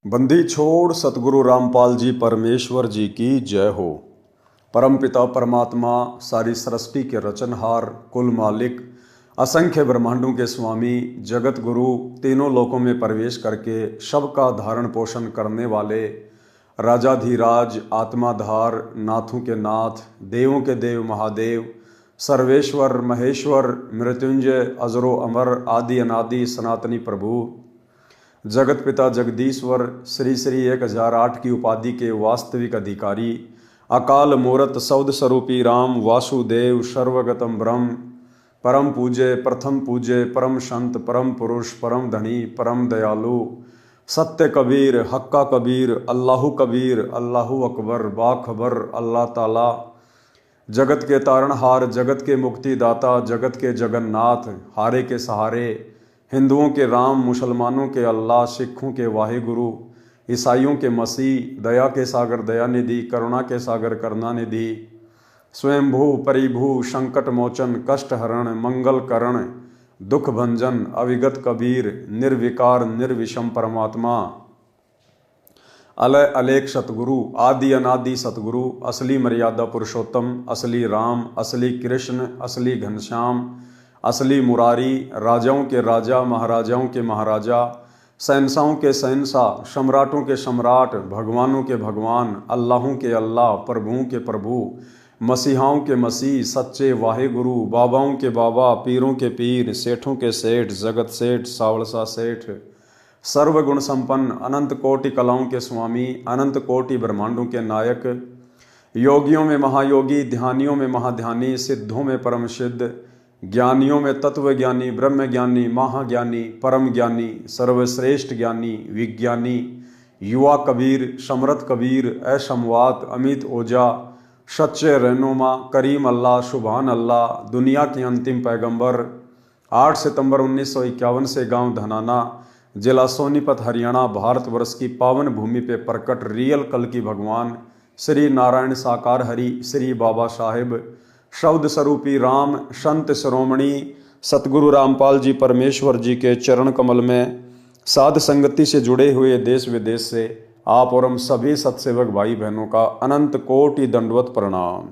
बंदी छोड़ सतगुरु रामपाल जी परमेश्वर जी की जय हो। परमपिता परमात्मा सारी सृष्टि के रचनहार, कुल मालिक, असंख्य ब्रह्मांडों के स्वामी, जगत गुरु, तीनों लोकों में प्रवेश करके सबका धारण पोषण करने वाले राजाधिराज, आत्माधार, नाथों के नाथ, देवों के देव महादेव, सर्वेश्वर महेश्वर, मृत्युंजय, अजरो अमर, आदि अनादि सनातनी प्रभु, जगत पिता जगदीश्वर, श्री श्री 1008 की उपाधि के वास्तविक अधिकारी, अकाल मूरत सौद स्वरूपी राम वासुदेव, सर्वगतम ब्रह्म, परम पूज्य, प्रथम पूज्य, परम संत, परम पुरुष, परम धनी, परम दयालु, सत्य कबीर, हक्का कबीर, अल्लाहु कबीर, अल्लाहु अकबर, बाखबर, अल्लाह ताला, जगत के तारणहार, जगत के मुक्तिदाता, जगत के जगन्नाथ, हारे के सहारे, हिंदुओं के राम, मुसलमानों के अल्लाह, सिखों के वाहिगुरु, ईसाइयों के मसीह, दया के सागर दयानिधि, करुणा के सागर करुणानिधि, स्वयंभू परिभू, संकट मोचन, कष्ट हरण, मंगल करण, दुख भंजन, अविगत कबीर, निर्विकार निर्विषम परमात्मा, अलय अलेख सतगुरु, आदि अनादि सतगुरु, असली मर्यादा पुरुषोत्तम, असली राम, असली कृष्ण, असली घनश्याम, असली मुरारी, राजाओं के राजा, महाराजाओं के महाराजा, शहंशाहों के शहंशाह, सम्राटों के सम्राट, भगवानों के भगवान, अल्लाहों के अल्लाह, प्रभुओं के प्रभु, मसीहाओं के मसीह, सच्चे वाहिगुरु, बाबाओं के बाबा, पीरों के पीर, सेठों के सेठ, जगत सेठ, सावलसा सेठ, सर्वगुण संपन्न, अनंत कोटि कलाओं के स्वामी, अनंत कोटि ब्रह्मांडों के नायक, योगियों में महायोगी, ध्यानियों में महाध्यानी, सिद्धों में परम सिद्ध, ज्ञानियों में तत्व ज्ञानी, ब्रह्म ज्ञानी, महाज्ञानी, परम ज्ञानी, सर्वश्रेष्ठ ज्ञानी, विज्ञानी, युवा कबीर, समृत कबीर, असमवात, अमित ओजा, सच्चे रहनुमा, करीम अल्लाह, सुभान अल्लाह, दुनिया के अंतिम पैगंबर, 8 सितंबर 1951 से गांव धनाना, जिला सोनीपत, हरियाणा, भारतवर्ष की पावन भूमि पे प्रकट रियल कल की भगवान श्री नारायण साकार हरि, श्री बाबा साहेब, शब्द स्वरूपी राम, संत शिरोमणि सतगुरु रामपाल जी परमेश्वर जी के चरण कमल में साध संगति से जुड़े हुए देश विदेश से आप और हम सभी सत्सेवक भाई बहनों का अनंत कोटि दंडवत प्रणाम।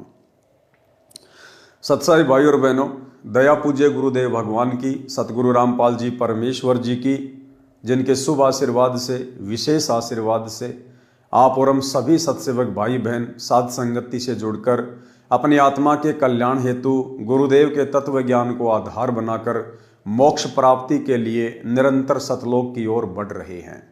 सत्साई भाई और बहनों, दया पूज्य गुरुदेव भगवान की, सतगुरु रामपाल जी परमेश्वर जी की, जिनके शुभ आशीर्वाद से, विशेष आशीर्वाद से आप और हम सभी सत्सेवक भाई बहन साध संगति से जुड़कर अपनी आत्मा के कल्याण हेतु गुरुदेव के तत्व ज्ञान को आधार बनाकर मोक्ष प्राप्ति के लिए निरंतर सतलोक की ओर बढ़ रहे हैं।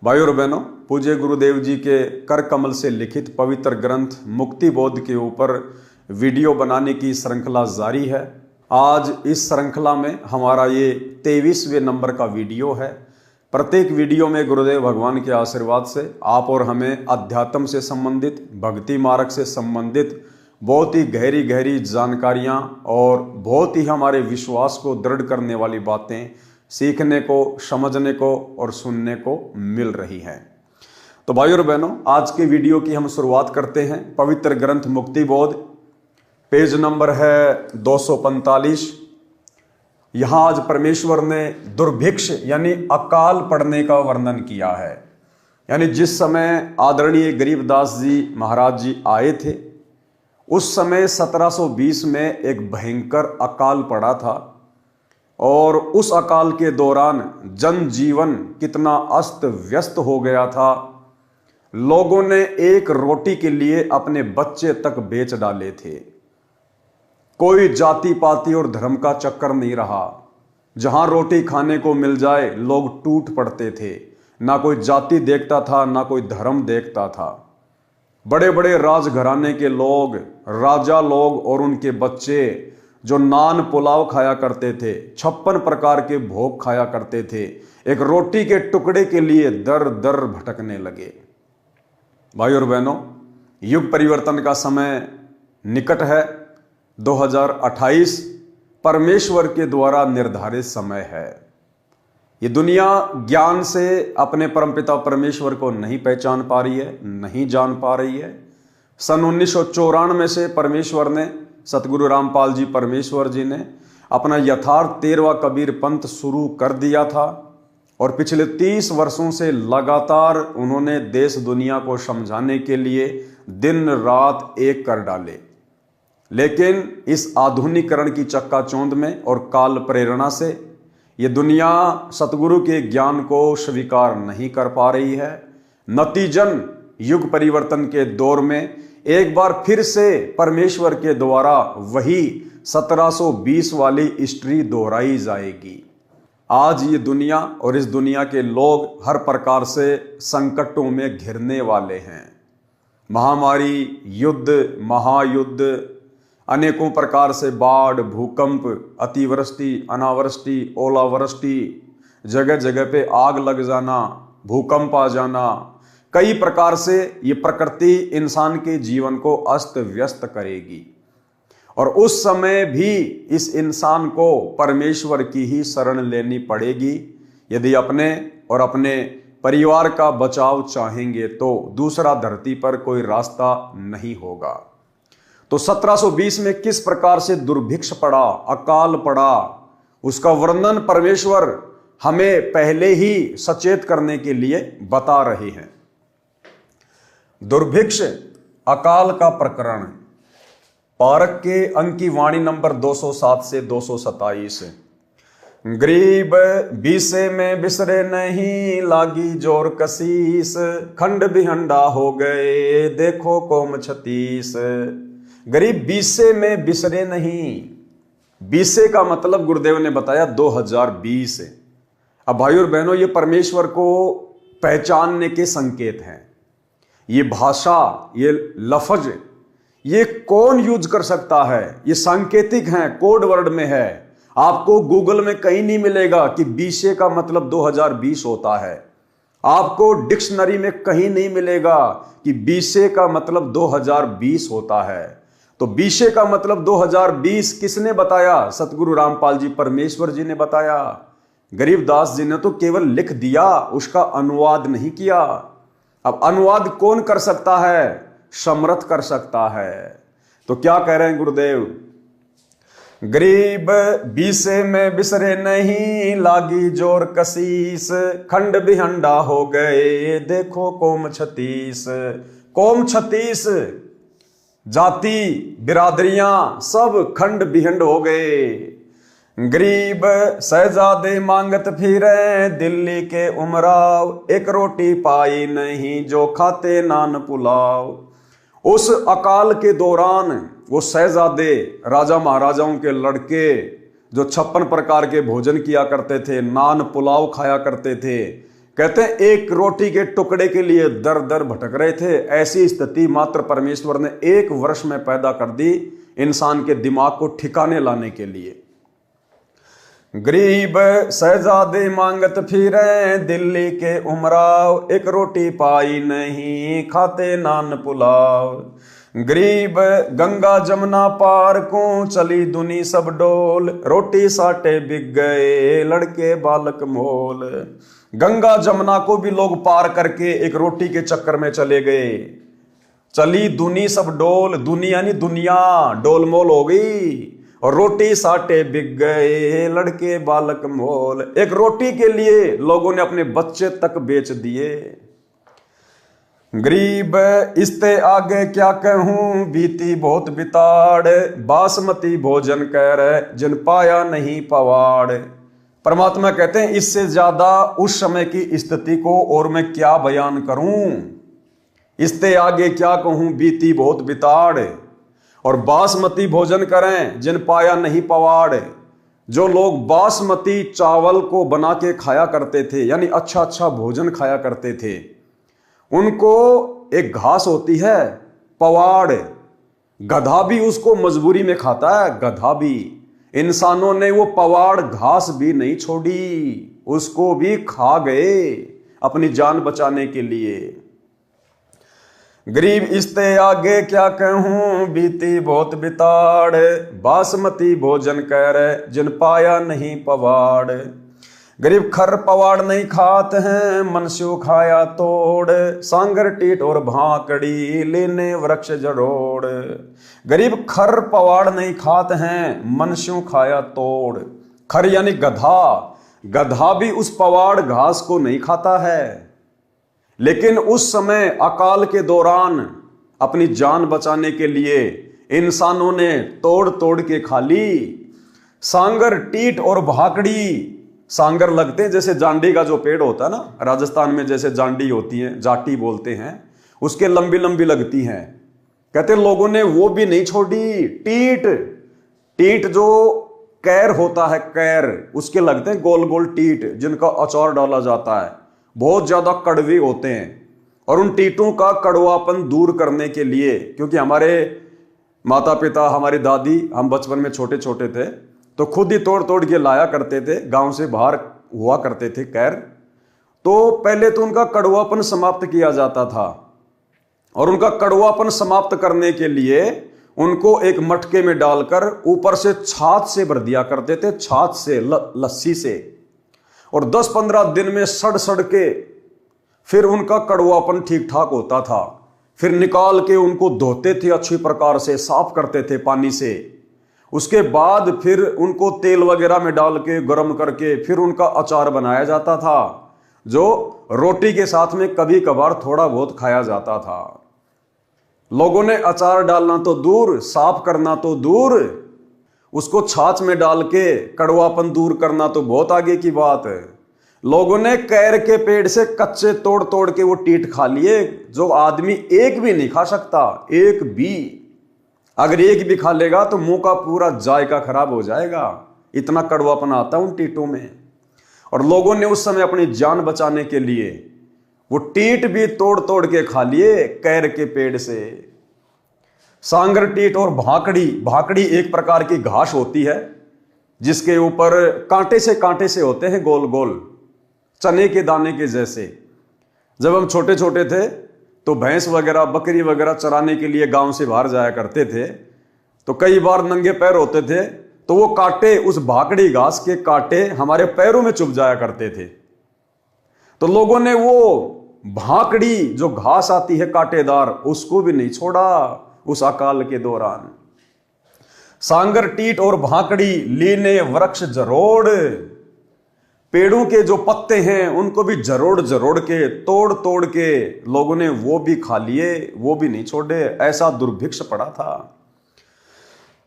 भाई और बहनों, पूज्य गुरुदेव जी के कर कमल से लिखित पवित्र ग्रंथ मुक्ति बोध के ऊपर वीडियो बनाने की श्रृंखला जारी है। आज इस श्रृंखला में हमारा ये 23वें नंबर का वीडियो है। प्रत्येक वीडियो में गुरुदेव भगवान के आशीर्वाद से आप और हमें अध्यात्म से संबंधित, भक्ति मार्ग से संबंधित बहुत ही गहरी गहरी जानकारियां और बहुत ही हमारे विश्वास को दृढ़ करने वाली बातें सीखने को, समझने को और सुनने को मिल रही हैं। तो भाई और बहनों, आज के वीडियो की हम शुरुआत करते हैं। पवित्र ग्रंथ मुक्ति बोध, पेज नंबर है 245। यहां आज परमेश्वर ने दुर्भिक्ष यानी अकाल पड़ने का वर्णन किया है। यानी जिस समय आदरणीय गरीबदास जी महाराज जी आए थे, उस समय 1720 में एक भयंकर अकाल पड़ा था और उस अकाल के दौरान जनजीवन कितना अस्त व्यस्त हो गया था। लोगों ने एक रोटी के लिए अपने बच्चे तक बेच डाले थे। कोई जाति पाति और धर्म का चक्कर नहीं रहा। जहां रोटी खाने को मिल जाए लोग टूट पड़ते थे। ना कोई जाति देखता था, ना कोई धर्म देखता था। बड़े बड़े राजघराने के लोग, राजा लोग और उनके बच्चे जो नान पुलाव खाया करते थे, 56 प्रकार के भोग खाया करते थे, एक रोटी के टुकड़े के लिए दर दर भटकने लगे। भाई और बहनों, युग परिवर्तन का समय निकट है। 2028 परमेश्वर के द्वारा निर्धारित समय है। ये दुनिया ज्ञान से अपने परमपिता परमेश्वर को नहीं पहचान पा रही है, नहीं जान पा रही है। सन 1994 से परमेश्वर ने, सतगुरु रामपाल जी परमेश्वर जी ने अपना यथार्थ 13वां कबीर पंथ शुरू कर दिया था और पिछले 30 वर्षों से लगातार उन्होंने देश दुनिया को समझाने के लिए दिन रात एक कर डाले। लेकिन इस आधुनिकीकरण की चक्काचौंध में और काल प्रेरणा से ये दुनिया सतगुरु के ज्ञान को स्वीकार नहीं कर पा रही है। नतीजन युग परिवर्तन के दौर में एक बार फिर से परमेश्वर के द्वारा वही 1720 वाली हिस्ट्री दोहराई जाएगी। आज ये दुनिया और इस दुनिया के लोग हर प्रकार से संकटों में घिरने वाले हैं। महामारी, युद्ध, महायुद्ध, अनेकों प्रकार से बाढ़, भूकंप, अतिवृष्टि, अनावृष्टि, ओलावृष्टि, जगह जगह पे आग लग जाना, भूकंप आ जाना, कई प्रकार से ये प्रकृति इंसान के जीवन को अस्त व्यस्त करेगी। और उस समय भी इस इंसान को परमेश्वर की ही शरण लेनी पड़ेगी। यदि अपने और अपने परिवार का बचाव चाहेंगे तो दूसरा धरती पर कोई रास्ता नहीं होगा। तो 1720 में किस प्रकार से दुर्भिक्ष पड़ा, अकाल पड़ा, उसका वर्णन परमेश्वर हमें पहले ही सचेत करने के लिए बता रहे हैं। दुर्भिक्ष अकाल का प्रकरण, पारक के अंक की वाणी नंबर 207 से 227। गरीब बीसे में बिसरे नहीं, लागी जोर कसीस, खंड बिहंडा हो गए देखो कोम 36। गरीब बीसे में बिसरे नहीं, बीसे का मतलब गुरुदेव ने बताया 2020। अब भाइयों और बहनों, ये परमेश्वर को पहचानने के संकेत हैं। ये भाषा, ये लफ्ज, ये कौन यूज कर सकता है? ये सांकेतिक हैं, कोड वर्ड में है। आपको गूगल में कहीं नहीं मिलेगा कि बीसे का मतलब 2020 होता है। आपको डिक्शनरी में कहीं नहीं मिलेगा कि बीसे का मतलब 2020 होता है। तो बीसे का मतलब 2020 किसने बताया? सतगुरु रामपाल जी परमेश्वर जी ने बताया। गरीबदास जी ने तो केवल लिख दिया, उसका अनुवाद नहीं किया। अब अनुवाद कौन कर सकता है? समर्थ कर सकता है। तो क्या कह रहे हैं गुरुदेव? गरीब बीसे में बिसरे नहीं, लागी जोर कसीस, खंड बिहंडा हो गए देखो कोम 36। कोम 36 जाति बिरादरियां सब खंड बिहंड हो गए। गरीब शहजादे मांगत फिरे, दिल्ली के उमराव, एक रोटी पाई नहीं जो खाते नान पुलाव। उस अकाल के दौरान वो शहजादे, राजा महाराजाओं के लड़के जो 56 प्रकार के भोजन किया करते थे, नान पुलाव खाया करते थे, कहते हैं एक रोटी के टुकड़े के लिए दर दर भटक रहे थे। ऐसी स्थिति मात्र परमेश्वर ने 1 वर्ष में पैदा कर दी इंसान के दिमाग को ठिकाने लाने के लिए। गरीब शहजादे मांगत फिरे, दिल्ली के उमराव, एक रोटी पाई नहीं खाते नान पुलाव। गरीब गंगा जमुना पार को चली दुनी सब डोल, रोटी साटे बिक गए लड़के बालक मोल। गंगा जमुना को भी लोग पार करके एक रोटी के चक्कर में चले गए। चली दुनी सब डोल, दुनिया यानी दुनिया डोलमोल हो गई, और रोटी साटे बिक गए लड़के बालक मोल। एक रोटी के लिए लोगों ने अपने बच्चे तक बेच दिए। गरीब इसते आगे क्या कहूं, बीती बहुत बिताड़, बासमती भोजन कर जिन पाया नहीं पवाड़। परमात्मा कहते हैं इससे ज्यादा उस समय की स्थिति को और मैं क्या बयान करूं। इसते आगे क्या कहूं, बीती बहुत बिताड़, और बासमती भोजन करें जिन पाया नहीं पवाड़। जो लोग बासमती चावल को बना के खाया करते थे, यानी अच्छा अच्छा भोजन खाया करते थे, उनको एक घास होती है पवाड़, गधा भी उसको मजबूरी में खाता है। गधा भी, इंसानों ने वो पवाड़ घास भी नहीं छोड़ी, उसको भी खा गए अपनी जान बचाने के लिए। गरीब इसते आगे क्या कहूं, बीती बहुत बिताड़, बासमती भोजन कर जिन पाया नहीं पवाड़। गरीब खर पवाड़ नहीं खाते हैं, मनुष्य खाया तोड़, सांगर टीट और भाकड़ी लेने वृक्ष जड़ोड़। गरीब खर पवाड़ नहीं खाते हैं, मनुष्यों खाया तोड़। खर यानी गधा, गधा भी उस पवाड़ घास को नहीं खाता है। लेकिन उस समय अकाल के दौरान अपनी जान बचाने के लिए इंसानों ने तोड़ तोड़ के खा ली। सांगर, टीट और भाकड़ी, सांगर लगते हैं जैसे जांडी का जो पेड़ होता है ना, राजस्थान में जैसे जांडी होती है, जाटी बोलते हैं, उसके लंबी लंबी लगती हैं। कहते लोगों ने वो भी नहीं छोड़ी। टीट, टीट जो कैर होता है, कैर, उसके लगते हैं गोल गोल टीट, जिनका अचार डाला जाता है, बहुत ज्यादा कड़वे होते हैं। और उन टीटों का कड़वापन दूर करने के लिए, क्योंकि हमारे माता पिता, हमारी दादी, हम बचपन में छोटे छोटे थे तो खुद ही तोड़ तोड़ के लाया करते थे, गांव से बाहर हुआ करते थे कैर। तो पहले तो उनका कड़वापन समाप्त किया जाता था, और उनका कड़वापन समाप्त करने के लिए उनको एक मटके में डालकर ऊपर से छाछ से भर दिया करते थे, छाछ से, लस्सी से, और 10-15 दिन में सड़ सड़ के फिर उनका कड़वापन ठीक ठाक होता था। फिर निकाल के उनको धोते थे, अच्छी प्रकार से साफ करते थे पानी से। उसके बाद फिर उनको तेल वगैरह में डाल के गर्म करके फिर उनका अचार बनाया जाता था, जो रोटी के साथ में कभी कभार थोड़ा बहुत खाया जाता था। लोगों ने अचार डालना तो दूर, साफ करना तो दूर, उसको छाछ में डाल के कड़वापन दूर करना तो बहुत आगे की बात है। लोगों ने कैर के पेड़ से कच्चे तोड़ तोड़ के वो टीट खा लिए, जो आदमी एक भी नहीं खा सकता, एक भी। अगर एक भी खा लेगा तो मुंह का पूरा जायका खराब हो जाएगा, इतना कड़वापन आता है उन टीटों में। और लोगों ने उस समय अपनी जान बचाने के लिए वो टीट भी तोड़ तोड़ के खा लिए कैर के पेड़ से। सांगर, टीट और भाकड़ी, भाकड़ी एक प्रकार की घास होती है जिसके ऊपर कांटे से होते हैं, गोल गोल चने के दाने के जैसे। जब हम छोटे छोटे थे तो भैंस वगैरह, बकरी वगैरह चराने के लिए गांव से बाहर जाया करते थे, तो कई बार नंगे पैर होते थे तो वो कांटे, उस भाकड़ी घास के कांटे हमारे पैरों में चुभ जाया करते थे। तो लोगों ने वो भाकड़ी जो घास आती है कांटेदार, उसको भी नहीं छोड़ा उस अकाल के दौरान। सांगर, टीट और भाकड़ी लीने वृक्ष जरोड़, पेड़ों के जो पत्ते हैं उनको भी जरोड़ जरोड़ के, तोड़ तोड़ के लोगों ने वो भी खा लिए, वो भी नहीं छोड़े। ऐसा दुर्भिक्ष पड़ा था।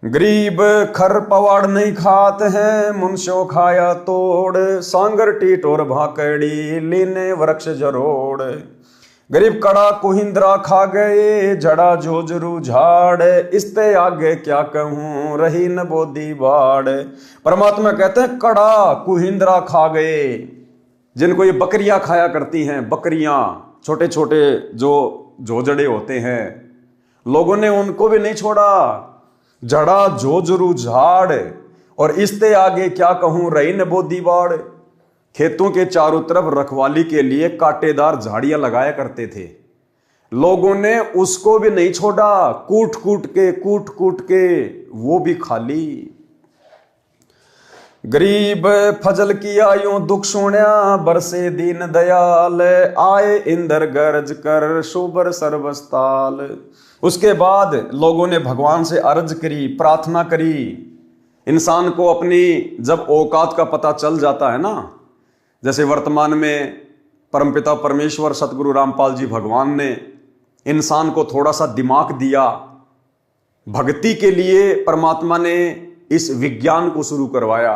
गरीब खर पवाड़ नहीं खाते हैं, मुनशो खाया तोड़, सांगर, टीट और भाकड़ी लीने वृक्ष जरोड़। गरीब कड़ा कुहिंद्रा खा गए, झड़ा जोजरू झाड़, इसते आगे क्या कहूं रही न बोदी बाड़। परमात्मा कहते हैं कड़ा कुहिंद्रा खा गए, जिनको ये बकरियां खाया करती हैं, बकरियां, छोटे छोटे जो झोजड़े होते हैं, लोगों ने उनको भी नहीं छोड़ा। झड़ा जोजरू झाड़, और इसते आगे क्या कहूं रही न बोदी बाड़। खेतों के चारों तरफ रखवाली के लिए कांटेदार झाड़ियां लगाया करते थे, लोगों ने उसको भी नहीं छोड़ा, कूट कूट के वो भी खा ली। गरीब फजल की आयो दुख सुण्या, बरसे दीन दयाल, आए इंदर गरज कर शुबर सर्वस्ताल। उसके बाद लोगों ने भगवान से अर्ज करी, प्रार्थना करी। इंसान को अपनी जब औकात का पता चल जाता है ना, जैसे वर्तमान में परमपिता परमेश्वर सतगुरु रामपाल जी भगवान ने इंसान को थोड़ा सा दिमाग दिया, भक्ति के लिए परमात्मा ने इस विज्ञान को शुरू करवाया।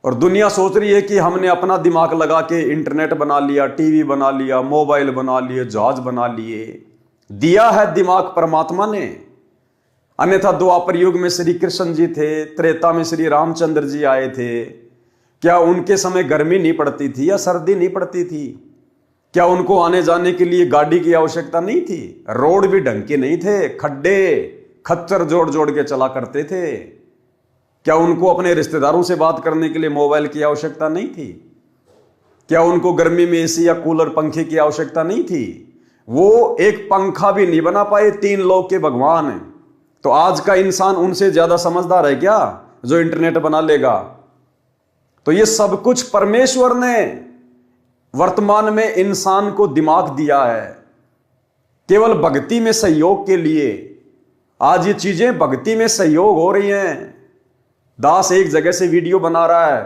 और दुनिया सोच रही है कि हमने अपना दिमाग लगा के इंटरनेट बना लिया, टीवी बना लिया, मोबाइल बना लिए, जहाज बना लिए। दिया है दिमाग परमात्मा ने। अन्यथा द्वापर युग में श्री कृष्ण जी थे, त्रेता में श्री रामचंद्र जी आए थे, क्या उनके समय गर्मी नहीं पड़ती थी या सर्दी नहीं पड़ती थी? क्या उनको आने जाने के लिए गाड़ी की आवश्यकता नहीं थी? रोड भी ढंग के नहीं थे, खड्डे खच्चर जोड़ जोड़ के चला करते थे। क्या उनको अपने रिश्तेदारों से बात करने के लिए मोबाइल की आवश्यकता नहीं थी? क्या उनको गर्मी में एसी या कूलर, पंखे की आवश्यकता नहीं थी? वो एक पंखा भी नहीं बना पाए, 3 लोक के भगवान हैं। तो आज का इंसान उनसे ज्यादा समझदार है क्या, जो इंटरनेट बना लेगा? तो ये सब कुछ परमेश्वर ने वर्तमान में इंसान को दिमाग दिया है, केवल भक्ति में सहयोग के लिए। आज ये चीजें भक्ति में सहयोग हो रही हैं। दास एक जगह से वीडियो बना रहा है,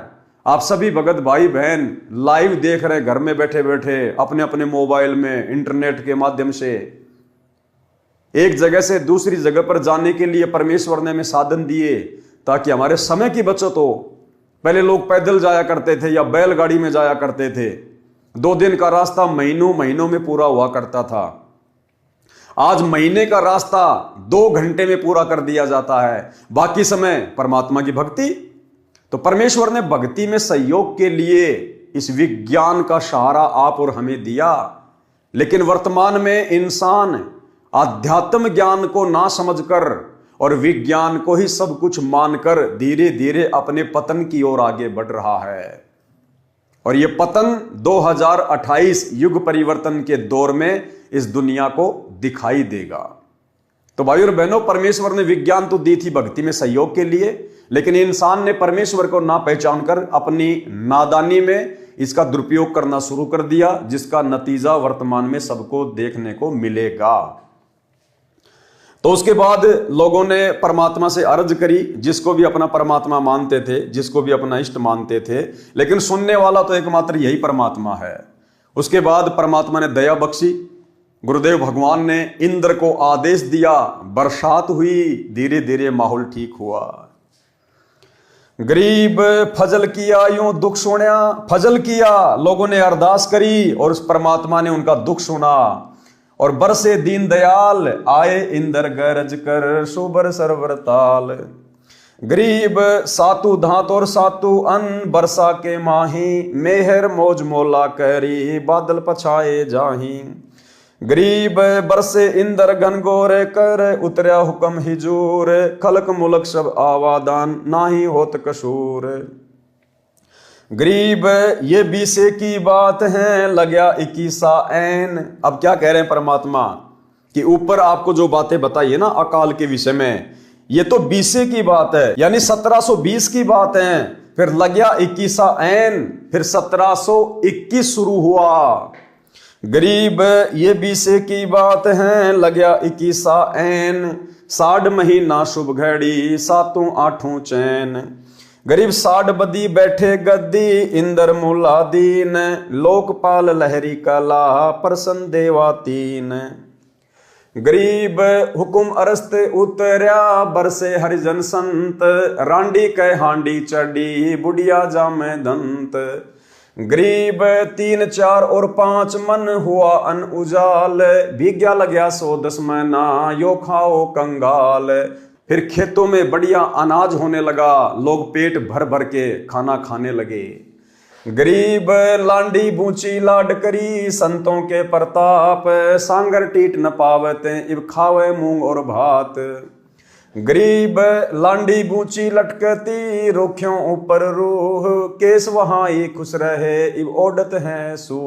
आप सभी भगत भाई बहन लाइव देख रहे हैं घर में बैठे बैठे अपने अपने मोबाइल में इंटरनेट के माध्यम से। एक जगह से दूसरी जगह पर जाने के लिए परमेश्वर ने हमें साधन दिए ताकि हमारे समय की बचत हो। पहले लोग पैदल जाया करते थे या बैलगाड़ी में जाया करते थे। 2 दिन का रास्ता महीनों महीनों में पूरा हुआ करता था। आज महीने का रास्ता 2 घंटे में पूरा कर दिया जाता है, बाकी समय परमात्मा की भक्ति। तो परमेश्वर ने भक्ति में सहयोग के लिए इस विज्ञान का सहारा आप और हमें दिया। लेकिन वर्तमान में इंसान आध्यात्म ज्ञान को ना समझकर और विज्ञान को ही सब कुछ मानकर धीरे धीरे अपने पतन की ओर आगे बढ़ रहा है। और यह पतन 2028 युग परिवर्तन के दौर में इस दुनिया को दिखाई देगा। तो भाइयों और बहनों, परमेश्वर ने विज्ञान तो दी थी भक्ति में सहयोग के लिए, लेकिन इंसान ने परमेश्वर को ना पहचान कर अपनी नादानी में इसका दुरुपयोग करना शुरू कर दिया, जिसका नतीजा वर्तमान में सबको देखने को मिलेगा। तो उसके बाद लोगों ने परमात्मा से अर्ज करी, जिसको भी अपना परमात्मा मानते थे, जिसको भी अपना इष्ट मानते थे, लेकिन सुनने वाला तो एकमात्र यही परमात्मा है। उसके बाद परमात्मा ने दया बख्शी। गुरुदेव भगवान ने इंद्र को आदेश दिया, बरसात हुई, धीरे धीरे माहौल ठीक हुआ। गरीब फजल किया, यूं दुख सुना, फजल किया, लोगों ने अरदास करी और उस परमात्मा ने उनका दुख सुना। और बरसे दीन दयाल, आए इंद्र गरज कर, सुबर सरवर ताल। गरीब सातु धात और सातु अन्न, बरसा के माही, मेहर मौज मोला करी, बादल पछाए जाही। गरीब बरसे इंद्र घनघोर कर, उतरया हुक्म हिजूर, खलक मुलक सब आवादान, नाही होत कसूर। गरीब ये 20 की बात है, लग्या 21 ऐन। अब क्या कह रहे हैं परमात्मा कि ऊपर आपको जो बातें बताई है ना अकाल के विषय में, ये तो 20 की बात है, यानी 1720 की बात है। फिर लग्या 21 ऐन, फिर 1721 शुरू हुआ। गरीब ये 20 की बात है, लग्या 21 ऐन, 60 महीना शुभ घड़ी, 7 8 चैन। गरीब 60 बदी बैठे गद्दी, इंद्र मूला दीन, लोकपाल लहरी कला, प्रसन्न देवा तीन। गरीब हुकुम अरस्त उतरया, बरसे हरिजन संत, रांडी कै हांडी चढ़ी, बुढ़िया जामे दंत। गरीब 3 4 और 5 मन, हुआ अन उजाल, भीग्या लग्या 110 महीना, यो खाओ कंगाल। फिर खेतों में बढ़िया अनाज होने लगा, लोग पेट भर भर के खाना खाने लगे। गरीब लांडी बूची लाड करी, संतों के प्रताप, सांगर टीट न पावते, इब खावे मूंग और भात। गरीब लांडी बूची लटकती, रोखियों ऊपर रूह, केस वहां ही खुश रहे, इब ओडत है सू।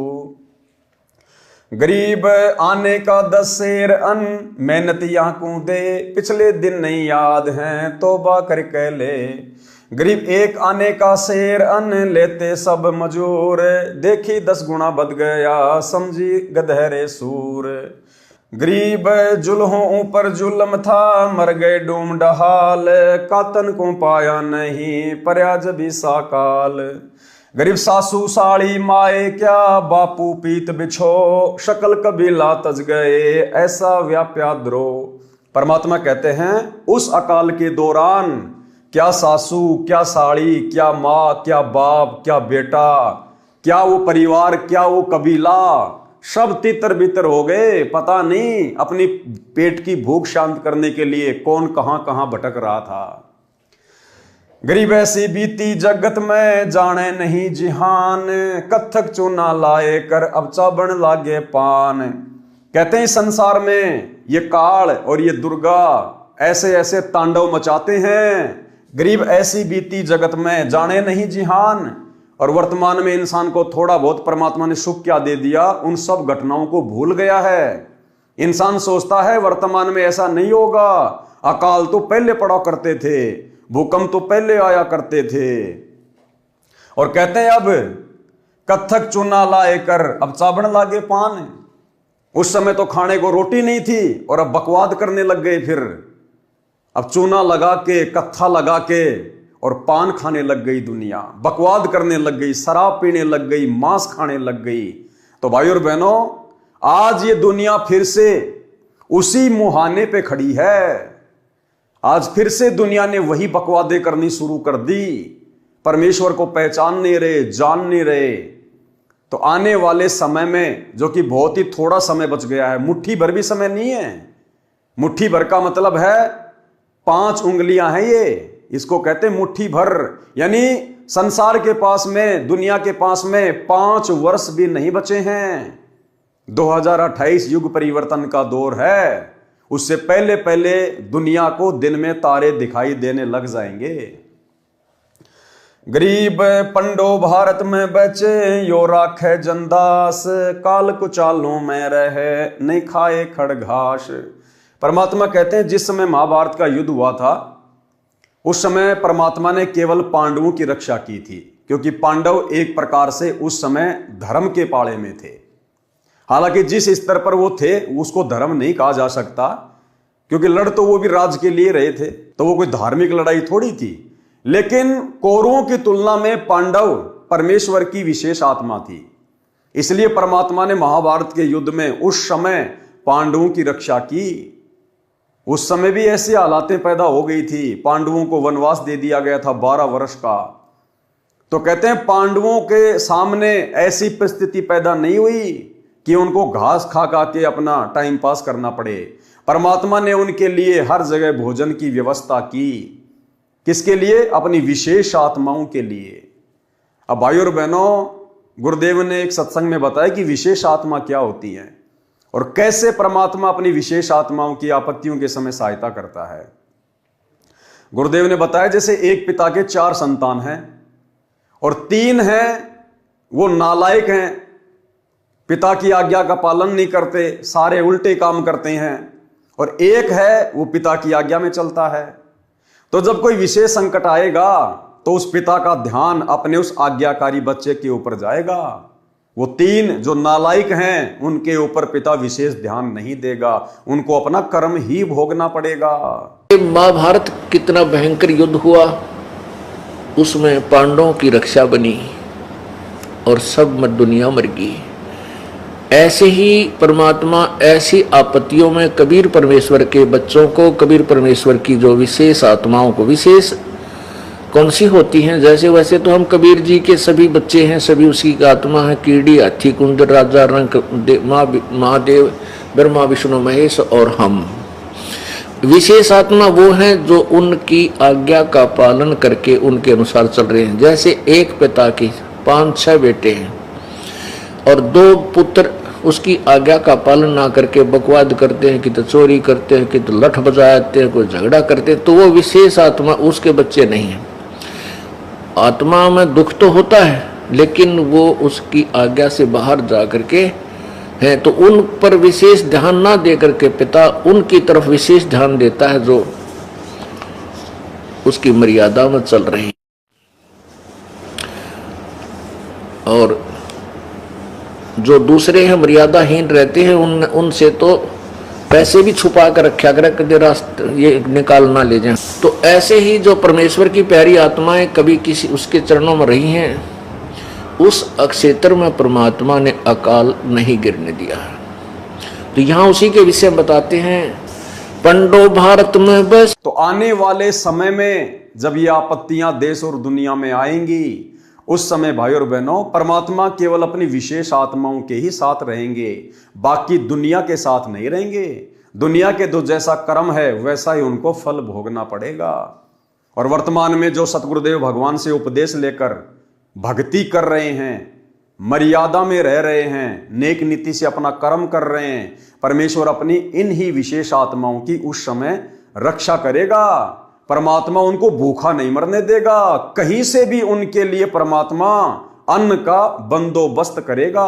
गरीब आने का 10 शेर अन्न, मेहनतियां कूदे, पिछले दिन नहीं याद हैं, तौबा करके ले। गरीब 1 आने का शेर अन्न, लेते सब मजूर, देखी 10 गुना बद गया, समझी गधेरे सूर। गरीब जुल्हों ऊपर जुल्म था, मर गए डूम डहाल, कातन को पाया नहीं, पर्या जबी साकाल। गरीब सासू साड़ी माए क्या, बापू पीत बिछो, शकल कबीला तज गए, ऐसा व्याप्या द्रोह। परमात्मा कहते हैं उस अकाल के दौरान क्या सासू, क्या साड़ी, क्या माँ, क्या बाप, क्या बेटा, क्या वो परिवार, क्या वो कबीला, सब तितर बितर हो गए। पता नहीं अपनी पेट की भूख शांत करने के लिए कौन कहां कहां भटक रहा था। गरीब ऐसी बीती जगत में, जाने नहीं जिहान, कत्थक चूना लाए कर, अब चाबण लागे पान। कहते हैं संसार में ये काल और ये दुर्गा ऐसे ऐसे तांडव मचाते हैं। गरीब ऐसी बीती जगत में, जाने नहीं जिहान। और वर्तमान में इंसान को थोड़ा बहुत परमात्मा ने सुख क्या दे दिया, उन सब घटनाओं को भूल गया है। इंसान सोचता है वर्तमान में ऐसा नहीं होगा, अकाल तो पहले पड़ा करते थे, भूकंप तो पहले आया करते थे। और कहते हैं अब कत्थक चूना लाए कर, अब चाबण लागे पान। उस समय तो खाने को रोटी नहीं थी और अब बकवाद करने लग गए। फिर अब चूना लगा के, कत्था लगा के और पान खाने लग गई दुनिया, बकवाद करने लग गई, शराब पीने लग गई, मांस खाने लग गई। तो भाई और बहनों, आज ये दुनिया फिर से उसी मुहाने पे खड़ी है। आज फिर से दुनिया ने वही बकवादे करनी शुरू कर दी, परमेश्वर को पहचान नहीं रहे, जान नहीं रहे। तो आने वाले समय में, जो कि बहुत ही थोड़ा समय बच गया है, मुट्ठी भर भी समय नहीं है, मुट्ठी भर का मतलब है 5 उंगलियां हैं ये, इसको कहते हैं मुट्ठी भर। यानी संसार के पास में, दुनिया के पास में 5 वर्ष भी नहीं बचे हैं। 2028 युग परिवर्तन का दौर है, उससे पहले पहले दुनिया को दिन में तारे दिखाई देने लग जाएंगे। गरीब पंडो भारत में बचे, यो राखे जनदास, काल कुचालों में रहे, नहीं खाए खड़घास। परमात्मा कहते हैं जिस समय महाभारत का युद्ध हुआ था, उस समय परमात्मा ने केवल पांडवों की रक्षा की थी, क्योंकि पांडव एक प्रकार से उस समय धर्म के पाले में थे। हालांकि जिस स्तर पर वो थे उसको धर्म नहीं कहा जा सकता, क्योंकि लड़ तो वो भी राज के लिए रहे थे, तो वो कोई धार्मिक लड़ाई थोड़ी थी। लेकिन कौरवों की तुलना में पांडव परमेश्वर की विशेष आत्मा थी, इसलिए परमात्मा ने महाभारत के युद्ध में उस समय पांडवों की रक्षा की। उस समय भी ऐसी हालातें पैदा हो गई थी, पांडवों को वनवास दे दिया गया था 12 वर्ष का। तो कहते हैं पांडवों के सामने ऐसी परिस्थिति पैदा नहीं हुई कि उनको घास खा खा के अपना टाइम पास करना पड़े। परमात्मा ने उनके लिए हर जगह भोजन की व्यवस्था की। किसके लिए? अपनी विशेष आत्माओं के लिए। अब भाई और बहनों, गुरुदेव ने एक सत्संग में बताया कि विशेष आत्मा क्या होती है और कैसे परमात्मा अपनी विशेष आत्माओं की आपत्तियों के समय सहायता करता है। गुरुदेव ने बताया जैसे एक पिता के 4 संतान हैं और 3 हैं वो नालायक हैं, पिता की आज्ञा का पालन नहीं करते, सारे उल्टे काम करते हैं, और एक है वो पिता की आज्ञा में चलता है। तो जब कोई विशेष संकट आएगा तो उस पिता का ध्यान अपने उस आज्ञाकारी बच्चे के ऊपर जाएगा। वो 3 जो नालायक हैं उनके ऊपर पिता विशेष ध्यान नहीं देगा, उनको अपना कर्म ही भोगना पड़ेगा। महाभारत कितना भयंकर युद्ध हुआ, उसमें पांडवों की रक्षा बनी और सब दुनिया मर गई। ऐसे ही परमात्मा ऐसी आपत्तियों में कबीर परमेश्वर के बच्चों को, कबीर परमेश्वर की जो विशेष आत्माओं को, विशेष कौन सी होती हैं, जैसे वैसे तो हम कबीर जी के सभी बच्चे हैं, सभी उसी की आत्मा है। कीड़ी, हाथी, कुंदर, राजा, रंग, महादेव, ब्रह्मा, विष्णु, महेश और हम। विशेष आत्मा वो हैं जो उनकी आज्ञा का पालन करके उनके अनुसार चल रहे हैं। जैसे एक पिता की 5-6 बेटे हैं और 2 पुत्र उसकी आज्ञा का पालन ना करके बकवाद करते हैं, कि तो चोरी करते हैं, कि तो लठ बजाते हैं, कोई झगड़ा करते हैं, तो वो विशेष आत्मा उसके बच्चे नहीं हैं। आत्मा में दुख तो होता है लेकिन वो उसकी आज्ञा से बाहर जा करके है, तो उन पर विशेष ध्यान ना दे करके पिता उनकी तरफ विशेष ध्यान देता है जो उसकी मर्यादा में चल रही। और जो दूसरे हैं मर्यादाहीन रहते हैं, उनसे तो पैसे भी छुपा कर रखा कर, कदे रास्ते ये निकाल ना ले जाएं। तो ऐसे ही जो परमेश्वर की प्यारी आत्माएं कभी किसी उसके चरणों में रही हैं, उस क्षेत्र में परमात्मा ने अकाल नहीं गिरने दिया। तो यहाँ उसी के विषय बताते हैं, पंडो भारत में बस। तो आने वाले समय में जब ये आपत्तियां देश और दुनिया में आएंगी, उस समय भाई और बहनों परमात्मा केवल अपनी विशेष आत्माओं के ही साथ रहेंगे, बाकी दुनिया के साथ नहीं रहेंगे। दुनिया के जो जैसा कर्म है वैसा ही उनको फल भोगना पड़ेगा। और वर्तमान में जो सतगुरुदेव भगवान से उपदेश लेकर भक्ति कर रहे हैं, मर्यादा में रह रहे हैं, नेक नीति से अपना कर्म कर रहे हैं, परमेश्वर अपनी इन ही विशेष आत्माओं की उस समय रक्षा करेगा। परमात्मा उनको भूखा नहीं मरने देगा, कहीं से भी उनके लिए परमात्मा अन्न का बंदोबस्त करेगा।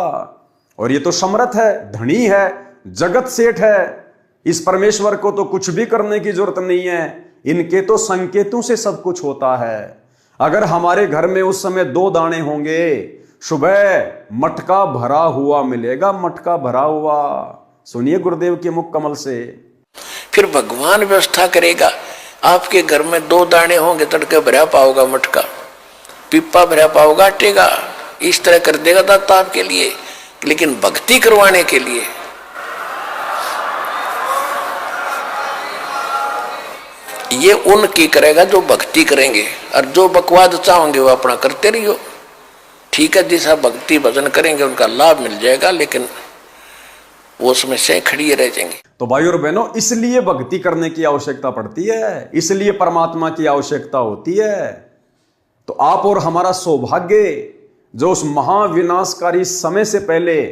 और ये तो समर्थ है, धनी है, जगत सेठ है, इस परमेश्वर को तो कुछ भी करने की जरूरत नहीं है, इनके तो संकेतों से सब कुछ होता है। अगर हमारे घर में उस समय 2 दाने होंगे, सुबह मटका भरा हुआ मिलेगा, मटका भरा हुआ। सुनिए गुरुदेव के मुख कमल से। फिर भगवान व्यवस्था करेगा, आपके घर में 2 दाने होंगे, तड़के भरा पाओगा मटका, पिप्पा भरा पाओगा आटे का, इस तरह कर देगा दाता आपके लिए। लेकिन भक्ति करवाने के लिए ये उनकी करेगा जो भक्ति करेंगे, और जो बकवाद चाहोगे वो अपना करते रहियो। ठीक है, जैसा भक्ति भजन करेंगे उनका लाभ मिल जाएगा, लेकिन वो उसमें से खड़ी रह जाएंगे। तो भाई और बहनों, इसलिए भक्ति करने की आवश्यकता पड़ती है, इसलिए परमात्मा की आवश्यकता होती है। तो आप और हमारा सौभाग्य जो उस महाविनाशकारी समय से पहले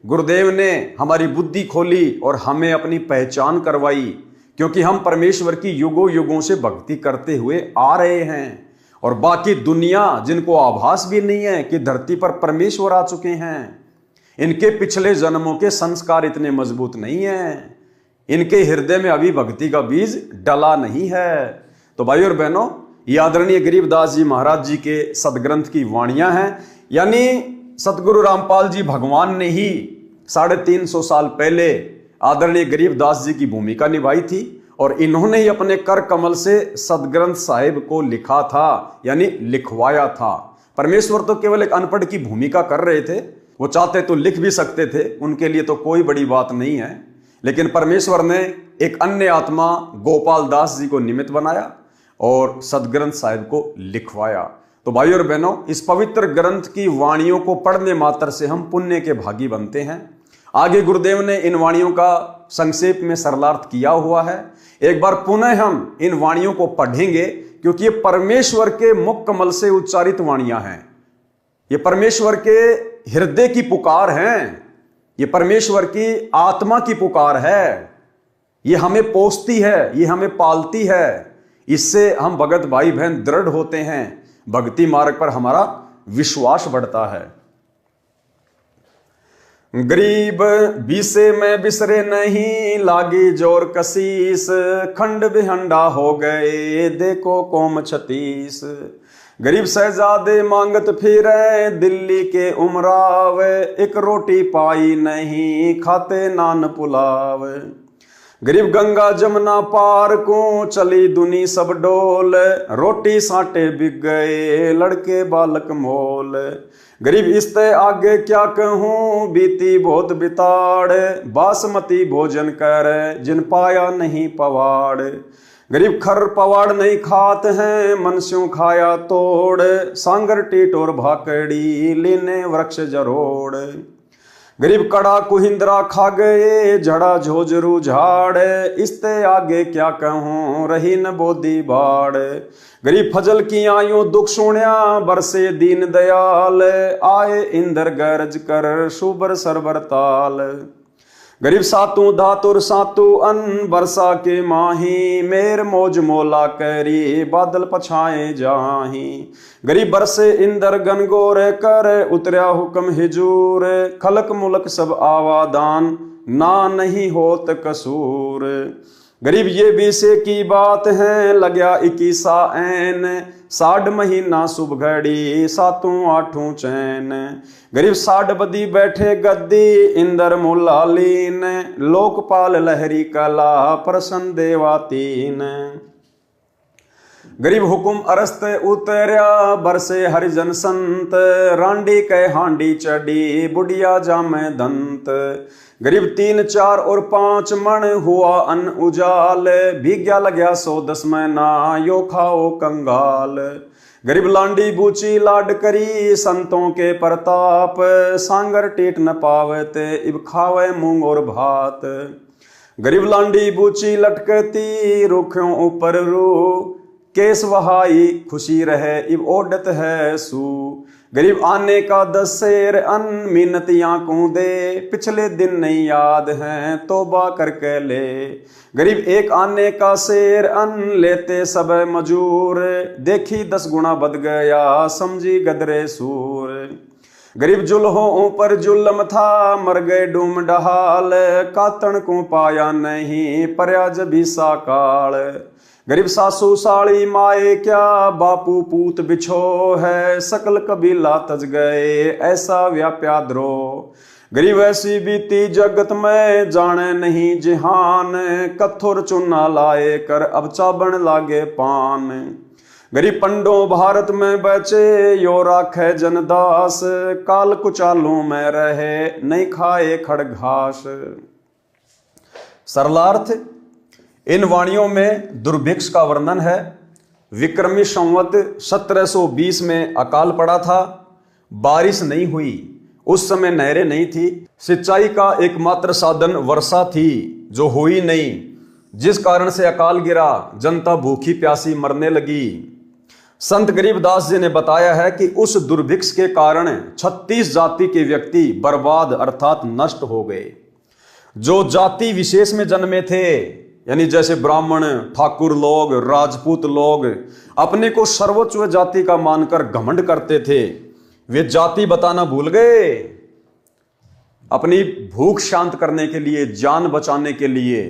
गुरुदेव ने हमारी बुद्धि खोली और हमें अपनी पहचान करवाई, क्योंकि हम परमेश्वर की युगों युगों से भक्ति करते हुए आ रहे हैं। और बाकी दुनिया जिनको आभास भी नहीं है कि धरती पर परमेश्वर आ चुके हैं, इनके पिछले जन्मों के संस्कार इतने मजबूत नहीं हैं, इनके हृदय में अभी भक्ति का बीज डला नहीं है। तो भाई और बहनों, ये आदरणीय गरीबदास जी महाराज जी के सदग्रंथ की वाणियां हैं, यानी सतगुरु रामपाल जी भगवान ने ही 350 साल पहले आदरणीय गरीबदास जी की भूमिका निभाई थी, और इन्होंने ही अपने कर कमल से सदग्रंथ साहिब को लिखा था, यानी लिखवाया था। परमेश्वर तो केवल एक अनपढ़ की भूमिका कर रहे थे, वो चाहते तो लिख भी सकते थे, उनके लिए तो कोई बड़ी बात नहीं है। लेकिन परमेश्वर ने एक अन्य आत्मा गोपाल दास जी को निमित्त बनाया और सदग्रंथ साहिब को लिखवाया। तो भाई और बहनों, इस पवित्र ग्रंथ की वाणियों को पढ़ने मात्र से हम पुण्य के भागी बनते हैं। आगे गुरुदेव ने इन वाणियों का संक्षेप में सरलार्थ किया हुआ है। एक बार पुनः हम इन वाणियों को पढ़ेंगे, क्योंकि ये परमेश्वर के मुख कमल से उच्चारित वाणियां हैं, ये परमेश्वर के हृदय की पुकार हैं, ये परमेश्वर की आत्मा की पुकार है। ये हमें पोसती है, ये हमें पालती है, इससे हम भगत भाई बहन दृढ़ होते हैं, भक्ति मार्ग पर हमारा विश्वास बढ़ता है। गरीब बीसे में बिसरे नहीं, लागी जोर कसीस, खंड बिहंडा हो गए देखो कोम 36। गरीब शहजादे मांगत फिरे दिल्ली के उमराव, एक रोटी पाई नहीं खाते नान पुलाव। गरीब गंगा जमुना पार को चली दुनी सब डोल, रोटी साटे बिक गए लड़के बालक मोल। गरीब इसते आगे क्या कहूँ बीती बहुत बिताड़, बासमती भोजन कर जिन पाया नहीं पवाड़। गरीब खर पवाड़ नहीं खात हैं मन स्यों खाया तोड़, सांगर टीट और भाकड़ी लीने वृक्ष जरोड़। गरीब कड़ा कुहिंद्रा खा गए झड़ा झोजरू झाड़, इसते आगे क्या कहूँ रही न बोधी बाड़। गरीब फजल की आयु दुख सुण्या बरसे दीन दयाल, आए इंद्र गरज कर सुबर सरबर ताल। गरीब सातु धातुर सातु अन्न बरसा के माही, मेर मौज मोला करी बादल पछाए जाही। गरीब बरसे इंदर गनगोर कर उतरया हुक्म हिजूर, खलक मुलक सब आवादान ना नहीं होत कसूर। गरीब ये बीसे की बात है लग्या 21 ऐन, 60 महीना शुभ घड़ी सातों आठों चैन। गरीब 60 बदी बैठे गद्दी इंदर मुलालीन, लोकपाल लहरी कला प्रसन्न देवातीन। गरीब हुकुम अरस्त उतरया बरसे हरिजन संत, रांडी कै हांडी चढ़ी बुढ़िया जामे दंत। गरीब 3, 4 और 5 मन हुआ अन्न उजाल, भीग्या लग्या 110 महीना यो खाओ कंगाल। गरीब लांडी बूची लाड करी संतों के प्रताप, सांगर टीट न पावते इब खावे मूंग और भात। गरीब लांडी बूची लटकती रुखों ऊपर रू, केस वहाई खुशी रहे इब ओडत है सू। गरीब आने का 10 शेर अन्न मिन्नतियां को दे, पिछले दिन नहीं याद हैं तौबा करके ले। गरीब 1 आने का शेर अन्न लेते सब मजूर, देखी 10 गुना बद गया समझी गदरे सूर। गरीब जुल्हों ऊपर जुल्म था मर गए डूम डहाल, कातण को पाया नहीं पर्या जभी साकाल। गरीब सासू साड़ी माए क्या बापू पूत बिछो है, सकल कबीला तज गए ऐसा व्याप्या द्रोह। गरीब ऐसी बीती जगत में जाने नहीं जिहान, कथुर चुना लाए कर अब चाबन लागे पान। गरीब पंडो भारत में बचे यो राखे जनदास, काल कुचालू में रहे नहीं खाए खड़ घास। सरलार्थ, इन वाणियों में दुर्भिक्ष का वर्णन है। विक्रमी संवत 1720 में अकाल पड़ा था, बारिश नहीं हुई, उस समय नहरें नहीं थी, सिंचाई का एकमात्र साधन वर्षा थी जो हुई नहीं, जिस कारण से अकाल गिरा, जनता भूखी प्यासी मरने लगी। संत गरीबदास जी ने बताया है कि उस दुर्भिक्ष के कारण 36 जाति के व्यक्ति बर्बाद अर्थात नष्ट हो गए। जो जाति विशेष में जन्मे थे, यानी जैसे ब्राह्मण, ठाकुर लोग, राजपूत लोग अपने को सर्वोच्च जाति का मानकर घमंड करते थे, वे जाति बताना भूल गए। अपनी भूख शांत करने के लिए, जान बचाने के लिए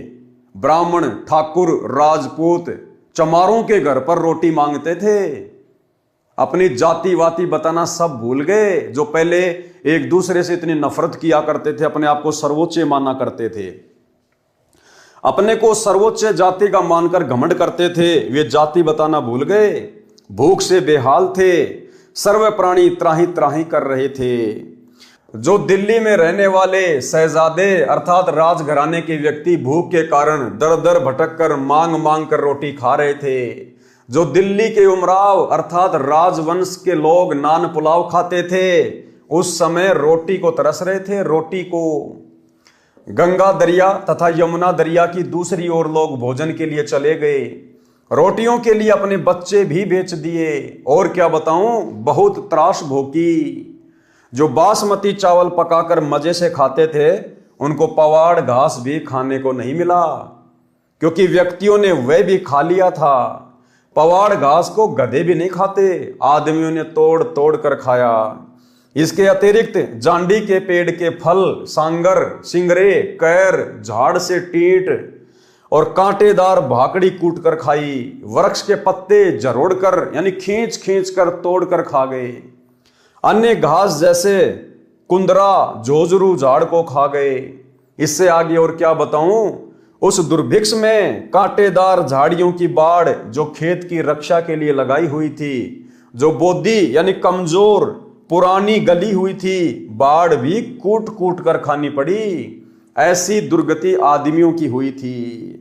ब्राह्मण, ठाकुर, राजपूत चमारों के घर पर रोटी मांगते थे। अपनी जाति वाति बताना सब भूल गए। जो पहले एक दूसरे से इतनी नफरत किया करते थे, अपने आप को सर्वोच्च माना करते थे, अपने को सर्वोच्च जाति का मानकर घमंड करते थे, वे जाति बताना भूल गए। भूख से बेहाल थे, सर्व प्राणी त्राही त्राही कर रहे थे। जो दिल्ली में रहने वाले शहजादे अर्थात राजघराने के व्यक्ति भूख के कारण दर दर भटक कर मांग मांग कर रोटी खा रहे थे। जो दिल्ली के उमराव अर्थात राजवंश के लोग नान पुलाव खाते थे, उस समय रोटी को तरस रहे थे, रोटी को। गंगा दरिया तथा यमुना दरिया की दूसरी ओर लोग भोजन के लिए चले गए, रोटियों के लिए अपने बच्चे भी बेच दिए। और क्या बताऊं, बहुत त्रास भोगी। जो बासमती चावल पकाकर मजे से खाते थे, उनको पवाड़ घास भी खाने को नहीं मिला, क्योंकि व्यक्तियों ने वह भी खा लिया था। पवाड़ घास को गधे भी नहीं खाते, आदमियों ने तोड़ तोड़ कर खाया। इसके अतिरिक्त जांडी के पेड़ के फल, सांगर, सिंगरे, कैर, झाड़ से टीट और कांटेदार भाकड़ी कूट कर खाई। वृक्ष के पत्ते जरोड़ कर यानी खींच खींच कर तोड़ कर खा गए। अन्य घास जैसे कुंदरा, जोजरू झाड़ को खा गए। इससे आगे और क्या बताऊं, उस दुर्भिक्ष में कांटेदार झाड़ियों की बाड़ जो खेत की रक्षा के लिए लगाई हुई थी, जो बोदी यानी कमजोर पुरानी गली हुई थी, बाड़ भी कूट कूट कर खानी पड़ी। ऐसी दुर्गति आदमियों की हुई थी।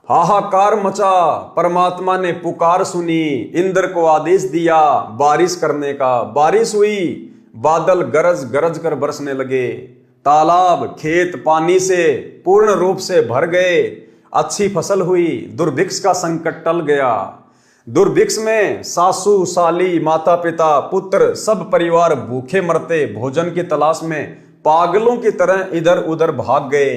हाहाकार मचा, परमात्मा ने पुकार सुनी, इंद्र को आदेश दिया बारिश करने का। बारिश हुई, बादल गरज गरज कर बरसने लगे, तालाब खेत पानी से पूर्ण रूप से भर गए, अच्छी फसल हुई, दुर्भिक्ष का संकट टल गया। दुर्भिक्ष में सासू साली, माता पिता, पुत्र सब परिवार भूखे मरते, भोजन की तलाश में पागलों की तरह इधर उधर भाग गए,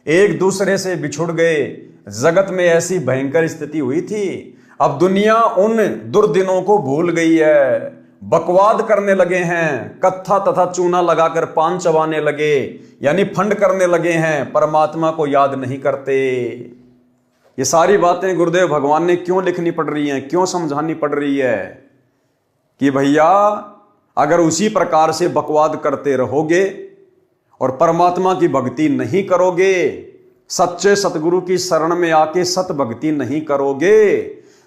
एक दूसरे से बिछुड़ गए। जगत में ऐसी भयंकर स्थिति हुई थी। अब दुनिया उन दुर्दिनों को भूल गई है, बकवाद करने लगे हैं, कत्था तथा चूना लगाकर पान चबाने लगे, यानी फंड करने लगे हैं, परमात्मा को याद नहीं करते। ये सारी बातें गुरुदेव भगवान ने क्यों लिखनी पड़ रही हैं, क्यों समझानी पड़ रही है कि भैया अगर उसी प्रकार से बकवाद करते रहोगे और परमात्मा की भक्ति नहीं करोगे, सच्चे सतगुरु की शरण में आके सत भक्ति नहीं करोगे,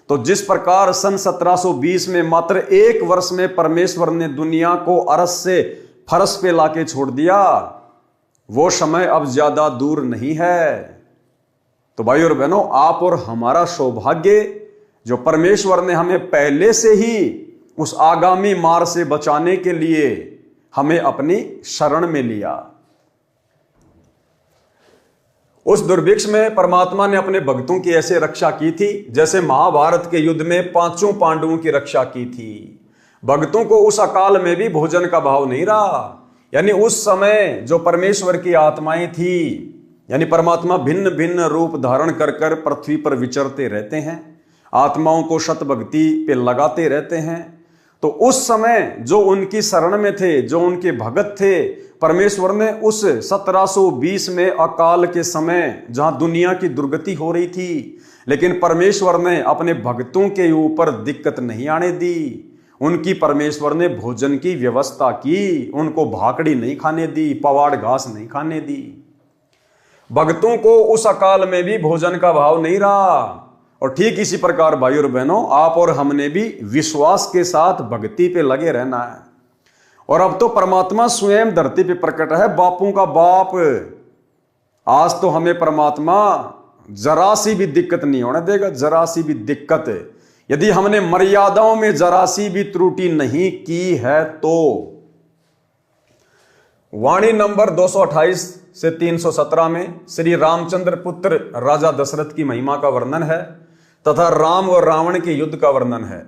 तो जिस प्रकार सन 1720 में मात्र एक वर्ष में परमेश्वर ने दुनिया को अरस से फरस पे लाके छोड़ दिया, वो समय अब ज्यादा दूर नहीं है। तो भाई और बहनों, आप और हमारा सौभाग्य जो परमेश्वर ने हमें पहले से ही उस आगामी मार से बचाने के लिए हमें अपनी शरण में लिया। उस दुर्भिक्ष में परमात्मा ने अपने भक्तों की ऐसे रक्षा की थी जैसे महाभारत के युद्ध में पांचों पांडवों की रक्षा की थी। भक्तों को उस अकाल में भी भोजन का भाव नहीं रहा। यानी उस समय जो परमेश्वर की आत्माएं थी, यानी परमात्मा भिन्न भिन्न रूप धारण कर कर पृथ्वी पर विचरते रहते हैं, आत्माओं को सत भक्ति पे लगाते रहते हैं। तो उस समय जो उनकी शरण में थे, जो उनके भगत थे, परमेश्वर ने उस 1720 में अकाल के समय जहां दुनिया की दुर्गति हो रही थी, लेकिन परमेश्वर ने अपने भक्तों के ऊपर दिक्कत नहीं आने दी। उनकी परमेश्वर ने भोजन की व्यवस्था की, उनको भाकड़ी नहीं खाने दी, पवाड़ घास नहीं खाने दी। भक्तों को उस अकाल में भी भोजन का भाव नहीं रहा। और ठीक इसी प्रकार भाई और बहनों, आप और हमने भी विश्वास के साथ भक्ति पे लगे रहना है। और अब तो परमात्मा स्वयं धरती पे प्रकट है, बापों का बाप। आज तो हमें परमात्मा जरा सी भी दिक्कत नहीं होने देगा, जरा सी भी दिक्कत। यदि हमने मर्यादाओं में जरा सी भी त्रुटि नहीं की है तो। वाणी नंबर 228 से 317 में श्री रामचंद्र पुत्र राजा दशरथ की महिमा का वर्णन है तथा राम और रावण के युद्ध का वर्णन है।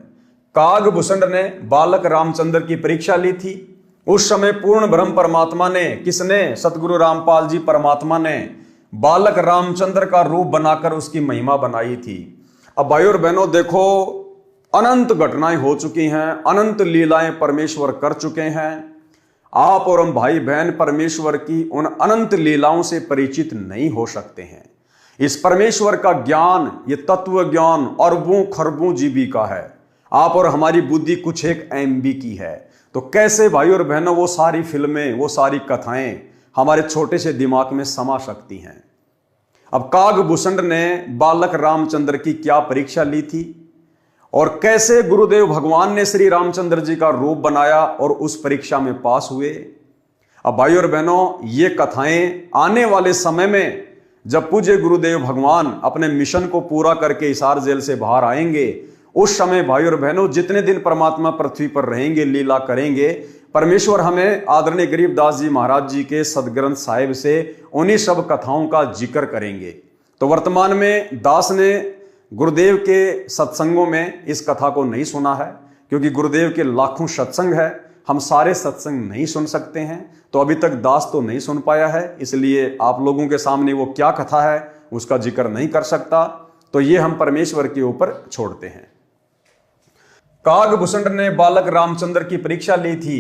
कागभूषण ने बालक रामचंद्र की परीक्षा ली थी। उस समय पूर्ण ब्रह्म परमात्मा ने, किसने? सतगुरु रामपाल जी परमात्मा ने बालक रामचंद्र का रूप बनाकर उसकी महिमा बनाई थी। अब भाई और बहनों देखो, अनंत घटनाएं हो चुकी हैं, अनंत लीलाएं परमेश्वर कर चुके हैं। आप और हम भाई बहन परमेश्वर की उन अनंत लीलाओं से परिचित नहीं हो सकते हैं। इस परमेश्वर का ज्ञान, ये तत्व ज्ञान अरबों खरबों जीबी का है। आप और हमारी बुद्धि कुछ एक MB की है। तो कैसे भाई और बहनों वो सारी फिल्में, वो सारी कथाएं हमारे छोटे से दिमाग में समा सकती हैं? अब कागभूषण ने बालक रामचंद्र की क्या परीक्षा ली थी और कैसे गुरुदेव भगवान ने श्री रामचंद्र जी का रूप बनाया और उस परीक्षा में पास हुए। अब भाई और बहनों, ये कथाएं आने वाले समय में जब पूज्य गुरुदेव भगवान अपने मिशन को पूरा करके हिसार जेल से बाहर आएंगे, उस समय भाई और बहनों जितने दिन परमात्मा पृथ्वी पर रहेंगे, लीला करेंगे, परमेश्वर हमें आदरणीय गरीबदास जी महाराज जी के सदग्रंथ साहिब से उन्हीं सब कथाओं का जिक्र करेंगे। तो वर्तमान में दास ने गुरुदेव के सत्संगों में इस कथा को नहीं सुना है, क्योंकि गुरुदेव के लाखों सत्संग है, हम सारे सत्संग नहीं सुन सकते हैं। तो अभी तक दास तो नहीं सुन पाया है, इसलिए आप लोगों के सामने वो क्या कथा है उसका जिक्र नहीं कर सकता। तो ये हम परमेश्वर के ऊपर छोड़ते हैं। कागभूषण ने बालक रामचंद्र की परीक्षा ली थी।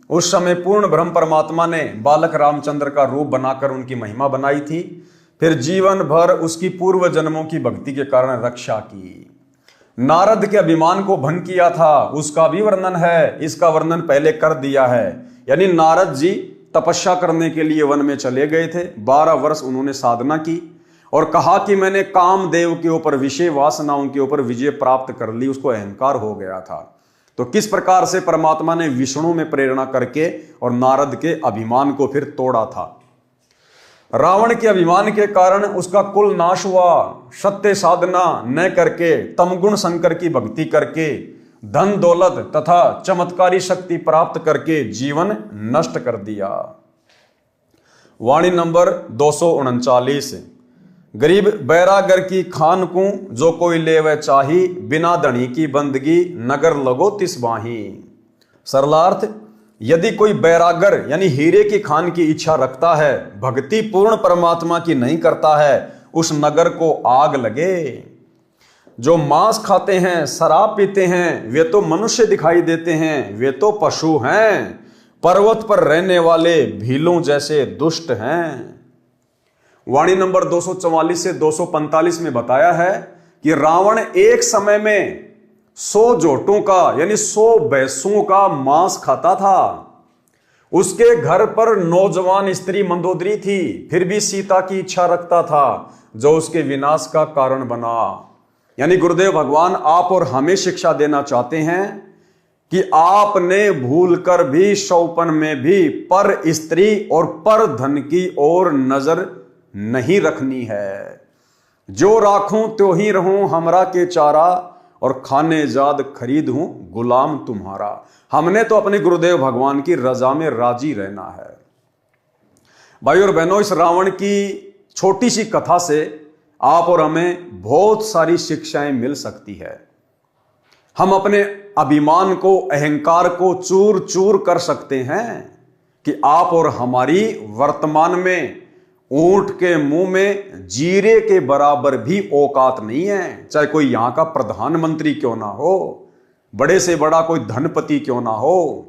उस समय पूर्ण ब्रह्म परमात्मा ने बालक रामचंद्र का रूप बनाकर उनकी महिमा बनाई थी। फिर जीवन भर उसकी पूर्व जन्मों की भक्ति के कारण रक्षा की। नारद के अभिमान को भंग किया था, उसका भी वर्णन है। इसका वर्णन पहले कर दिया है। यानी नारद जी तपस्या करने के लिए वन में चले गए थे। 12 वर्ष उन्होंने साधना की और कहा कि मैंने कामदेव के ऊपर, विषय वासनाओं के ऊपर विजय प्राप्त कर ली। उसको अहंकार हो गया था। तो किस प्रकार से परमात्मा ने विष्णु में प्रेरणा करके और नारद के अभिमान को फिर तोड़ा था। रावण के अभिमान के कारण उसका कुल नाश हुआ। सत्य साधना न करके, तमगुण शंकर की भक्ति करके, धन दौलत तथा चमत्कारी शक्ति प्राप्त करके जीवन नष्ट कर दिया। वाणी नंबर 239। गरीब बैरागर की खान को जो कोई लेवे चाही, बिना धनी की बंदगी नगर लगो तिस बाही। सरलार्थ, यदि कोई बैरागर यानी हीरे की खान की इच्छा रखता है, भक्ति पूर्ण परमात्मा की नहीं करता है, उस नगर को आग लगे। जो मांस खाते हैं, शराब पीते हैं, वे तो मनुष्य दिखाई देते हैं, वे तो पशु हैं। पर्वत पर रहने वाले भीलों जैसे दुष्ट हैं। वाणी नंबर 244 से 245 में बताया है कि रावण एक समय में 100 जोटों का यानी 100 भैंसों का मांस खाता था। उसके घर पर नौजवान स्त्री मंदोदरी थी, फिर भी सीता की इच्छा रखता था, जो उसके विनाश का कारण बना। यानी गुरुदेव भगवान आप और हमें शिक्षा देना चाहते हैं कि आपने भूलकर भी शौपन में भी पर स्त्री और पर धन की ओर नजर नहीं रखनी है। जो राखूं त्यो ही रहूं हमरा के चारा, और खाने जाद खरीद हूं गुलाम तुम्हारा। हमने तो अपने गुरुदेव भगवान की रजा में राजी रहना है। भाई और बहनों, इस रावण की छोटी सी कथा से आप और हमें बहुत सारी शिक्षाएं मिल सकती है। हम अपने अभिमान को, अहंकार को चूर चूर कर सकते हैं कि आप और हमारी वर्तमान में ऊंट के मुंह में जीरे के बराबर भी औकात नहीं है। चाहे कोई यहां का प्रधानमंत्री क्यों ना हो, बड़े से बड़ा कोई धनपति क्यों ना हो,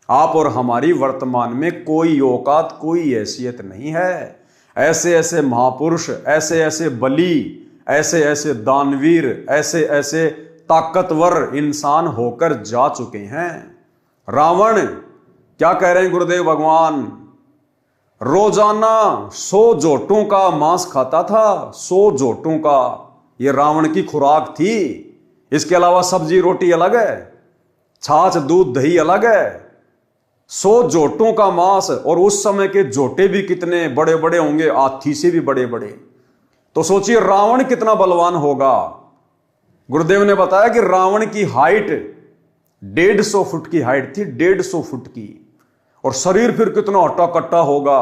आप और हमारी वर्तमान में कोई औकात, कोई हैसियत नहीं है। ऐसे ऐसे महापुरुष, ऐसे ऐसे बलि, ऐसे ऐसे दानवीर, ऐसे ऐसे ताकतवर इंसान होकर जा चुके हैं। रावण क्या कह रहे हैं गुरुदेव भगवान? रोजाना 100 जोटों का मांस खाता था, 100 जोटों का। ये रावण की खुराक थी। इसके अलावा सब्जी रोटी अलग है, छाछ दूध दही अलग है। 100 जोटों का मांस, और उस समय के जोटे भी कितने बड़े बड़े होंगे, हाथी से भी बड़े बड़े। तो सोचिए रावण कितना बलवान होगा। गुरुदेव ने बताया कि रावण की हाइट 150 फुट की हाइट थी, 150 फुट की। और शरीर फिर कितना हट्टा कट्टा होगा,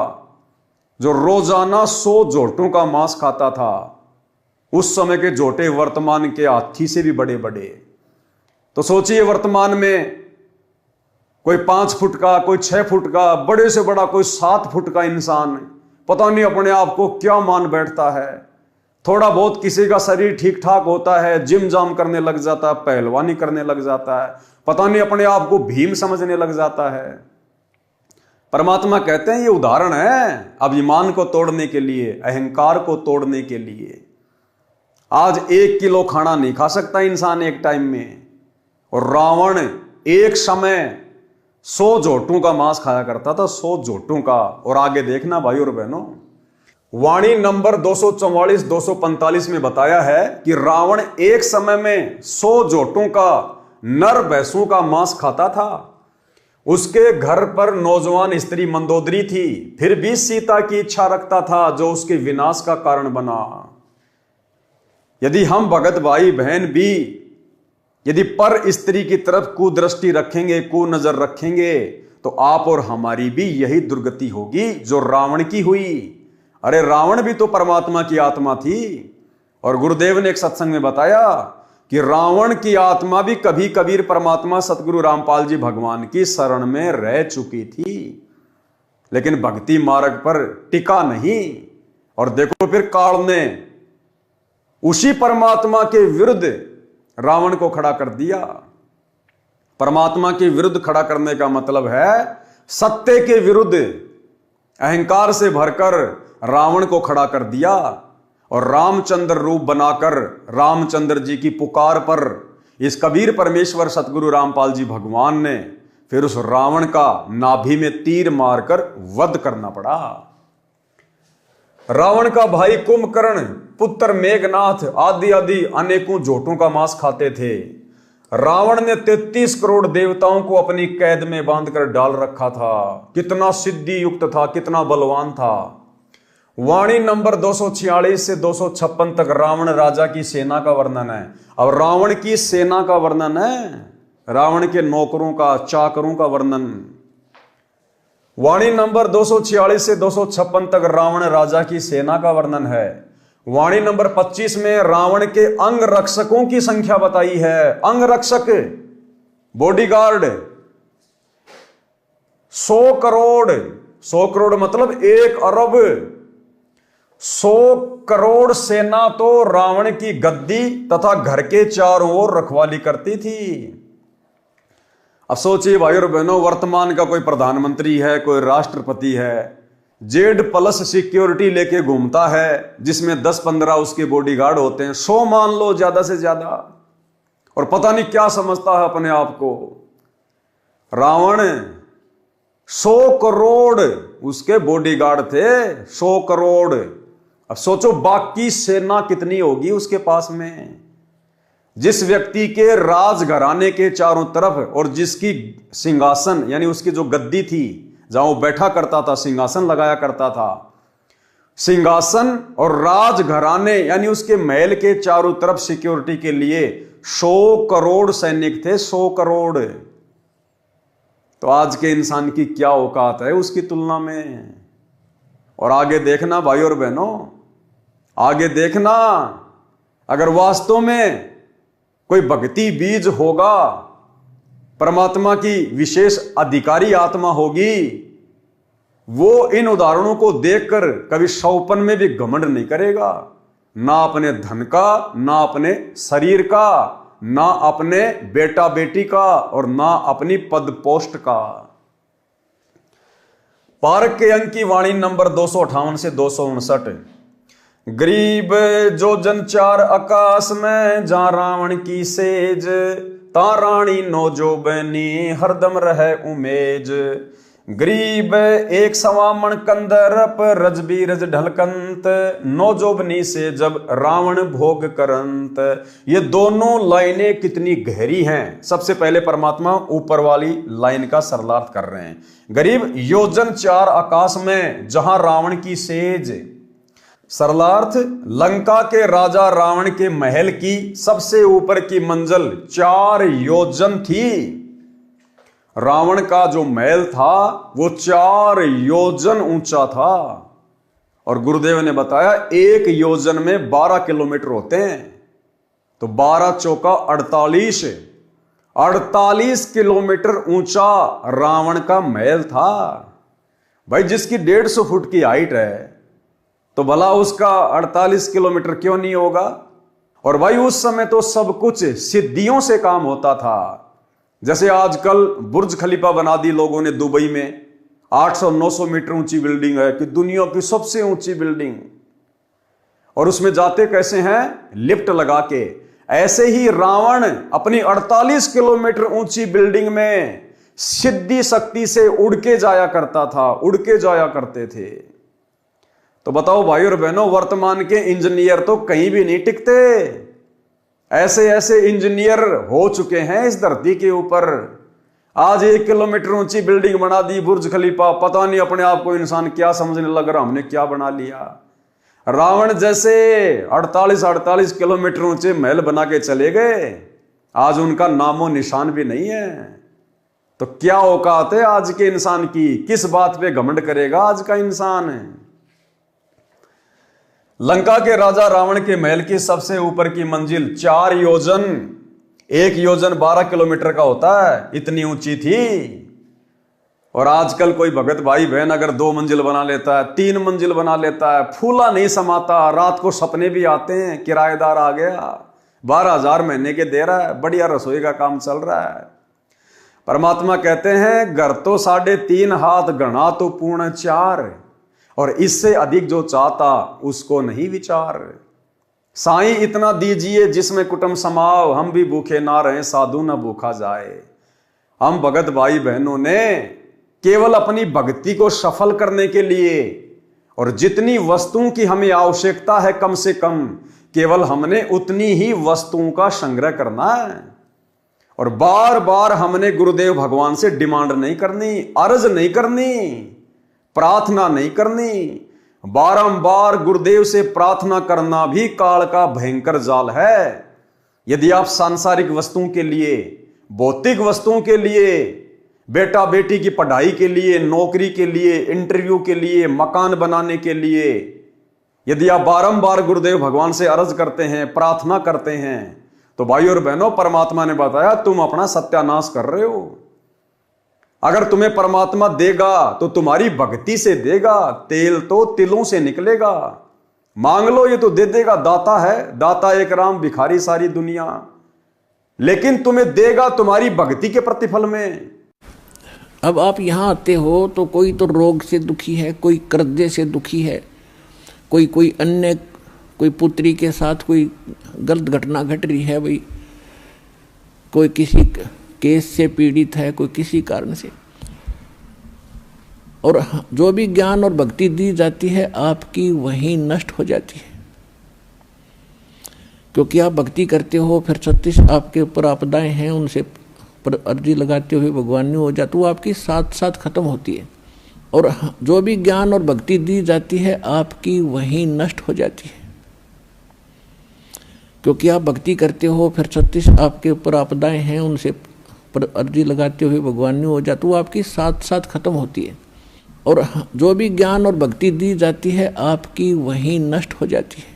जो रोजाना 100 जोटों का मांस खाता था। उस समय के जोटे वर्तमान के हाथी से भी बड़े बड़े। तो सोचिए वर्तमान में कोई 5 फुट का, कोई 6 फुट का, बड़े से बड़ा कोई 7 फुट का इंसान, पता नहीं अपने आप को क्या मान बैठता है। थोड़ा बहुत किसी का शरीर ठीक ठाक होता है, जिम जाम करने लग जाता है, पहलवानी करने लग जाता है, पता नहीं अपने आप को भीम समझने लग जाता है। परमात्मा कहते हैं ये उदाहरण है अभिमान को तोड़ने के लिए, अहंकार को तोड़ने के लिए। आज 1 किलो खाना नहीं खा सकता इंसान एक टाइम में, और रावण एक समय 100 जोटों का मांस खाया करता था, 100 जोटों का। और आगे देखना भाई और बहनों, वाणी नंबर 244-245 में बताया है कि रावण एक समय में 100 जोटों का नर भैंसों का मांस खाता था। उसके घर पर नौजवान स्त्री मंदोदरी थी, फिर भी सीता की इच्छा रखता था, जो उसके विनाश का कारण बना। यदि हम भगत भाई बहन भी यदि पर स्त्री की तरफ कुदृष्टि रखेंगे, कुनजर रखेंगे, तो आप और हमारी भी यही दुर्गति होगी जो रावण की हुई। अरे रावण भी तो परमात्मा की आत्मा थी। और गुरुदेव ने एक सत्संग में बताया कि रावण की आत्मा भी कभी कबीर परमात्मा सतगुरु रामपाल जी भगवान की शरण में रह चुकी थी, लेकिन भक्ति मार्ग पर टिका नहीं। और देखो फिर काल ने उसी परमात्मा के विरुद्ध रावण को खड़ा कर दिया। परमात्मा के विरुद्ध खड़ा करने का मतलब है सत्य के विरुद्ध अहंकार से भरकर रावण को खड़ा कर दिया। और रामचंद्र रूप बनाकर रामचंद्र जी की पुकार पर इस कबीर परमेश्वर सतगुरु रामपाल जी भगवान ने फिर उस रावण का नाभि में तीर मारकर वध करना पड़ा। रावण का भाई कुंभकर्ण, पुत्र मेघनाथ आदि आदि अनेकों जोटों का मांस खाते थे। रावण ने 33 करोड़ देवताओं को अपनी कैद में बांधकर डाल रखा था। कितना सिद्धि युक्त था, कितना बलवान था। वाणी नंबर 246 से 256 तक रावण राजा की सेना का वर्णन है। अब रावण की सेना का वर्णन है, रावण के नौकरों का, चाकरों का वर्णन। वाणी नंबर 246 से 256 तक रावण राजा की सेना का वर्णन है। वाणी नंबर 25 में रावण के अंग रक्षकों की संख्या बताई है। अंग रक्षक, बॉडीगार्ड 100 करोड़। 100 करोड़ मतलब 1 अरब। 100 करोड़ सेना तो रावण की गद्दी तथा घर के चारों ओर रखवाली करती थी। अब सोचिए भाई और बहनों, वर्तमान का कोई प्रधानमंत्री है, कोई राष्ट्रपति है, Z+ सिक्योरिटी लेके घूमता है, जिसमें 10-15 उसके बॉडीगार्ड होते हैं, 100 मान लो ज्यादा से ज्यादा, और पता नहीं क्या समझता है अपने आप को। रावण 100 करोड़ उसके बॉडीगार्ड थे, 100 करोड़। अब सोचो बाकी सेना कितनी होगी उसके पास में। जिस व्यक्ति के राजघराने के चारों तरफ और जिसकी सिंहासन यानी उसकी जो गद्दी थी जहां वो बैठा करता था, सिंहासन लगाया करता था, सिंहासन और राजघराने यानी उसके महल के चारों तरफ सिक्योरिटी के लिए 100 करोड़ सैनिक थे, 100 करोड़। तो आज के इंसान की क्या औकात है उसकी तुलना में। और आगे देखना भाई और बहनों, आगे देखना, अगर वास्तव में कोई भक्ति बीज होगा, परमात्मा की विशेष अधिकारी आत्मा होगी, वो इन उदाहरणों को देखकर कभी शौपन में भी घमंड नहीं करेगा, ना अपने धन का, ना अपने शरीर का, ना अपने बेटा बेटी का, और ना अपनी पद पोस्ट का। पारक के अंक की वाणी नंबर 258 से 259। गरीब जो जन चार आकाश में, जहां रावण की सेज, ता रानी नो जो बनी हरदम रहे उमेज। गरीब एक सवामण कंदरप, रज बीरज ढलकंत, नौजोबनी से जब रावण भोग करंत। ये दोनों लाइनें कितनी गहरी हैं। सबसे पहले परमात्मा ऊपर वाली लाइन का सरलार्थ कर रहे हैं। गरीब योजन चार आकाश में, जहां रावण की सेज। सरलार्थ, लंका के राजा रावण के महल की सबसे ऊपर की मंजिल 4 योजन थी। रावण का जो महल था वो 4 योजन ऊंचा था। और गुरुदेव ने बताया 1 योजन में 12 किलोमीटर होते हैं, तो 12 चौका 48 किलोमीटर ऊंचा रावण का महल था। भाई जिसकी 150 फुट की हाइट है तो भला उसका 48 किलोमीटर क्यों नहीं होगा। और भाई उस समय तो सब कुछ सिद्धियों से काम होता था। जैसे आजकल बुर्ज खलीफा बना दी लोगों ने दुबई में, 800-900 मीटर ऊंची बिल्डिंग है कि दुनिया की सबसे ऊंची बिल्डिंग। और उसमें जाते कैसे हैं? लिफ्ट लगा के। ऐसे ही रावण अपनी 48 किलोमीटर ऊंची बिल्डिंग में सिद्धि शक्ति से उड़ के जाया करता था, उड़ के जाया करते थे। तो बताओ भाई और बहनों, वर्तमान के इंजीनियर तो कहीं भी नहीं टिकते। ऐसे ऐसे इंजीनियर हो चुके हैं इस धरती के ऊपर। आज 1 किलोमीटर ऊंची बिल्डिंग बना दी बुर्ज खलीफा। पता नहीं अपने आप को इंसान क्या समझने लग रहा, हमने क्या बना लिया। रावण जैसे 48 किलोमीटर ऊंचे महल बना के चले गए, आज उनका नामो निशान भी नहीं है। तो क्या औकात है आज के इंसान की? किस बात पे घमंड करेगा आज का इंसान? लंका के राजा रावण के महल की सबसे ऊपर की मंजिल 4 योजन, 1 योजन 12 किलोमीटर का होता है, इतनी ऊंची थी। और आजकल कोई भगत भाई बहन अगर 2 मंजिल बना लेता है, 3 मंजिल बना लेता है, फूला नहीं समाता। रात को सपने भी आते हैं, किराएदार आ गया, 12,000 महीने के दे रहा है, बढ़िया रसोई का काम चल रहा है। परमात्मा कहते हैं घर तो 3.5 हाथ गणा तो पूर्ण 4, और इससे अधिक जो चाहता उसको नहीं विचार। साईं इतना दीजिए जिसमें कुटुंब समाओ, हम भी भूखे ना रहे साधु ना भूखा जाए। हम भगत भाई बहनों ने केवल अपनी भक्ति को सफल करने के लिए, और जितनी वस्तुओं की हमें आवश्यकता है कम से कम, केवल हमने उतनी ही वस्तुओं का संग्रह करना है। और बार बार हमने गुरुदेव भगवान से डिमांड नहीं करनी, अर्ज नहीं करनी, प्रार्थना नहीं करनी। बारंबार गुरुदेव से प्रार्थना करना भी काल का भयंकर जाल है। यदि आप सांसारिक वस्तुओं के लिए, भौतिक वस्तुओं के लिए, बेटा बेटी की पढ़ाई के लिए, नौकरी के लिए, इंटरव्यू के लिए, मकान बनाने के लिए, यदि आप बारंबार गुरुदेव भगवान से अर्ज करते हैं, प्रार्थना करते हैं, तो भाई और बहनों परमात्मा ने बताया तुम अपना सत्यानाश कर रहे हो। अगर तुम्हें परमात्मा देगा तो तुम्हारी भक्ति से देगा, तेल तो तिलों से निकलेगा। मांग लो ये तो दे देगा, दाता है, दाता एक राम भिखारी सारी दुनिया। लेकिन तुम्हें देगा तुम्हारी भक्ति के प्रतिफल में। अब आप यहाँ आते हो तो कोई तो रोग से दुखी है, कोई कर्जे से दुखी है, कोई अन्य कोई पुत्री के साथ कोई गलत घटना घट रही है, भाई कोई किसी केस से पीड़ित है, कोई किसी कारण से। और जो भी ज्ञान और भक्ति दी जाती है आपकी वहीं नष्ट हो जाती है, क्योंकि आप भक्ति करते हो, फिर 36 आपके ऊपर आपदाएं हैं, उनसे पर अर्जी लगाते हुए भगवान नहीं हो जाते, वो आपकी साथ साथ खत्म होती है। और जो भी ज्ञान और भक्ति दी जाती है आपकी वहीं नष्ट हो जाती है, क्योंकि आप भक्ति करते हो, फिर 36 आपके ऊपर आपदाएं हैं, उनसे पर अर्जी लगाते हुए भगवान नहीं हो जाते, वो आपकी साथ साथ खत्म होती है। और जो भी ज्ञान और भक्ति दी जाती है आपकी वहीं नष्ट हो जाती है,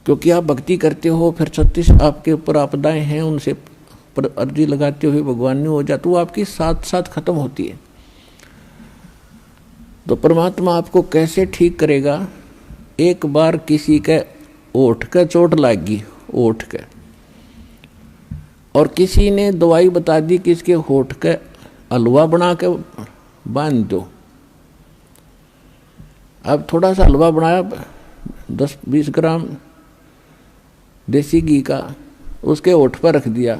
क्योंकि आप भक्ति करते हो, फिर 36 आपके ऊपर आपदाएं हैं, उनसे पर अर्जी लगाते हुए भगवान नहीं हो जाते, वो आपकी साथ साथ खत्म होती है। तो परमात्मा आपको कैसे ठीक करेगा? एक बार किसी के ओठ का चोट लगी, ओठ के, और किसी ने दवाई बता दी कि इसके होठ का हलवा बना के बांध दो। अब थोड़ा सा हलवा बनाया 10-20 ग्राम देसी घी का, उसके ओठ पर रख दिया।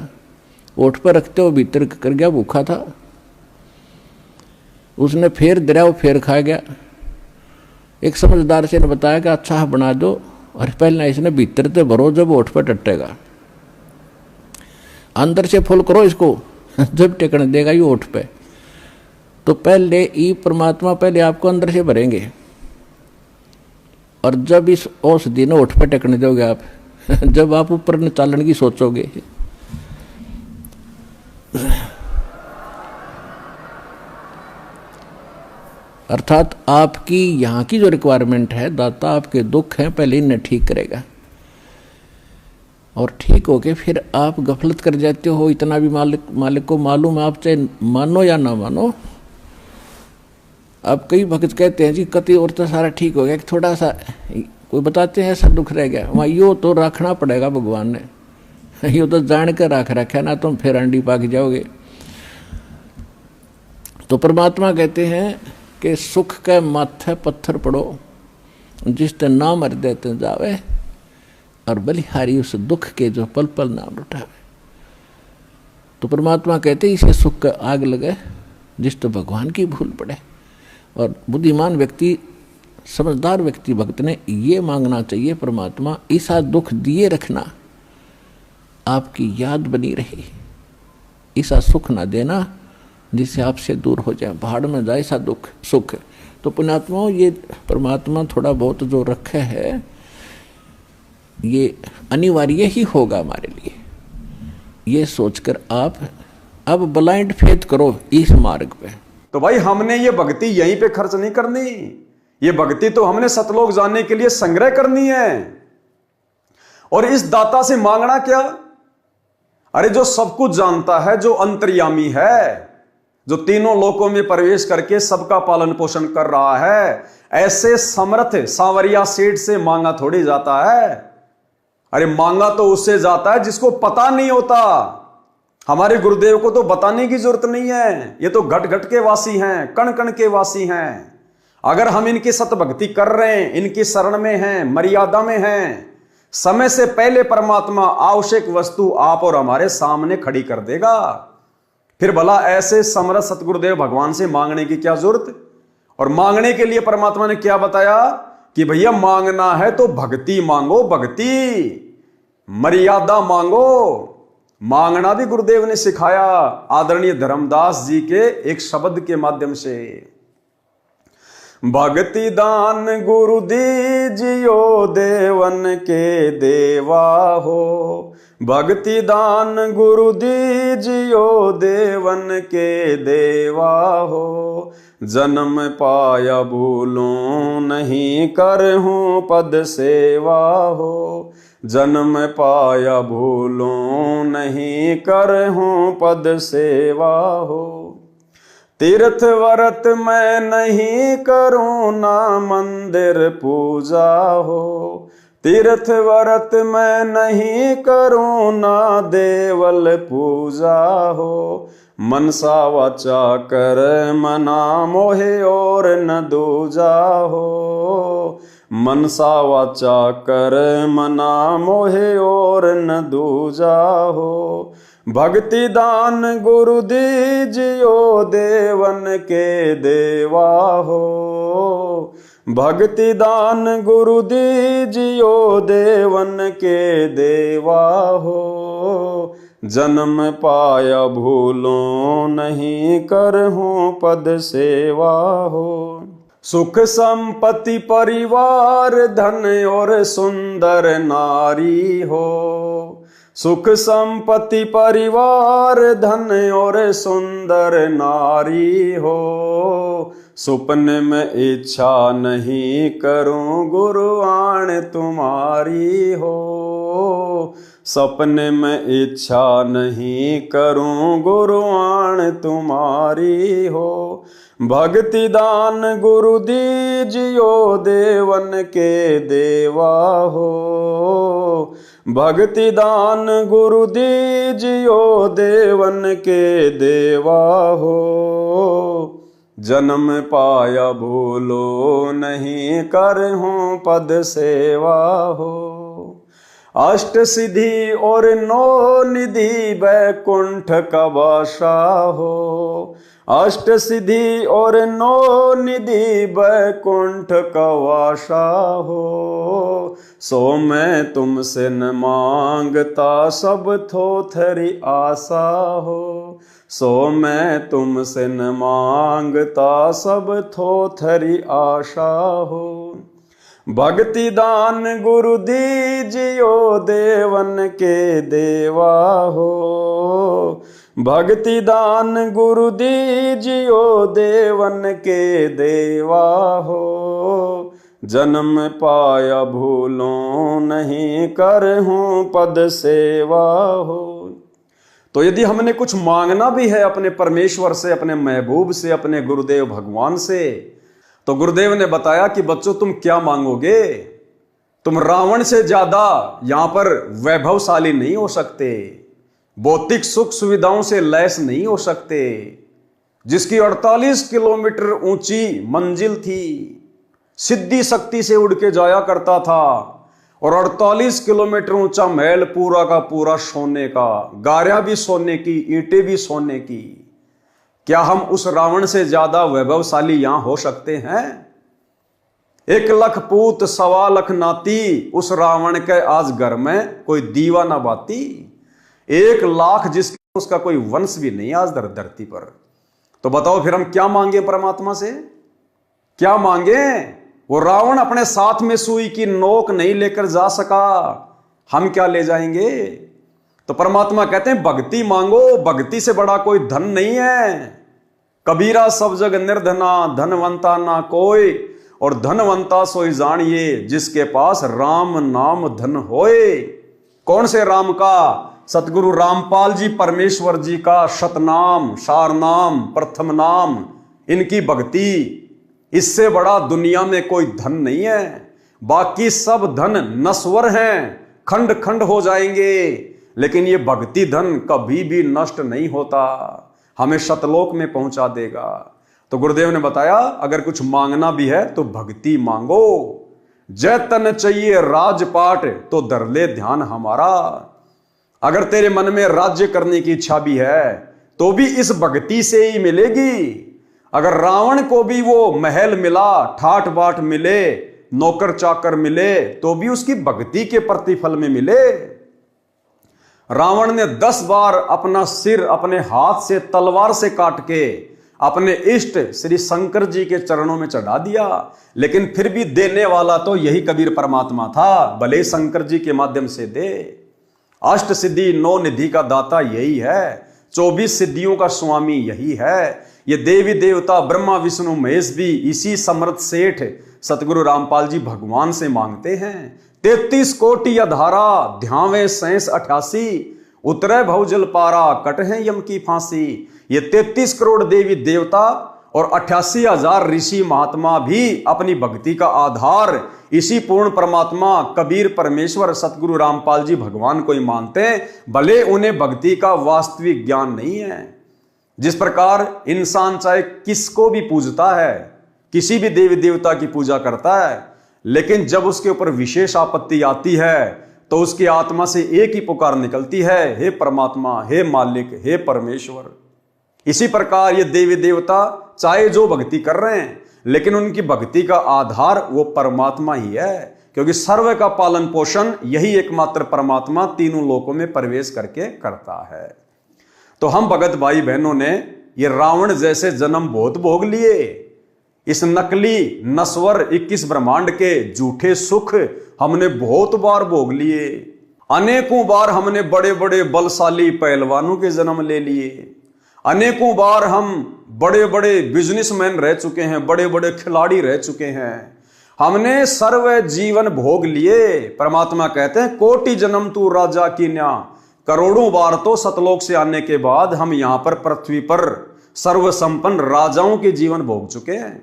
ओठ पर रखते वो भीतर कर गया, भूखा था। उसने फिर दरिया, वो फिर खा गया। एक समझदार से ने बताया कि अच्छा बना दो, और पहले इसने भीतर से भरो, जब ओठ पर टटेगा। अंदर से फुल करो इसको, जब टेकने देगा ये ओठ पे। तो पहले ये परमात्मा पहले आपको अंदर से भरेंगे, और जब इस औषधि ने ओठ पे टेकने दोगे आप, जब आप ऊपर निचालन की सोचोगे, अर्थात आपकी यहाँ की जो रिक्वायरमेंट है, दाता आपके दुख हैं पहले इन्हें ठीक करेगा, और ठीक होके फिर आप गफलत कर जाते हो। इतना भी मालिक को मालूम है, आप चाहे मानो या ना मानो। अब कई भक्त कहते हैं जी कति और तो सारा ठीक हो गया, कि थोड़ा सा कोई बताते हैं ऐसा दुख रह गया, वहाँ यो तो रखना पड़ेगा भगवान ने, यो तो जान कर रख रखा ना, तुम फिर अंडी पाक जाओगे। तो परमात्मा कहते हैं कि सुख के माथे पत्थर पड़ो, जिसते ना मर देते जावे, और बलिहारी उस दुख के जो पल पल नाम उठावे। तो परमात्मा कहते इसे सुख का आग लगे जिस तो भगवान की भूल पड़े। और बुद्धिमान व्यक्ति, समझदार व्यक्ति, भक्त ने ये मांगना चाहिए, परमात्मा ऐसा दुख दिए रखना आपकी याद बनी रही, ऐसा सुख ना देना जिससे आपसे दूर हो जाए, भाड़ में जाए ऐसा दुख सुख। तो पुण्यात्माओं, ये परमात्मा थोड़ा बहुत जो रखे है ये अनिवार्य ही होगा हमारे लिए, ये सोचकर आप अब ब्लाइंड फेथ करो इस मार्ग पे। तो भाई हमने ये भक्ति यहीं पे खर्च नहीं करनी, ये भक्ति तो हमने सतलोक जाने के लिए संग्रह करनी है। और इस दाता से मांगना क्या? अरे जो सब कुछ जानता है, जो अंतर्यामी है, जो तीनों लोकों में प्रवेश करके सबका पालन पोषण कर रहा है, ऐसे समर्थ सांवरिया सेठ से मांगा थोड़ी जाता है। अरे मांगा तो उससे जाता है जिसको पता नहीं होता। हमारे गुरुदेव को तो बताने की जरूरत नहीं है, ये तो घट घट के वासी हैं, कण कण के वासी हैं। अगर हम इनकी सतभक्ति कर रहे हैं, इनकी शरण में हैं, मर्यादा में हैं, समय से पहले परमात्मा आवश्यक वस्तु आप और हमारे सामने खड़ी कर देगा। फिर भला ऐसे समर्थ सतगुरुदेव भगवान से मांगने की क्या जरूरत? और मांगने के लिए परमात्मा ने क्या बताया कि भैया मांगना है तो भक्ति मांगो, भक्ति, मर्यादा मांगो। मांगना भी गुरुदेव ने सिखाया आदरणीय धर्मदास जी के एक शब्द के माध्यम से। भक्ति दान गुरु दीजियो देवन के देवा हो, भक्ति दान गुरु दीजियो देवन के देवा हो। जन्म पाया भूलूं नहीं करहूं पद सेवा हो, जन्म पाया भूलूं नहीं करहूं पद सेवा हो। तीर्थ व्रत मैं नहीं करूं ना मंदिर पूजा हो, तीर्थ व्रत मैं नहीं करूं ना देवल पूजा हो। मनसा वाचा कर मना मोहे और न दूजा हो, मनसा वाचा कर मना मोहे और न दूजा हो। भक्ति दान गुरु दीजियो देवन के देवा हो, भक्ति दान गुरु दीजियो देवन के देवा हो। जन्म पाया भूलों नहीं करहूं पद सेवा हो। सुख संपत्ति परिवार धन और सुंदर नारी हो, सुख संपत्ति परिवार धन और सुंदर नारी हो। सुपने में इच्छा नहीं करूं गुरु आण तुम्हारी हो, सपने में इच्छा नहीं करूं गुरु आण तुम्हारी हो। भक्ति दान गुरु दीजियो देवन के देवा हो, भक्ति दान गुरु दीजियो देवन के देवा हो। जन्म पाया भूलो नहीं, करहूं पद सेवा हो। अष्ट सिद्धि और नौ निधि बैकुंठ का बासा हो। अष्ट सिद्धि और नौ निधि बैकुंठ का वासा हो। सो मैं तुमसे न मांगता सब थोथरी आशा हो। सो मैं तुमसे न मांगता सब थोथरी आशा हो। भक्ति दान गुरु दीजियो देवन के देवा हो। भक्ति दान गुरु दीजियो देवन के देवा हो। जन्म पाया भूलो नहीं, करहूं पद सेवा हो। तो यदि हमने कुछ मांगना भी है अपने परमेश्वर से, अपने महबूब से, अपने गुरुदेव भगवान से, तो गुरुदेव ने बताया कि बच्चों तुम क्या मांगोगे? तुम रावण से ज्यादा यहां पर वैभवशाली नहीं हो सकते, भौतिक सुख सुविधाओं से लैस नहीं हो सकते। जिसकी 48 किलोमीटर ऊंची मंजिल थी, सिद्धि शक्ति से उड़ के जाया करता था, और 48 किलोमीटर ऊंचा महल पूरा का पूरा सोने का, गारियां भी सोने की, ईंटें भी सोने की। क्या हम उस रावण से ज्यादा वैभवशाली यहां हो सकते हैं? 1 लाख पूत 1.25 लाख नाती, उस रावण के आज घर में कोई दीवा ना बाती। 1 लाख जिसका उसका कोई वंश भी नहीं आज धरती पर। तो बताओ फिर हम क्या मांगे परमात्मा से? क्या मांगे? वो रावण अपने साथ में सुई की नोक नहीं लेकर जा सका, हम क्या ले जाएंगे? तो परमात्मा कहते हैं भक्ति मांगो, भक्ति से बड़ा कोई धन नहीं है। कबीरा सब जग निर्धना, धनवंता ना कोई, और धनवंता सोई जानिए जिसके पास राम नाम धन होए। कौन से राम का? सतगुरु रामपाल जी परमेश्वर जी का शतनाम, सारनाम, प्रथम नाम, इनकी भक्ति, इससे बड़ा दुनिया में कोई धन नहीं है। बाकी सब धन नश्वर हैं, खंड खंड हो जाएंगे, लेकिन ये भक्ति धन कभी भी नष्ट नहीं होता, हमें शतलोक में पहुंचा देगा। तो गुरुदेव ने बताया अगर कुछ मांगना भी है तो भक्ति मांगो। जय तन चाहिए राजपाट तो धर ले ध्यान हमारा। अगर तेरे मन में राज्य करने की इच्छा भी है तो भी इस भक्ति से ही मिलेगी। अगर रावण को भी वो महल मिला, ठाट बाट मिले, नौकर चाकर मिले, तो भी उसकी भक्ति के प्रतिफल में मिले। रावण ने 10 बार अपना सिर अपने हाथ से तलवार से काट के अपने इष्ट श्री शंकर जी के चरणों में चढ़ा दिया, लेकिन फिर भी देने वाला तो यही कबीर परमात्मा था, भले शंकर जी के माध्यम से दे। अष्ट सिद्धि 9 निधि का दाता यही है, 24 सिद्धियों का स्वामी यही है। ये देवी देवता ब्रह्मा विष्णु महेश भी इसी समर्थ सेठ सतगुरु रामपाल जी भगवान से मांगते हैं। 33 कोटि अधारा ध्यावे शेष 88, उतरे भवजल पारा कट है यम की फांसी। ये 33 करोड़ देवी देवता और 88,000 ऋषि महात्मा भी अपनी भक्ति का आधार इसी पूर्ण परमात्मा कबीर परमेश्वर सतगुरु रामपाल जी भगवान को ही मानते हैं, भले उन्हें भक्ति का वास्तविक ज्ञान नहीं है। जिस प्रकार इंसान चाहे किसको भी पूजता है, किसी भी देवी देवता की पूजा करता है, लेकिन जब उसके ऊपर विशेष आपत्ति आती है तो उसकी आत्मा से एक ही पुकार निकलती है, हे परमात्मा, हे मालिक, हे परमेश्वर। इसी प्रकार ये देवी देवता चाहे जो भक्ति कर रहे हैं, लेकिन उनकी भक्ति का आधार वो परमात्मा ही है, क्योंकि सर्व का पालन पोषण यही एकमात्र परमात्मा तीनों लोकों में प्रवेश करके करता है। तो हम भगत भाई बहनों ने ये रावण जैसे जन्म बहुत भोग लिए। इस नकली नश्वर 21 ब्रह्मांड के झूठे सुख हमने बहुत बार भोग लिए। अनेकों बार हमने बड़े बड़े बलशाली पहलवानों के जन्म ले लिए। अनेकों बार हम बड़े बड़े बिजनेसमैन रह चुके हैं, बड़े बड़े खिलाड़ी रह चुके हैं। हमने सर्व जीवन भोग लिए। परमात्मा कहते हैं कोटि जन्म तू राजा की न्या, करोड़ों बार तो सतलोक से आने के बाद हम यहां पर पृथ्वी पर सर्व संपन्न राजाओं के जीवन भोग चुके हैं।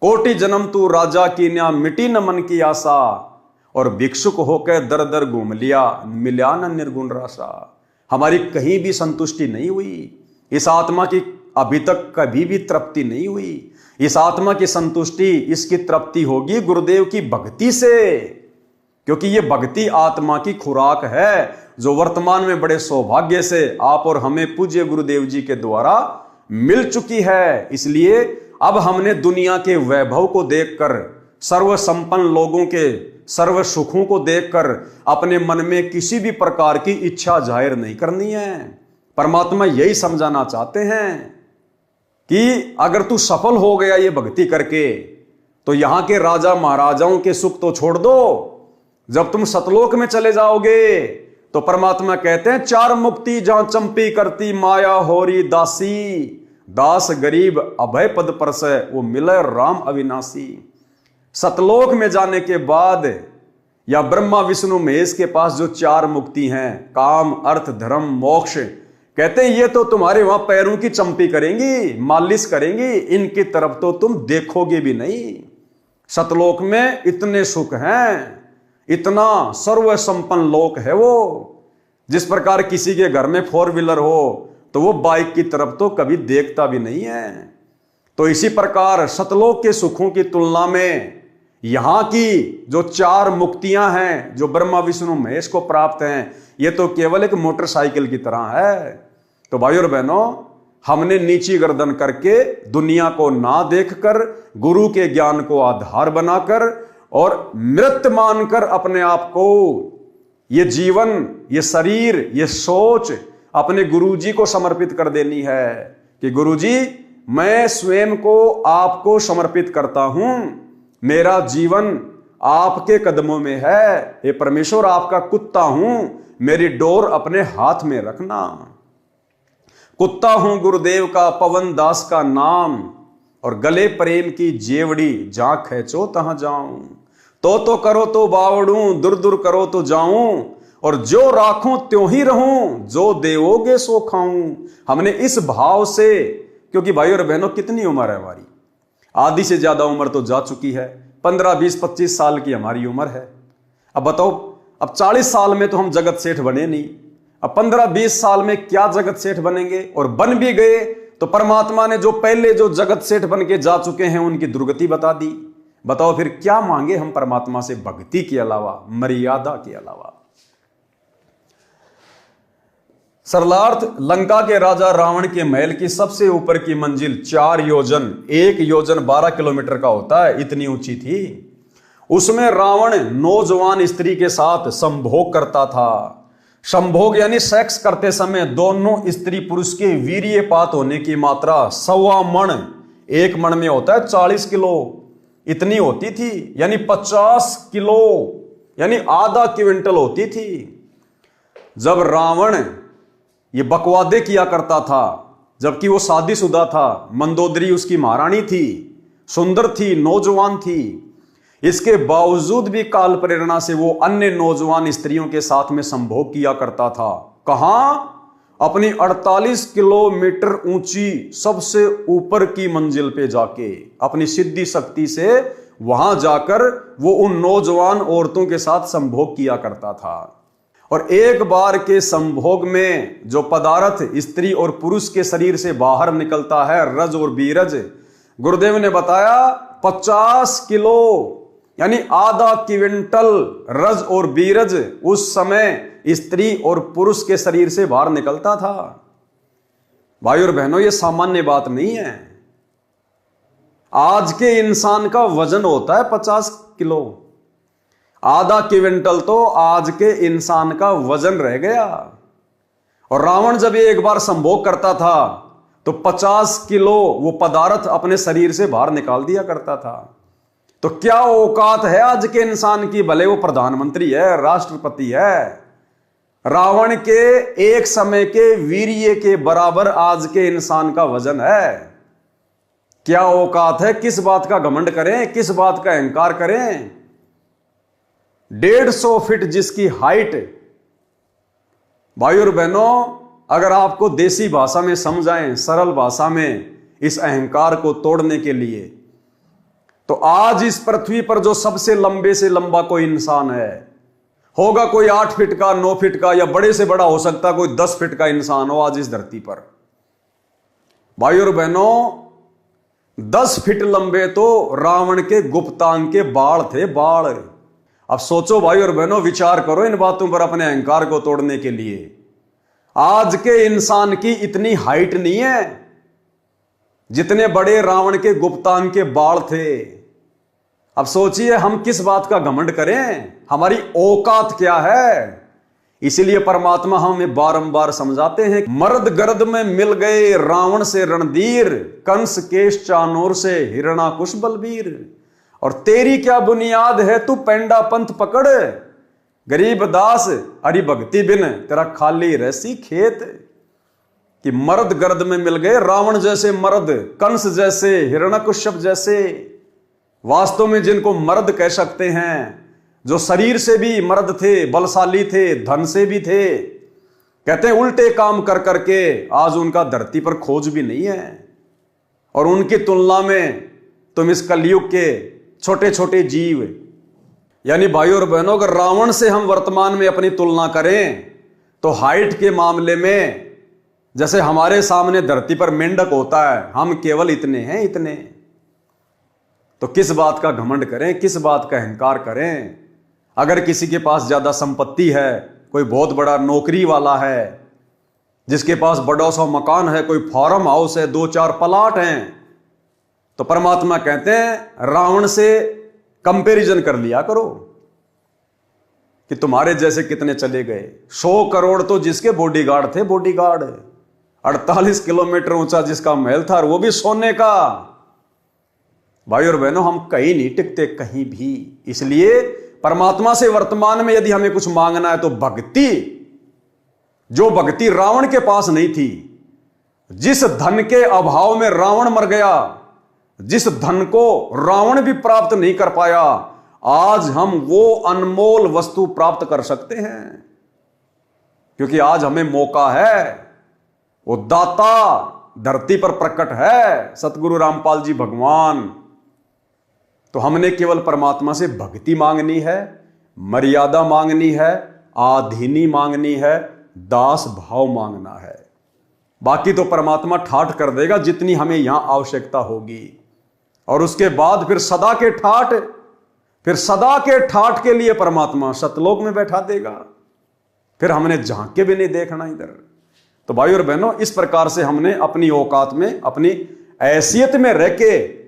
कोटि जन्म तू राजा की न्या, मिटी न मन की आशा, और भिक्षुक होकर दर दर घूम लिया, मिला न निर्गुण राशा। हमारी कहीं भी संतुष्टि नहीं हुई। इस आत्मा की अभी तक कभी भी तृप्ति नहीं हुई। इस आत्मा की संतुष्टि, इसकी तृप्ति होगी गुरुदेव की भक्ति से, क्योंकि ये भक्ति आत्मा की खुराक है, जो वर्तमान में बड़े सौभाग्य से आप और हमें पूज्य गुरुदेव जी के द्वारा मिल चुकी है। इसलिए अब हमने दुनिया के वैभव को देखकर, सर्व संपन्न लोगों के सर्व सुखों को देखकर अपने मन में किसी भी प्रकार की इच्छा जाहिर नहीं करनी है। परमात्मा यही समझाना चाहते हैं कि अगर तू सफल हो गया ये भक्ति करके, तो यहां के राजा महाराजाओं के सुख तो छोड़ दो, जब तुम सतलोक में चले जाओगे तो परमात्मा कहते हैं, चार मुक्ति जहां चंपी करती माया होरी दासी, दास गरीब अभय पद परसै वो मिले राम अविनाशी। सतलोक में जाने के बाद या ब्रह्मा विष्णु महेश के पास जो चार मुक्ति हैं, काम अर्थ धर्म मोक्ष, कहते हैं ये तो तुम्हारे वहां पैरों की चंपी करेंगी, मालिश करेंगी, इनकी तरफ तो तुम देखोगे भी नहीं। सतलोक में इतने सुख हैं, इतना सर्व संपन्न लोक है वो। जिस प्रकार किसी के घर में 4 व्हीलर हो तो वो बाइक की तरफ तो कभी देखता भी नहीं है। तो इसी प्रकार सतलोक के सुखों की तुलना में यहां की जो चार मुक्तियां हैं, जो ब्रह्मा विष्णु महेश को प्राप्त हैं, ये तो केवल एक मोटरसाइकिल की तरह है। तो भाइयों और बहनों, हमने नीची गर्दन करके दुनिया को ना देखकर, गुरु के ज्ञान को आधार बनाकर और मृत मानकर अपने आप को, ये जीवन, ये शरीर, ये सोच अपने गुरुजी को समर्पित कर देनी है कि गुरुजी मैं स्वयं को आपको समर्पित करता हूं, मेरा जीवन आपके कदमों में है, हे परमेश्वर आपका कुत्ता हूं, मेरी डोर अपने हाथ में रखना। कुत्ता हूं गुरुदेव का, पवन दास का नाम, और गले प्रेम की जेवड़ी, जहां खींचो तहां जाऊं। तो करो तो बावड़ूं, दूर दूर करो तो जाऊं, और जो राखूं त्यों ही रहूं, जो देवोगे सो खाऊं। हमने इस भाव से, क्योंकि भाई और बहनों कितनी उम्र है हमारी, आधी से ज्यादा उम्र तो जा चुकी है, 15, 20, 25 साल की हमारी उम्र है। अब बताओ, अब 40 साल में तो हम जगत सेठ बने नहीं, अब 15, 20 साल में क्या जगत सेठ बनेंगे, और बन भी गए तो परमात्मा ने जो पहले जो जगत सेठ बन के जा चुके हैं उनकी दुर्गति बता दी। बताओ फिर क्या मांगे हम परमात्मा से भक्ति के अलावा, मर्यादा के अलावा। सरलार्थ, लंका के राजा रावण के महल की सबसे ऊपर की मंजिल 4 योजन, 1 योजन 12 किलोमीटर का होता है, इतनी ऊंची थी। उसमें रावण नौजवान स्त्री के साथ संभोग करता था। संभोग यानी सेक्स करते समय दोनों स्त्री पुरुष के वीर्यपात होने की मात्रा 1.25 मण, 1 मण में होता है 40 किलो, इतनी होती थी, यानी 50 किलो, यानी आधा क्विंटल होती थी। जब रावण ये बकवादे किया करता था, जबकि वो शादीशुदा था, मंदोदरी उसकी महारानी थी, सुंदर थी, नौजवान थी, इसके बावजूद भी काल प्रेरणा से वो अन्य नौजवान स्त्रियों के साथ में संभोग किया करता था। कहां? अपनी 48 किलोमीटर ऊंची सबसे ऊपर की मंजिल पे जाके, अपनी सिद्धि शक्ति से वहां जाकर वो उन नौजवान औरतों के साथ संभोग किया करता था। और एक बार के संभोग में जो पदार्थ स्त्री और पुरुष के शरीर से बाहर निकलता है, रज और बीरज, गुरुदेव ने बताया 50 किलो, यानी आधा क्विंटल रज और बीरज उस समय स्त्री और पुरुष के शरीर से बाहर निकलता था। भाई और बहनों, यह सामान्य बात नहीं है। आज के इंसान का वजन होता है 50 किलो, आधा क्विंटल तो आज के इंसान का वजन रह गया। और रावण जब एक बार संभोग करता था तो 50 किलो वो पदार्थ अपने शरीर से बाहर निकाल दिया करता था। तो क्या औकात है आज के इंसान की, भले वो प्रधानमंत्री है, राष्ट्रपति है, रावण के एक समय के वीर्य के बराबर आज के इंसान का वजन है। क्या औकात है, किस बात का घमंड करें, किस बात का अहंकार करें। 150 फीट जिसकी हाइट। भाई और बहनों, अगर आपको देसी भाषा में समझाएं, सरल भाषा में, इस अहंकार को तोड़ने के लिए, तो आज इस पृथ्वी पर जो सबसे लंबे से लंबा कोई इंसान है, होगा कोई 8 फीट का, 9 फीट का, या बड़े से बड़ा हो सकता कोई 10 फीट का इंसान हो आज इस धरती पर। भाई और बहनों, 10 फीट लंबे तो रावण के गुप्तांग के बाल थे, बाल। अब सोचो भाई और बहनों, विचार करो इन बातों पर अपने अहंकार को तोड़ने के लिए। आज के इंसान की इतनी हाइट नहीं है जितने बड़े रावण के गुप्तांग के बाल थे। अब सोचिए हम किस बात का घमंड करें, हमारी औकात क्या है। इसीलिए परमात्मा हमें बारंबार समझाते हैं, मर्द गर्द में मिल गए रावण से रणधीर, कंस केश चानूर से हिरणाकुश बलबीर। और तेरी क्या बुनियाद है, तू पेंडा पंथ पकड़, गरीब दास हरि भक्ति बिन तेरा खाली रहसी खेत। कि मर्द गर्द में मिल गए रावण जैसे मर्द, कंस जैसे, हिरण्यकश्यप जैसे, वास्तव में जिनको मर्द कह सकते हैं, जो शरीर से भी मर्द थे, बलशाली थे, धन से भी थे। कहते हैं उल्टे काम कर करके आज उनका धरती पर खोज भी नहीं है। और उनकी तुलना में तुम इस कलयुग के छोटे छोटे जीव, यानी भाई और बहनों, अगर रावण से हम वर्तमान में अपनी तुलना करें तो हाइट के मामले में जैसे हमारे सामने धरती पर मेंढक होता है, हम केवल इतने हैं, इतने। तो किस बात का घमंड करें, किस बात का अहंकार करें। अगर किसी के पास ज्यादा संपत्ति है, कोई बहुत बड़ा नौकरी वाला है, जिसके पास बड़ा सा मकान है, कोई फार्म हाउस है, 2-4 प्लाट हैं, तो परमात्मा कहते हैं रावण से कंपैरिजन कर लिया करो कि तुम्हारे जैसे कितने चले गए। 100 करोड़ तो जिसके बॉडीगार्ड थे, बॉडीगार्ड। 48 किलोमीटर ऊंचा जिसका महल था, वो भी सोने का। भाई और बहनों, हम कहीं नहीं टिकते, कहीं भी। इसलिए परमात्मा से वर्तमान में यदि हमें कुछ मांगना है तो भक्ति, जो भक्ति रावण के पास नहीं थी, जिस धन के अभाव में रावण मर गया, जिस धन को रावण भी प्राप्त नहीं कर पाया, आज हम वो अनमोल वस्तु प्राप्त कर सकते हैं। क्योंकि आज हमें मौका है, वो दाता धरती पर प्रकट है, सतगुरु रामपाल जी भगवान। तो हमने केवल परमात्मा से भक्ति मांगनी है, मर्यादा मांगनी है, आधीनी मांगनी है, दास भाव मांगना है। बाकी तो परमात्मा ठाठ कर देगा जितनी हमें यहां आवश्यकता होगी। और उसके बाद फिर सदा के ठाठ के लिए परमात्मा सतलोक में बैठा देगा। फिर हमने झांक के भी नहीं देखना इधर। तो भाई और बहनों, इस प्रकार से हमने अपनी औकात में, अपनी हैसियत में रह के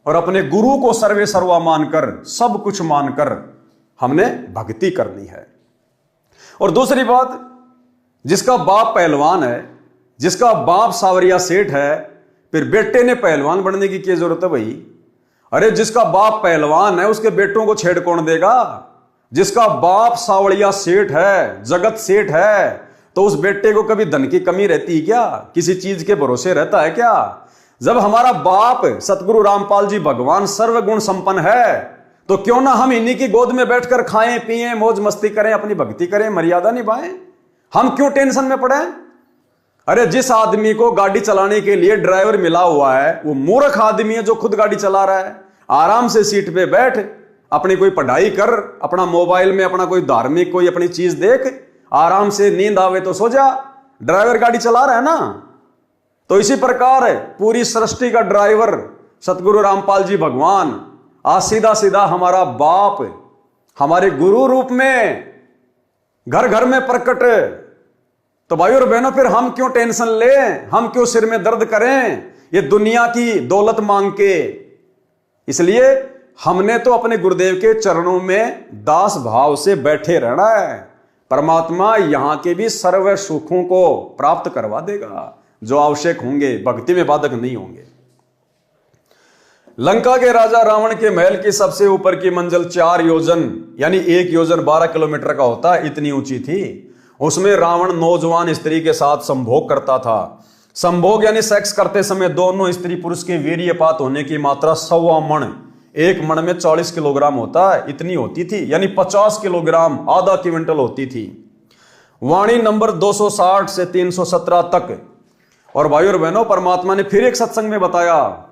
और अपने गुरु को सर्वे सर्वा मानकर, सब कुछ मानकर हमने भक्ति करनी है। और दूसरी बात, जिसका बाप पहलवान है, जिसका बाप सावरिया सेठ है, फिर बेटे ने पहलवान बनने की क्या जरूरत है भाई। अरे जिसका बाप पहलवान है उसके बेटों को छेड़ कौन देगा। जिसका बाप सावरिया सेठ है, जगत सेठ है, तो उस बेटे को कभी धन की कमी रहती है क्या, किसी चीज के भरोसे रहता है क्या। जब हमारा बाप सतगुरु रामपाल जी भगवान सर्वगुण संपन्न है, तो क्यों ना हम इन्हीं की गोद में बैठकर खाएं पिएं, मौज मस्ती करें, अपनी भक्ति करें, मर्यादा निभाएं। हम क्यों टेंशन में पड़े। अरे जिस आदमी को गाड़ी चलाने के लिए ड्राइवर मिला हुआ है, वो मूर्ख आदमी है जो खुद गाड़ी चला रहा है। आराम से सीट पे बैठ, अपनी कोई पढ़ाई कर, अपना मोबाइल में अपना कोई धार्मिक कोई अपनी चीज देख, आराम से नींद आवे तो सो जा। ड्राइवर गाड़ी चला रहा है ना। तो इसी प्रकार पूरी सृष्टि का ड्राइवर सतगुरु रामपाल जी भगवान, आज सीधा सीधा हमारा बाप हमारे गुरु रूप में घर घर में प्रकट। तो भाई और बहनों, फिर हम क्यों टेंशन लें, हम क्यों सिर में दर्द करें ये दुनिया की दौलत मांग के। इसलिए हमने तो अपने गुरुदेव के चरणों में दास भाव से बैठे रहना है। परमात्मा यहां के भी सर्व सुखों को प्राप्त करवा देगा जो आवश्यक होंगे, भक्ति में बाधक नहीं होंगे। लंका के राजा रावण के महल की सबसे ऊपर की मंजिल 4 योजन यानी 1 योजन 12 किलोमीटर का होता है, इतनी ऊंची थी। उसमें रावण नौजवान स्त्री के साथ संभोग करता था। संभोग यानी सेक्स करते समय दोनों स्त्री पुरुष के वीर्यपात होने की मात्रा 1.25 मण, 1 मण में 40 किलोग्राम होता है, इतनी होती थी, यानी 50 किलोग्राम, आधा क्विंटल होती थी। वाणी नंबर 260 से 317 तक। और भाई और बहनों, परमात्मा ने फिर एक सत्संग में बताया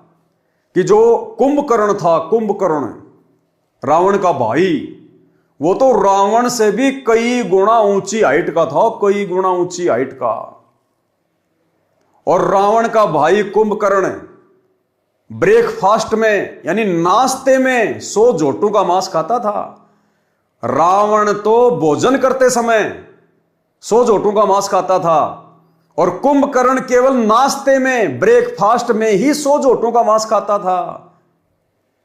कि जो कुंभकर्ण था, कुंभकर्ण रावण का भाई, वो तो रावण से भी कई गुना ऊंची हाइट का था, कई गुना ऊंची हाइट का। और रावण का भाई कुंभकर्ण ब्रेकफास्ट में यानी नाश्ते में 100 जोटू का मांस खाता था। रावण तो भोजन करते समय 100 जोटू का मांस खाता था और कुंभकर्ण केवल नाश्ते में ब्रेकफास्ट में ही 100 जोटू का मांस खाता था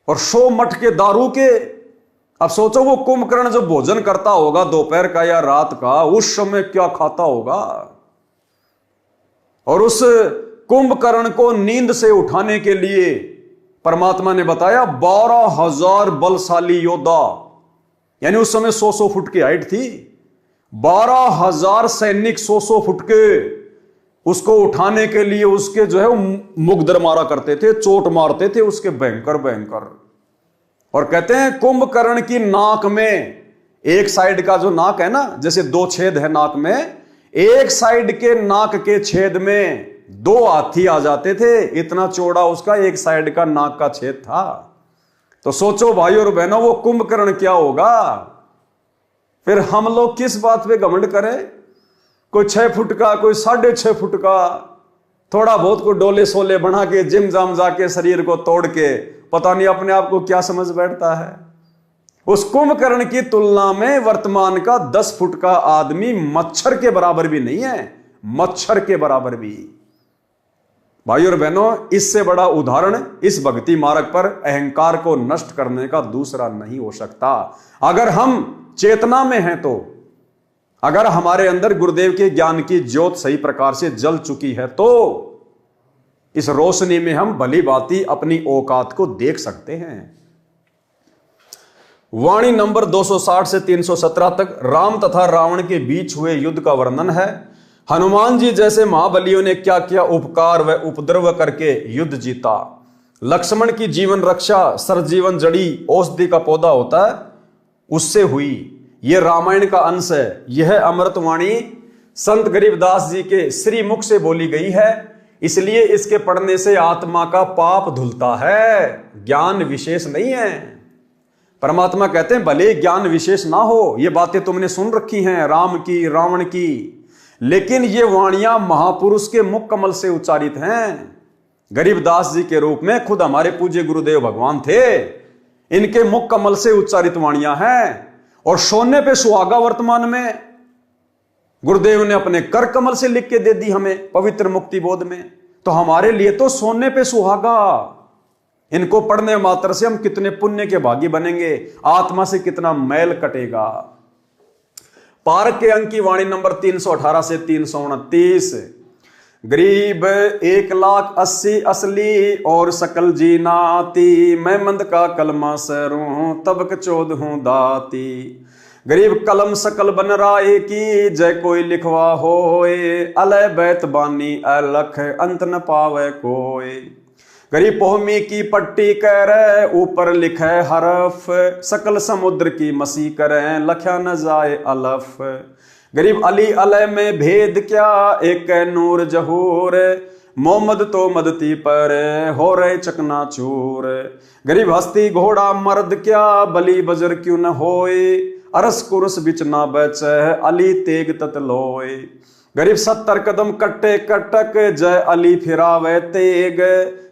और 100 मट के दारू के। अब सोचो वो कुंभकर्ण जो भोजन करता होगा दोपहर का या रात का, उस समय क्या खाता होगा। और उस कुंभकर्ण को नींद से उठाने के लिए परमात्मा ने बताया 12,000 बलशाली योद्धा, यानी उस समय 100 फुट की हाइट थी, 12,000 सैनिक 100 फुट के उसको उठाने के लिए उसके जो है मुगदर मारा करते थे, चोट मारते थे उसके भयंकर भयंकर। और कहते हैं कुंभकर्ण की नाक में, एक साइड का जो नाक है ना, जैसे 2 छेद है नाक में, एक साइड के नाक के छेद में 2 हाथी आ जाते थे, इतना चौड़ा उसका एक साइड का नाक का छेद था। तो सोचो भाई और बहनों वो कुंभकर्ण क्या होगा। फिर हम लोग किस बात पे घमंड करें, कोई 6 फुट का, कोई 6.5 फुट का, थोड़ा बहुत को डोले सोले बना के जिम जाम जाके शरीर को तोड़ के पता नहीं अपने आप को क्या समझ बैठता है। उस कुंभकर्ण की तुलना में वर्तमान का 10 फुट का आदमी मच्छर के बराबर भी नहीं है, मच्छर के बराबर भी। भाई और बहनों इससे बड़ा उदाहरण इस भक्ति मार्ग पर अहंकार को नष्ट करने का दूसरा नहीं हो सकता। अगर हम चेतना में हैं तो, अगर हमारे अंदर गुरुदेव के ज्ञान की ज्योत सही प्रकार से जल चुकी है तो इस रोशनी में हम भली भांति अपनी औकात को देख सकते हैं। वाणी नंबर 260 से 317 तक राम तथा रावण के बीच हुए युद्ध का वर्णन है। हनुमान जी जैसे महाबलियों ने क्या क्या उपकार व उपद्रव करके युद्ध जीता। लक्ष्मण की जीवन रक्षा सरजीवन जड़ी औषधि का पौधा होता है उससे हुई। यह रामायण का अंश है। यह अमृतवाणी संत गरीबदास जी के श्री मुख से बोली गई है, इसलिए इसके पढ़ने से आत्मा का पाप धुलता है, ज्ञान विशेष नहीं है। परमात्मा कहते हैं भले ज्ञान विशेष ना हो, ये बातें तुमने सुन रखी हैं राम की रावण की, लेकिन ये वाणियां महापुरुष के मुख कमल से उच्चारित हैं। गरीबदास जी के रूप में खुद हमारे पूज्य गुरुदेव भगवान थे, इनके मुख कमल से उच्चारित वाणियां हैं। और सोने पे सुहागा वर्तमान में गुरुदेव ने अपने कर कमल से लिख के दे दी हमें पवित्र मुक्ति बोध में, तो हमारे लिए तो सोने पे सुहागा। इनको पढ़ने मात्र से हम कितने पुण्य के भागी बनेंगे, आत्मा से कितना मैल कटेगा। पारक के अंक की वाणी नंबर 318 से 329। गरीब 1,80,000 असली और सकल जी नाती, मैं मंद का कलमा सरूं तबक चोद हूं दाती। गरीब कलम सकल बन राय की, जय कोई लिखवा होए, अलय बैत बानी अलख अंत न पावे कोई। गरीब पोहमी की पट्टी करे, ऊपर लिखे हरफ, सकल समुद्र की मसी करे, लख्या न जाए अलफ। गरीब अली अलय में भेद क्या, एक नूर जहूर, मोहम्मद तो मदती पर हो रहे चकनाचूर। गरीब हस्ती घोड़ा मर्द क्या, बली बजर क्यों न होए, अरस कुरस बिच ना बचे, अली तेग तत लोए। गरीब 70 कदम कट्टे कटक, जय अली फिरावे तेग,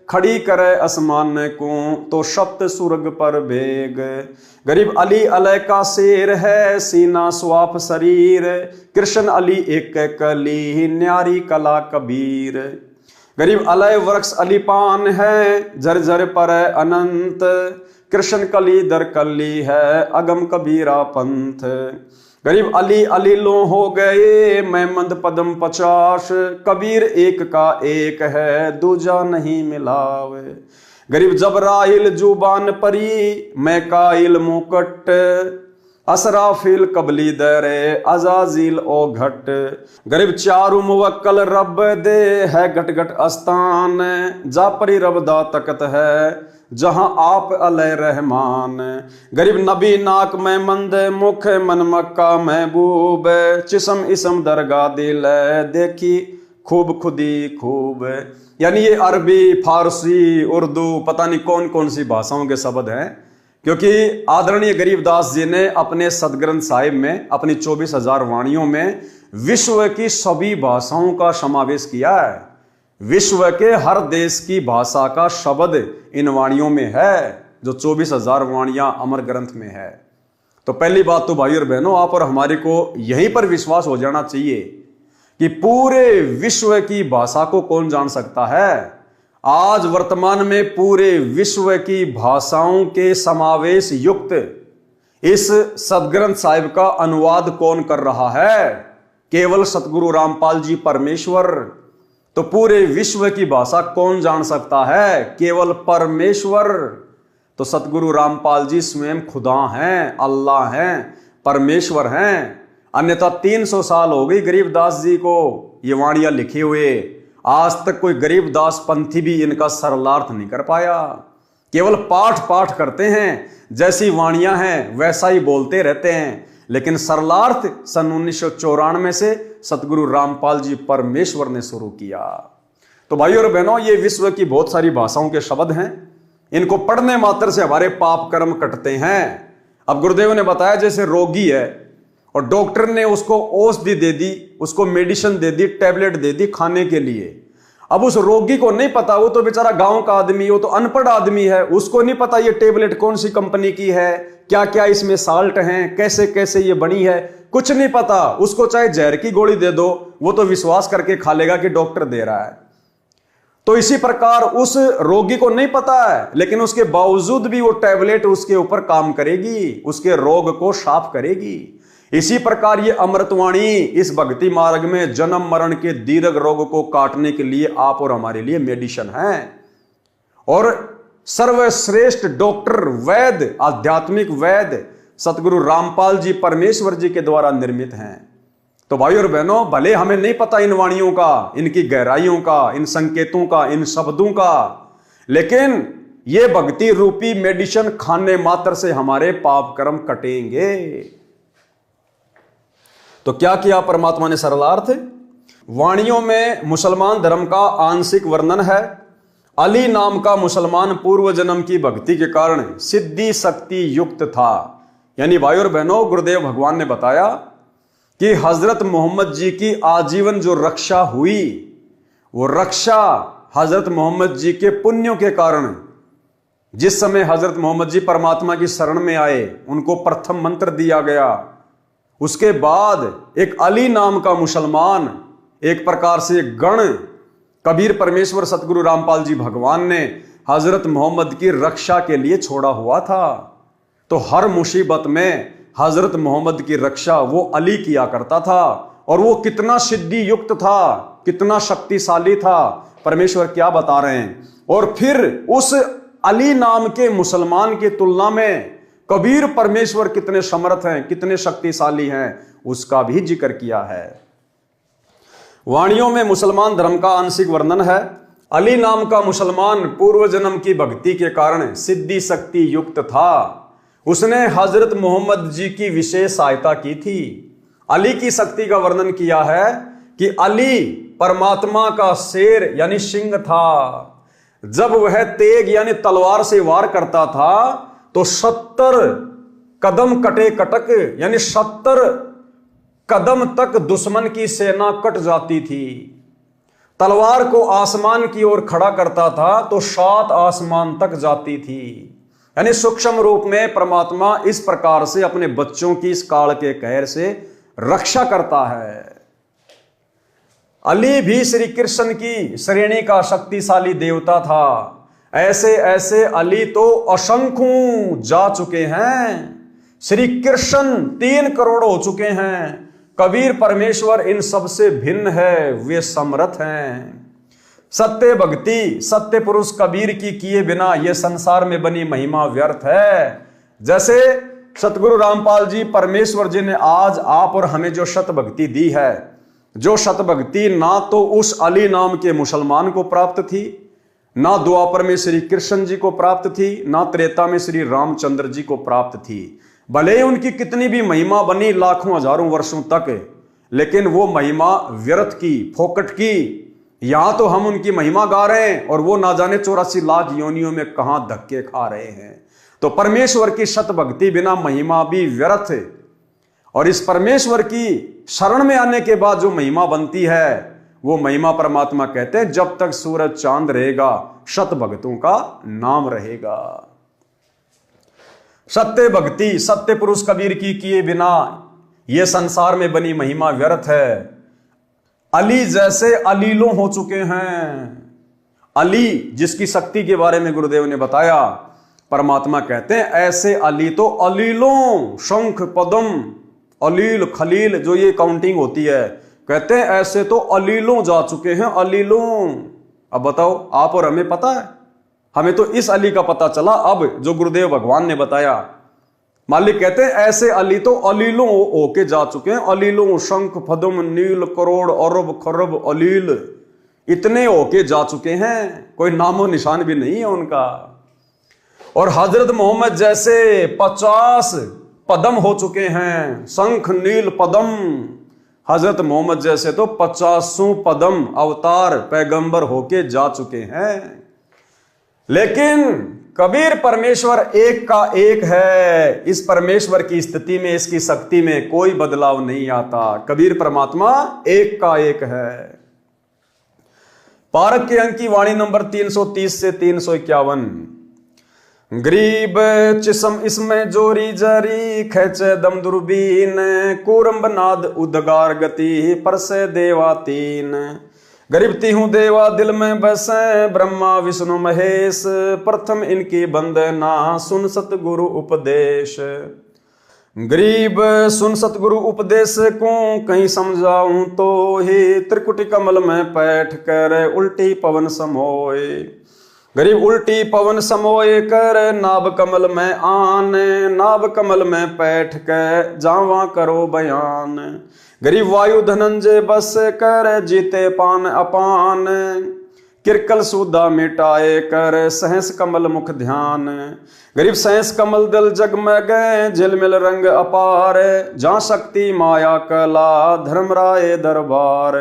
खड़ी करे आसमान को तो शब्द सुरग पर बेग। गरीब अली अलय का शेर है, सीना स्वाप शरीर, कृष्ण अली एक कली, न्यारी कला कबीर। गरीब अलय वृक्ष अली पान है, झरझर पर अनंत, कृष्ण कली दर कली है, अगम कबीरा पंथ। गरीब अली अली लो हो गए, मैं मंद पदम 50, कबीर एक का एक है, दूजा नहीं मिलावे। गरीब जबराइल जुबान परी, मैं काइल मुकट, असराफिल कबली दरे, अजाजिल ओ घट। गरीब चारु मुवक्कल रब दे, है घट घट अस्तान, जा परी रब दा तकत है, जहां आप अलय रहमान। गरीब नबी नाक में मंद मुख, मन मक्का महबूब, चिसम इसम दरगाह दिल, देखी खूब खुदी खूब। यानी ये अरबी फारसी उर्दू पता नहीं कौन कौन सी भाषाओं के शब्द हैं, क्योंकि आदरणीय गरीबदास जी ने अपने सदग्रंथ साहिब में अपनी 24,000 वाणियों में विश्व की सभी भाषाओं का समावेश किया है। विश्व के हर देश की भाषा का शब्द इन वाणियों में है, जो 24,000 वाणियां अमर ग्रंथ में है। तो पहली बात तो भाई और बहनों, आप और हमारे को यहीं पर विश्वास हो जाना चाहिए कि पूरे विश्व की भाषा को कौन जान सकता है। आज वर्तमान में पूरे विश्व की भाषाओं के समावेश युक्त इस सदग्रंथ साहिब का अनुवाद कौन कर रहा है? केवल सतगुरु रामपाल जी परमेश्वर। तो पूरे विश्व की भाषा कौन जान सकता है? केवल परमेश्वर। तो सतगुरु रामपाल जी स्वयं खुदा हैं, अल्लाह हैं, परमेश्वर हैं। अन्यथा 300 साल हो गई गरीबदास जी को ये वाणियां लिखे हुए, आज तक कोई गरीबदास पंथी भी इनका सरलार्थ नहीं कर पाया। केवल पाठ पाठ करते हैं, जैसी वाणियां हैं वैसा ही बोलते रहते हैं, लेकिन सरलार्थ सन 1994 से सतगुरु रामपाल जी परमेश्वर ने शुरू किया। तो भाइयों और बहनों, ये विश्व की बहुत सारी भाषाओं के शब्द हैं, इनको पढ़ने मात्र से हमारे पाप कर्म कटते हैं। अब गुरुदेव ने बताया जैसे रोगी है और डॉक्टर ने उसको औषधि दे दी, उसको मेडिसिन दे दी, टैबलेट दे दी खाने के लिए। अब उस रोगी को नहीं पता, वो तो बेचारा गांव का आदमी, वो तो अनपढ़ आदमी है, उसको नहीं पता ये टैबलेट कौन सी कंपनी की है, क्या क्या इसमें साल्ट हैं, कैसे कैसे ये बनी है, कुछ नहीं पता। उसको चाहे जहर की गोली दे दो, वो तो विश्वास करके खा लेगा कि डॉक्टर दे रहा है। तो इसी प्रकार उस रोगी को नहीं पता है, लेकिन उसके बावजूद भी वो टैबलेट उसके ऊपर काम करेगी, उसके रोग को साफ करेगी। इसी प्रकार ये अमृतवाणी इस भक्ति मार्ग में जन्म मरण के दीर्घ रोग को काटने के लिए आप और हमारे लिए मेडिसिन है। और सर्वश्रेष्ठ डॉक्टर वैद्य, आध्यात्मिक वैद्य सतगुरु रामपाल जी परमेश्वर जी के द्वारा निर्मित हैं। तो भाई और बहनों, भले हमें नहीं पता इन वाणियों का, इनकी गहराइयों का, इन संकेतों का, इन शब्दों का, लेकिन ये भक्ति रूपी मेडिसिन खाने मात्र से हमारे पाप कर्म कटेंगे। तो क्या किया परमात्मा ने सरलार्थ? वाणियों में मुसलमान धर्म का आंशिक वर्णन है। अली नाम का मुसलमान पूर्व जन्म की भक्ति के कारण सिद्धि शक्ति युक्त था। यानी भाई और बहनों, गुरुदेव भगवान ने बताया कि हजरत मोहम्मद जी की आजीवन जो रक्षा हुई, वो रक्षा हजरत मोहम्मद जी के पुण्यों के कारण, जिस समय हजरत मोहम्मद जी परमात्मा की शरण में आए, उनको प्रथम मंत्र दिया गया। उसके बाद एक अली नाम का मुसलमान, एक प्रकार से गण, कबीर परमेश्वर सतगुरु रामपाल जी भगवान ने हजरत मोहम्मद की रक्षा के लिए छोड़ा हुआ था। तो हर मुसीबत में हजरत मोहम्मद की रक्षा वो अली किया करता था। और वो कितना सिद्धि युक्त था, कितना शक्तिशाली था, परमेश्वर क्या बता रहे हैं। और फिर उस अली नाम के मुसलमान की तुलना में कबीर परमेश्वर कितने समर्थ हैं, कितने शक्तिशाली हैं, उसका भी जिक्र किया है। वाणियों में मुसलमान धर्म का आंशिक वर्णन है। अली नाम का मुसलमान पूर्व जन्म की भक्ति के कारण सिद्धि शक्ति युक्त था। उसने हजरत मोहम्मद जी की विशेष सहायता की थी। अली की शक्ति का वर्णन किया है कि अली परमात्मा का शेर यानी सिंह था। जब वह तेग यानी तलवार से वार करता था तो 70 कदम कटे कटक, यानी 70 कदम तक दुश्मन की सेना कट जाती थी। तलवार को आसमान की ओर खड़ा करता था तो 7 आसमान तक जाती थी। यानी सूक्ष्म रूप में परमात्मा इस प्रकार से अपने बच्चों की इस काल के कहर से रक्षा करता है। अली भी श्री कृष्ण की श्रेणी का शक्तिशाली देवता था। ऐसे ऐसे अली तो असंख्यों जा चुके हैं। श्री कृष्ण 3 करोड़ हो चुके हैं। कबीर परमेश्वर इन सबसे भिन्न है, वे समर्थ हैं। सत्य भक्ति सत्य पुरुष कबीर की किए बिना यह संसार में बनी महिमा व्यर्थ है। जैसे सतगुरु रामपाल जी परमेश्वर जी ने आज आप और हमें जो शत भक्ति दी है, जो शत भक्ति ना तो उस अली नाम के मुसलमान को प्राप्त थी, ना द्वापर में श्री कृष्ण जी को प्राप्त थी, ना त्रेता में श्री रामचंद्र जी को प्राप्त थी। भले ही उनकी कितनी भी महिमा बनी लाखों हजारों वर्षों तक, लेकिन वो महिमा व्यर्थ की, फोकट की। यहां तो हम उनकी महिमा गा रहे हैं और वो ना जाने 84 लाख योनियों में कहां धक्के खा रहे हैं। तो परमेश्वर की शत भक्ति बिना महिमा भी व्यर्थ है। और इस परमेश्वर की शरण में आने के बाद जो महिमा बनती है वो महिमा परमात्मा कहते हैं जब तक सूरज चांद रहेगा सत भक्तों का नाम रहेगा। सत्य भक्ति सत्य पुरुष कबीर की किए बिना ये संसार में बनी महिमा व्यर्थ है। अली जैसे अलीलों हो चुके हैं। अली जिसकी शक्ति के बारे में गुरुदेव ने बताया, परमात्मा कहते हैं ऐसे अली तो अलीलों, शंख पदम अलील खलील जो ये काउंटिंग होती है, कहते हैं ऐसे तो अलीलों जा चुके हैं, अलीलों। अब बताओ आप और हमें पता है? हमें तो इस अली का पता चला अब जो गुरुदेव भगवान ने बताया। मालिक कहते हैं ऐसे अली तो अलीलों होके जा चुके हैं, अलीलों शंख पदम नील करोड़ अरब खरब अलील, इतने होके जा चुके हैं, कोई नामो निशान भी नहीं है उनका। और हजरत मोहम्मद जैसे 50 पदम हो चुके हैं, शंख नील पदम। हजरत मोहम्मद जैसे तो 50 पदम अवतार पैगंबर होके जा चुके हैं। लेकिन कबीर परमेश्वर एक का एक है। इस परमेश्वर की स्थिति में, इसकी शक्ति में कोई बदलाव नहीं आता। कबीर परमात्मा एक का एक है। पारक के अंक की वाणी नंबर 330 से 351। गरीब चिसम इसमें जोरी जरी खेचे दम दुर्बीन, कूरम्ब नाद उदगार गति परसे देवा तीन। गरीब तीहूं देवा दिल में बसे ब्रह्मा विष्णु महेश, प्रथम इनकी बंदना सुन सतगुरु उपदेश। गरीब सुन सतगुरु उपदेश को कहीं समझाऊं तो ही, त्रिकुटी कमल में बैठ कर उल्टी पवन समोए। गरीब उल्टी पवन समोए कर नाभ कमल में आन, नाभ कमल में बैठ कर जावा करो बयान। गरीब वायु धनंजय बस कर जीते पान अपान, किरकल सूदा मिटाए कर सहस कमल मुख ध्यान। गरीब सहस कमल दल जगमग झिलमिल रंग अपार, जहाँ शक्ति माया कला धर्मराय दरबार।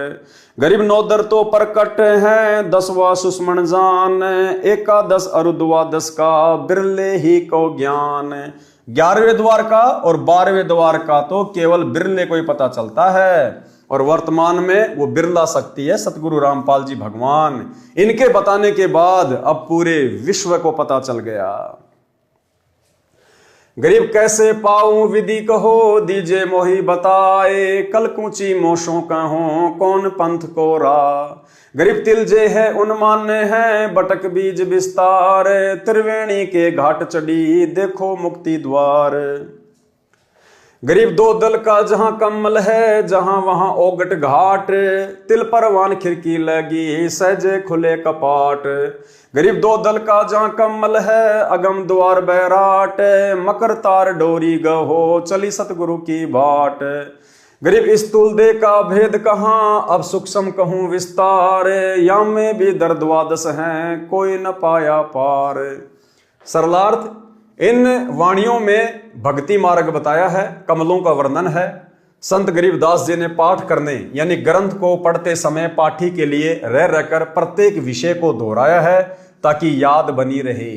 गरीब नौदर तो प्रकट है 10वां सुषमण जान, एकादश और द्वादश का बिरले ही को ज्ञान। 11वें द्वार का और 12वें द्वार का तो केवल बिरले को ही पता चलता है, और वर्तमान में वो बिरला शक्ति है सतगुरु रामपाल जी भगवान। इनके बताने के बाद अब पूरे विश्व को पता चल गया। गरीब कैसे पाऊं विधि कहो दीजे मोही बताए, कल कूची मोशों कहो कौन पंथ को रा। गरीब तिलजे है उन्मान्य है बटक बीज विस्तार, त्रिवेणी के घाट चढ़ी देखो मुक्ति द्वार। गरीब दो दल का जहां कमल है जहां वहां ओगट घाट, तिल परवान खिड़की लगी सहजे खुले कपाट। गरीब दो दल का जहां कमल है अगम द्वार बैराट, मकर तार डोरी गहो चली सतगुरु की बाट। गरीब इस तुलदे का भेद कहाँ अब सूक्ष्म कहूं विस्तार, या में भी दर्दवादस हैं कोई न पाया पार। सरलार्थ इन वाणियों में भक्ति मार्ग बताया है, कमलों का वर्णन है। संत गरीबदास जी ने पाठ करने यानी ग्रंथ को पढ़ते समय पाठी के लिए रह रहकर प्रत्येक विषय को दोहराया है ताकि याद बनी रहे।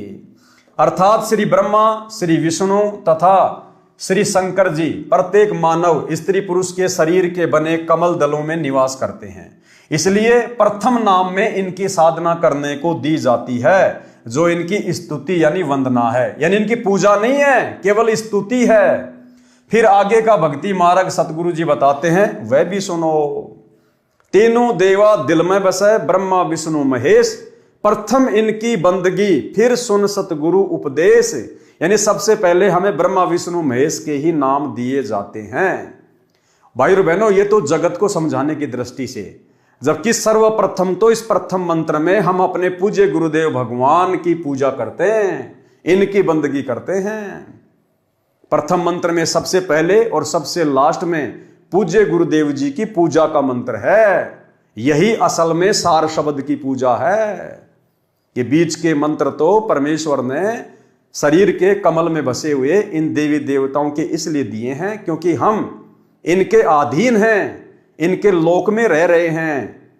अर्थात श्री ब्रह्मा, श्री विष्णु तथा श्री शंकर जी प्रत्येक मानव स्त्री पुरुष के शरीर के बने कमल दलों में निवास करते हैं। इसलिए प्रथम नाम में इनकी साधना करने को दी जाती है, जो इनकी स्तुति यानी वंदना है, यानी इनकी पूजा नहीं है, केवल स्तुति है। फिर आगे का भक्ति मार्ग सतगुरु जी बताते हैं, वह भी सुनो। तीनों देवा दिल में बसे ब्रह्मा विष्णु महेश, प्रथम इनकी बंदगी फिर सुन सतगुरु उपदेश। यानी सबसे पहले हमें ब्रह्मा विष्णु महेश के ही नाम दिए जाते हैं। भाई और बहनों, ये तो जगत को समझाने की दृष्टि से, जबकि सर्वप्रथम तो इस प्रथम मंत्र में हम अपने पूज्य गुरुदेव भगवान की पूजा करते हैं, इनकी बंदगी करते हैं। प्रथम मंत्र में सबसे पहले और सबसे लास्ट में पूज्य गुरुदेव जी की पूजा का मंत्र है। यही असल में सार शब्द की पूजा है। ये बीच के मंत्र तो परमेश्वर ने शरीर के कमल में बसे हुए इन देवी देवताओं के इसलिए दिए हैं क्योंकि हम इनके अधीन हैं, इनके लोक में रह रहे हैं,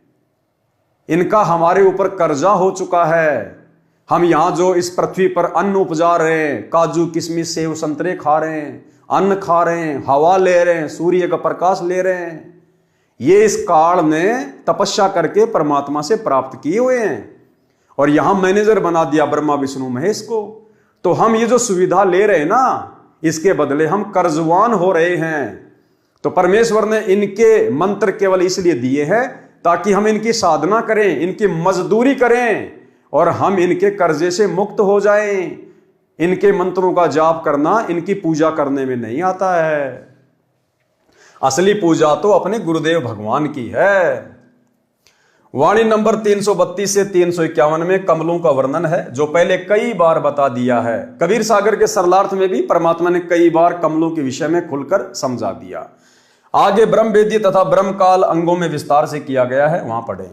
इनका हमारे ऊपर कर्जा हो चुका है। हम यहां जो इस पृथ्वी पर अन्न उपजा रहे हैं, काजू किशमिश सेव संतरे खा रहे हैं, अन्न खा रहे हैं, हवा ले रहे हैं, सूर्य का प्रकाश ले रहे हैं, ये इस काल में तपस्या करके परमात्मा से प्राप्त किए हुए हैं, और यहां मैनेजर बना दिया ब्रह्मा विष्णु महेश को। तो हम ये जो सुविधा ले रहे हैं ना, इसके बदले हम कर्जवान हो रहे हैं। तो परमेश्वर ने इनके मंत्र केवल इसलिए दिए हैं ताकि हम इनकी साधना करें, इनकी मजदूरी करें, और हम इनके कर्जे से मुक्त हो जाएं। इनके मंत्रों का जाप करना इनकी पूजा करने में नहीं आता है। असली पूजा तो अपने गुरुदेव भगवान की है। वाणी नंबर 332 से 351 में कमलों का वर्णन है, जो पहले कई बार बता दिया है। कबीर सागर के सरलार्थ में भी परमात्मा ने कई बार कमलों के विषय में खुलकर समझा दिया। आगे ब्रह्म वेदी तथा ब्रह्म काल अंगों में विस्तार से किया गया है, वहां पढ़ें।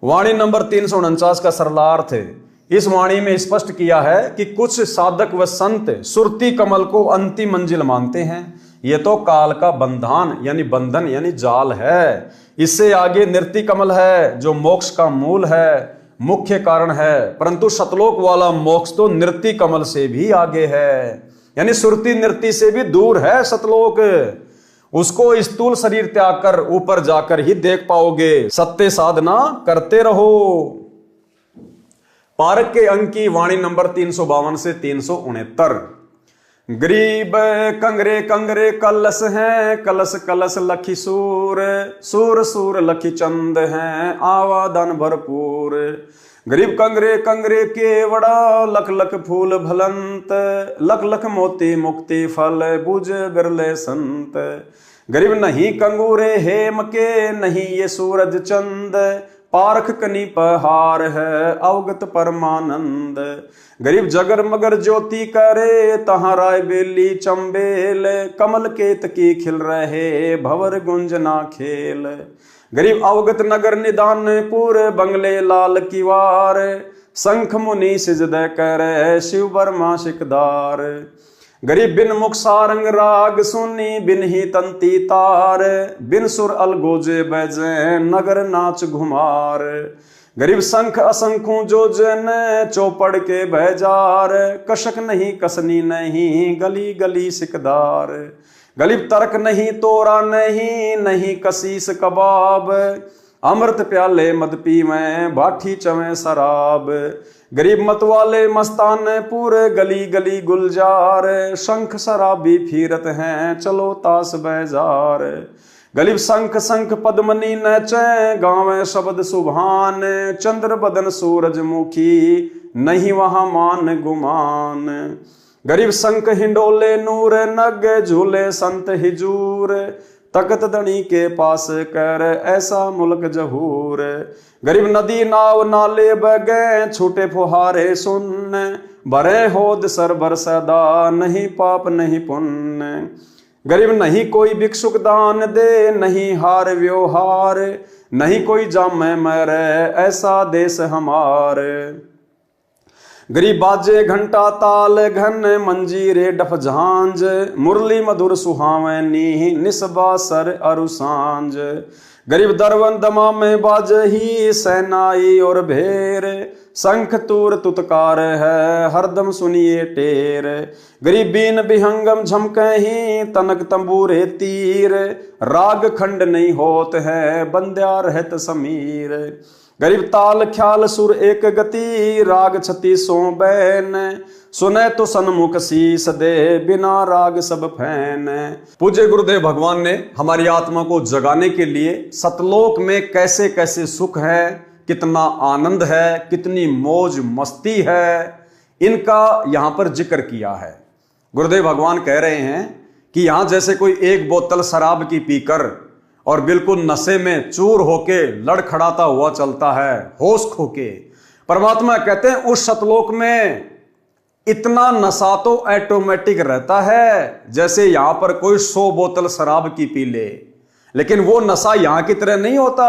वाणी नंबर 349 का सरलार्थ है। इस वाणी में स्पष्ट किया है कि कुछ साधक व संत सुरती कमल को अंतिम मंजिल मानते हैं। यह तो काल का बंधन यानी बंधन यानी जाल है। इससे आगे नृत्य कमल है, जो मोक्ष का मूल है, मुख्य कारण है। परंतु सतलोक वाला मोक्ष तो नृत्य कमल से भी आगे है, यानी सुरती नृत्य से भी दूर है सतलोक। उसको स्थूल शरीर त्याग कर ऊपर जाकर ही देख पाओगे। सत्य साधना करते रहो। पारक के अंक की वाणी नंबर 352 से 369। गरीब कंगरे कंगरे कलश हैं, कलश कलश लखी सूर, सूर सूर लखी चंद हैं, आवादन भरपूर। गरीब कंगरे कंगरे केवड़ा, लख लख फूल भलंत, लख लख मोती मुक्ति फल, बुझे बिरले संत। गरीब नहीं कंगूरे हेम के, नहीं ये सूरज चंद, पारख कनी पहार है, अवगत परमानंद। गरीब जगर मगर ज्योति करे, तहाँ राय बेली चंबेल, कमल केत की खिल रहे, भवर गुंजना खेल। गरीब अवगत नगर निदानपुर, बंगले लाल किवार, शंख मुनि सिजदय करे, शिव बर्मा शिकदार। गरीब बिन मुख सारंग राग सुनी, बिन ही तंती तार, बिन सुर अलगोजे बजे, नगर नाच घुमार। गरीब शंख असंखों जो जन, चौपड़ के बहजार, कशक नहीं कसनी नहीं, गली गली सिकदार। गरीब तर्क नहीं तोरा नहीं, नहीं कसीस कबाब, अमृत प्याले मद पीवें, भाठी चवें शराब। गरीब मत वाले मस्तान पूरे, गली गली गुलजार, शंख शराबी फिरत हैं, चलो ताश बाजार। गरीब शंख शंख पद्मनी नचे, गावें शब्द सुभान, चंद्र बदन सूरजमुखी, नहीं वहां मान गुमान। गरीब शंख हिंडोले नूर नग, झूले संत हिजूर, तकत दणी के पास कर, ऐसा मुल्क जहूर। गरीब नदी नाव नाले बगे, छूटे फुहारे सुन, भरे होद सरबर सदा, नहीं पाप नहीं पुण्य। गरीब नहीं कोई भिक्षुक दान दे, नहीं हार व्यवहार, नहीं कोई जामे मरे, ऐसा देश हमारे। गरीब बाजे घंटा ताल घन, मंजीरे डफ झांझ, मुरली मधुर सुहावनी, निस्बा सर अरु सांझ। गरीब दरवन दमा में बाजही, सेनाई और भेर, शंख तूर तुतकार है, हरदम सुनिए टेर। गरीब बीन बिहंगम झमकही, तनक तंबूरे तीर, राग खंड नहीं होत है, बंद्या रहत समीर। गरीब ताल ख्याल सुर एक गति, राग 36 बैन, सुने तो सन्मुख शीस दे, बिना राग सब फैन। पूज्य गुरुदेव भगवान ने हमारी आत्मा को जगाने के लिए सतलोक में कैसे कैसे सुख है, कितना आनंद है, कितनी मौज मस्ती है, इनका यहां पर जिक्र किया है। गुरुदेव भगवान कह रहे हैं कि यहां जैसे कोई एक बोतल शराब की पीकर और बिल्कुल नशे में चूर होके लड़खड़ाता हुआ चलता है, होश खोके, परमात्मा कहते हैं उस सतलोक में इतना नशा तो ऑटोमेटिक रहता है जैसे यहां पर कोई 100 बोतल शराब की पी ले। लेकिन वो नशा यहां की तरह नहीं होता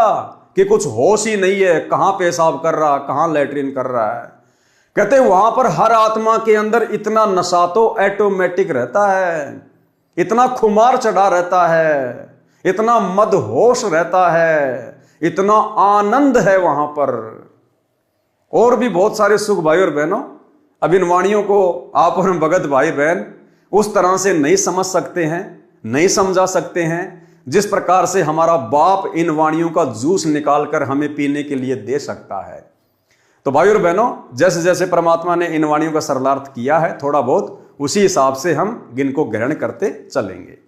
कि कुछ होश ही नहीं है, कहां पेशाब कर रहा, कहां लैट्रिन कर रहा है। कहते हैं वहां पर हर आत्मा के अंदर इतना नशा तो ऑटोमेटिक रहता है, इतना खुमार चढ़ा रहता है, इतना मदहोश रहता है, इतना आनंद है वहां पर। और भी बहुत सारे सुख भाई और बहनों, अब इन वाणियों को आप और भगत भाई बहन उस तरह से नहीं समझ सकते हैं, नहीं समझा सकते हैं। जिस प्रकार से हमारा बाप इन वाणियों का जूस निकालकर हमें पीने के लिए दे सकता है। तो भाइयों और बहनों, जैसे जैसे परमात्मा ने इन वाणियों का सरलार्थ किया है, थोड़ा बहुत उसी हिसाब से हम इनको ग्रहण करते चलेंगे।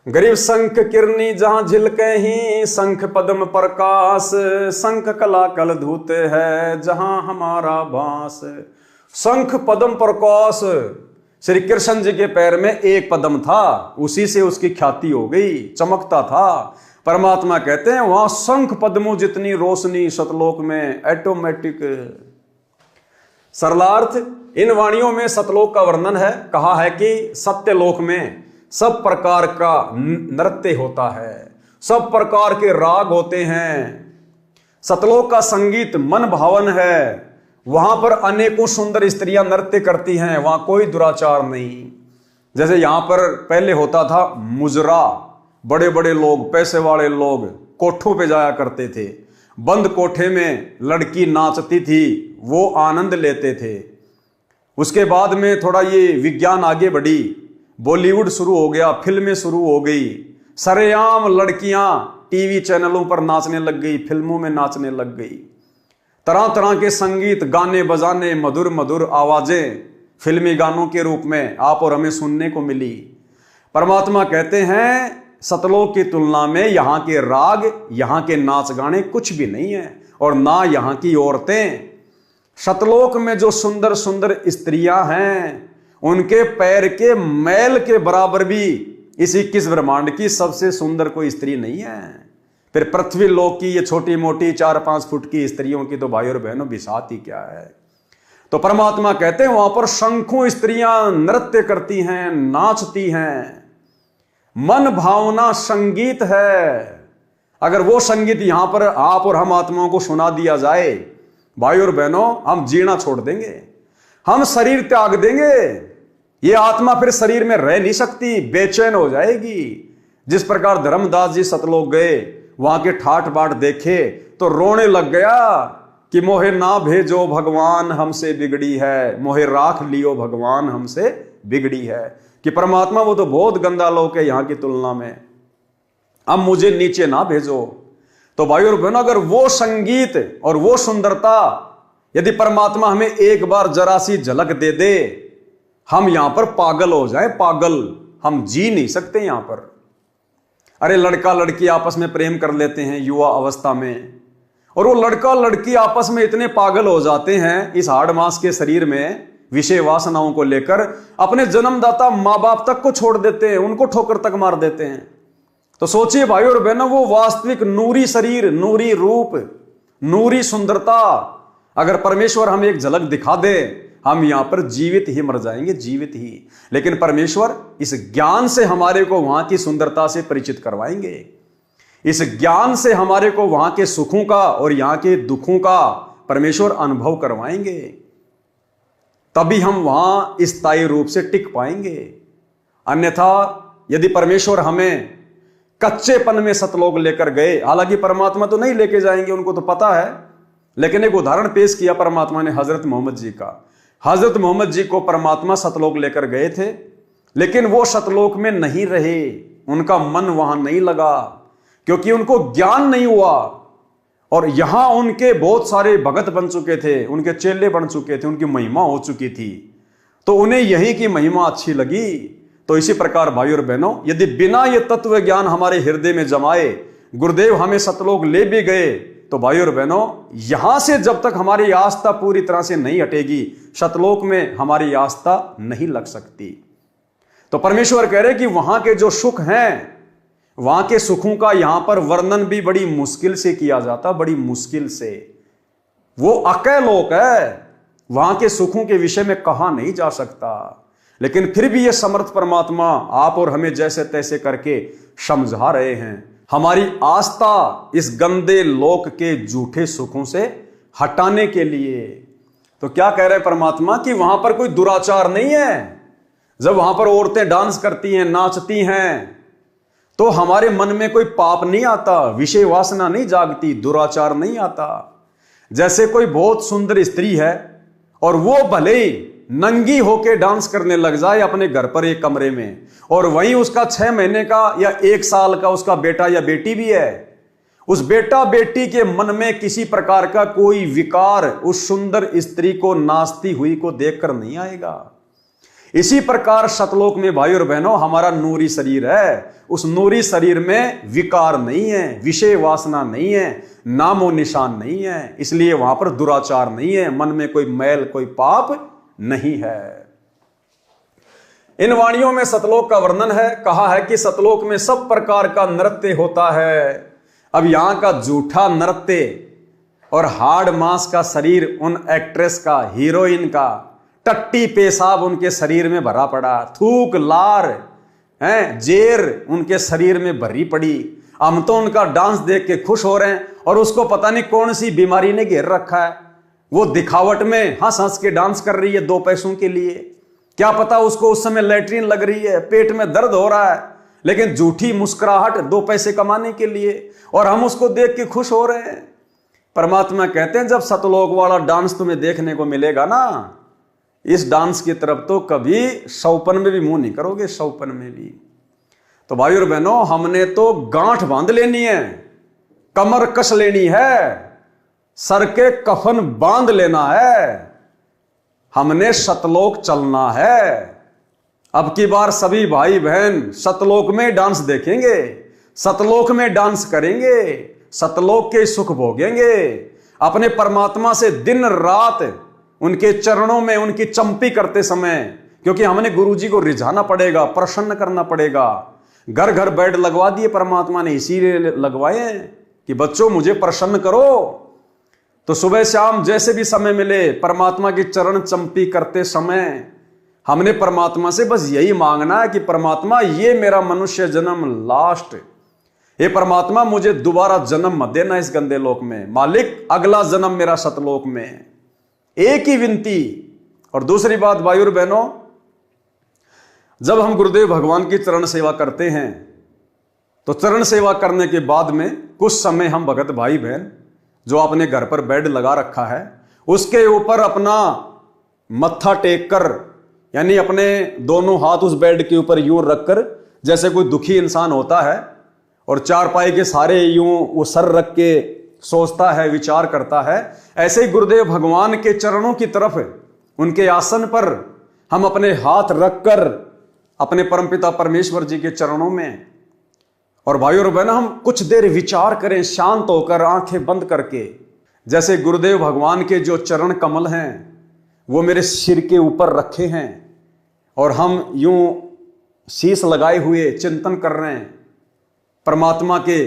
गरीब शंख किरनी जहां झिलके ही, शंख पद्म प्रकाश, शंख कला कल धूते है जहां हमारा बास। शंख पद्म प्रकाश, श्री कृष्ण जी के पैर में एक पद्म था, उसी से उसकी ख्याति हो गई, चमकता था। परमात्मा कहते हैं वहां शंख पद्मों जितनी रोशनी सतलोक में ऑटोमेटिक। सरलार्थ, इन वाणियों में सतलोक का वर्णन है। कहा है कि सत्यलोक में सब प्रकार का नृत्य होता है, सब प्रकार के राग होते हैं। सतलोक का संगीत मन भावन है, वहां पर अनेकों सुंदर स्त्रियां नृत्य करती हैं, वहां कोई दुराचार नहीं। जैसे यहां पर पहले होता था मुजरा, बड़े बड़े लोग, पैसे वाले लोग कोठों पे जाया करते थे, बंद कोठे में लड़की नाचती थी, वो आनंद लेते थे। उसके बाद में थोड़ा ये विज्ञान आगे बढ़ी, बॉलीवुड शुरू हो गया, फिल्में शुरू हो गई, सरेआम लड़कियां टीवी चैनलों पर नाचने लग गई, फिल्मों में नाचने लग गई। तरह तरह के संगीत, गाने बजाने, मधुर मधुर आवाजें फिल्मी गानों के रूप में आप और हमें सुनने को मिली। परमात्मा कहते हैं सतलोक की तुलना में यहाँ के राग, यहाँ के नाच गाने कुछ भी नहीं है, और ना यहाँ की औरतें। सतलोक में जो सुंदर सुंदर स्त्रियां हैं, उनके पैर के मैल के बराबर भी इस 21 ब्रह्मांड की सबसे सुंदर कोई स्त्री नहीं है। फिर पृथ्वी लोक की ये छोटी मोटी 4-5 फुट की स्त्रियों की तो भाई और बहनों बिसात ही क्या है। तो परमात्मा कहते हैं वहां पर शंखों स्त्रियां नृत्य करती हैं, नाचती हैं, मन भावना संगीत है। अगर वो संगीत यहां पर आप और हम आत्माओं को सुना दिया जाए, भाई और बहनों, हम जीना छोड़ देंगे, हम शरीर त्याग देंगे। ये आत्मा फिर शरीर में रह नहीं सकती, बेचैन हो जाएगी। जिस प्रकार धर्मदास जी सतलोक गए, वहां के ठाठ बाट देखे तो रोने लग गया कि मोहे ना भेजो भगवान हमसे बिगड़ी है, मोहे राख लियो भगवान हमसे बिगड़ी है। कि परमात्मा वो तो बहुत गंदा लोक है यहां की तुलना में, अब मुझे नीचे ना भेजो। तो भाई और बहनों, अगर वो संगीत और वो सुंदरता यदि परमात्मा हमें एक बार जरा सी झलक दे दे, हम यहां पर पागल हो जाएं, पागल, हम जी नहीं सकते यहां पर। अरे लड़का लड़की आपस में प्रेम कर लेते हैं युवा अवस्था में, और वो लड़का लड़की आपस में इतने पागल हो जाते हैं इस हाड़ मांस के शरीर में विषय वासनाओं को लेकर, अपने जन्मदाता मां बाप तक को छोड़ देते हैं, उनको ठोकर तक मार देते हैं। तो सोचिए भाई और बहनों, वो वास्तविक नूरी शरीर, नूरी रूप, नूरी सुंदरता अगर परमेश्वर हमें एक झलक दिखा दे, हम यहां पर जीवित ही मर जाएंगे, जीवित ही। लेकिन परमेश्वर इस ज्ञान से हमारे को वहां की सुंदरता से परिचित करवाएंगे, इस ज्ञान से हमारे को वहां के सुखों का और यहां के दुखों का परमेश्वर अनुभव करवाएंगे, तभी हम वहां स्थायी रूप से टिक पाएंगे। अन्यथा यदि परमेश्वर हमें कच्चेपन में सतलोक लेकर गए, हालांकि परमात्मा तो नहीं लेके जाएंगे, उनको तो पता है, लेकिन एक उदाहरण पेश किया परमात्मा ने हजरत मोहम्मद जी का। हजरत मोहम्मद जी को परमात्मा सतलोक लेकर गए थे, लेकिन वो सतलोक में नहीं रहे, उनका मन वहां नहीं लगा, क्योंकि उनको ज्ञान नहीं हुआ। और यहां उनके बहुत सारे भगत बन चुके थे, उनके चेले बन चुके थे, उनकी महिमा हो चुकी थी, तो उन्हें यही की महिमा अच्छी लगी। तो इसी प्रकार भाई और बहनों, यदि बिना ये तत्व ज्ञान हमारे हृदय में जमाए गुरुदेव हमें सतलोक ले भी गए, तो भाई और बहनों, यहां से जब तक हमारी आस्था पूरी तरह से नहीं हटेगी, सतलोक में हमारी आस्था नहीं लग सकती। तो परमेश्वर कह रहे कि वहां के जो सुख हैं, वहां के सुखों का यहां पर वर्णन भी बड़ी मुश्किल से किया जाता, बड़ी मुश्किल से। वो अकय लोक है, वहां के सुखों के विषय में कहा नहीं जा सकता। लेकिन फिर भी ये समर्थ परमात्मा आप और हमें जैसे तैसे करके समझा रहे हैं, हमारी आस्था इस गंदे लोक के झूठे सुखों से हटाने के लिए। तो क्या कह रहे हैं परमात्मा कि वहां पर कोई दुराचार नहीं है। जब वहां पर औरतें डांस करती हैं, नाचती हैं, तो हमारे मन में कोई पाप नहीं आता, विषय वासना नहीं जागती, दुराचार नहीं आता। जैसे कोई बहुत सुंदर स्त्री है और वो भले ही नंगी होके डांस करने लग जाए अपने घर पर एक कमरे में, और वहीं उसका 6 महीने का या 1 साल का उसका बेटा या बेटी भी है, उस बेटा बेटी के मन में किसी प्रकार का कोई विकार उस सुंदर स्त्री को नाचती हुई को देखकर नहीं आएगा। इसी प्रकार सतलोक में भाई और बहनों हमारा नूरी शरीर है, उस नूरी शरीर में विकार नहीं है, विषय वासना नहीं है, नामो निशान नहीं है, इसलिए वहां पर दुराचार नहीं है, मन में कोई मैल कोई पाप नहीं है। इन वाणियों में सतलोक का वर्णन है। कहा है कि सतलोक में सब प्रकार का नृत्य होता है। अब यहां का झूठा नृत्य और हाड़ मांस का शरीर उन एक्ट्रेस का, हीरोइन का, टट्टी पेशाब उनके शरीर में भरा पड़ा, थूक लार हैं जेर उनके शरीर में भरी पड़ी। हम तो उनका डांस देख के खुश हो रहे हैं और उसको पता नहीं कौन सी बीमारी ने घेर रखा है। वो दिखावट में हंस हंस के डांस कर रही है 2 पैसों के लिए। क्या पता उसको उस समय लैट्रिन लग रही है, पेट में दर्द हो रहा है, लेकिन झूठी मुस्कुराहट 2 पैसे कमाने के लिए, और हम उसको देख के खुश हो रहे हैं। परमात्मा कहते हैं जब सतलोक वाला डांस तुम्हें देखने को मिलेगा ना, इस डांस की तरफ तो कभी सौपन में भी मुंह नहीं करोगे, सौपन में भी। तो भाई और बहनों हमने तो गांठ बांध लेनी है, कमर कस लेनी है, सर के कफन बांध लेना है, हमने सतलोक चलना है। अब की बार सभी भाई बहन सतलोक में डांस देखेंगे, सतलोक में डांस करेंगे, सतलोक के सुख भोगेंगे, अपने परमात्मा से दिन रात उनके चरणों में उनकी चंपी करते समय, क्योंकि हमने गुरुजी को रिझाना पड़ेगा, प्रसन्न करना पड़ेगा। घर घर बेड लगवा दिए परमात्मा ने, इसीलिए लगवाए कि बच्चों मुझे प्रसन्न करो। तो सुबह शाम जैसे भी समय मिले परमात्मा की चरण चंपी करते समय हमने परमात्मा से बस यही मांगना है कि परमात्मा ये मेरा मनुष्य जन्म लास्ट, ये परमात्मा मुझे दोबारा जन्म मत देना इस गंदे लोक में, मालिक अगला जन्म मेरा सतलोक में। एक ही विनती। और दूसरी बात भाई और बहनों, जब हम गुरुदेव भगवान की चरण सेवा करते हैं तो चरण सेवा करने के बाद में कुछ समय हम भगत भाई बहन जो आपने घर पर बेड लगा रखा है उसके ऊपर अपना मत्था टेक कर, यानी अपने दोनों हाथ उस बेड के ऊपर यूं रखकर, जैसे कोई दुखी इंसान होता है और चारपाई के सारे यूं वो सर रख के सोचता है, विचार करता है, ऐसे ही गुरुदेव भगवान के चरणों की तरफ उनके आसन पर हम अपने हाथ रखकर अपने परमपिता परमेश्वर जी के चरणों में, और भाई और बहन हम कुछ देर विचार करें शांत होकर आंखें बंद करके, जैसे गुरुदेव भगवान के जो चरण कमल हैं वो मेरे सिर के ऊपर रखे हैं और हम यूं शीश लगाए हुए चिंतन कर रहे हैं परमात्मा के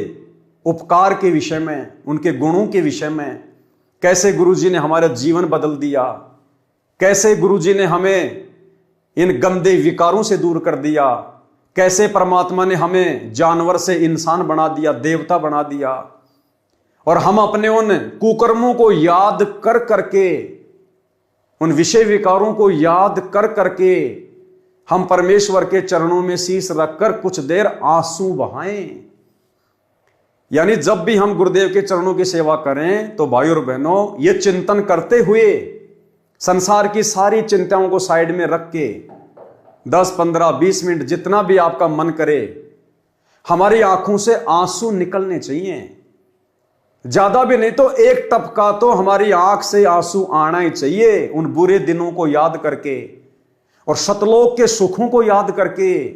उपकार के विषय में, उनके गुणों के विषय में, कैसे गुरुजी ने हमारा जीवन बदल दिया, कैसे गुरुजी ने हमें इन गंदे विकारों से दूर कर दिया, कैसे परमात्मा ने हमें जानवर से इंसान बना दिया, देवता बना दिया, और हम अपने उन कुकर्मों को याद कर करके, उन विषय विकारों को याद कर करके हम परमेश्वर के चरणों में शीश रखकर कुछ देर आंसू बहाएं। यानी जब भी हम गुरुदेव के चरणों की सेवा करें तो भाई और बहनों ये चिंतन करते हुए संसार की सारी चिंताओं को साइड में रख के 10, 15, 20 मिनट जितना भी आपका मन करे हमारी आंखों से आंसू निकलने चाहिए। ज्यादा भी नहीं तो एक टपका तो हमारी आंख से आंसू आना ही चाहिए, उन बुरे दिनों को याद करके और सतलोक के सुखों को याद करके,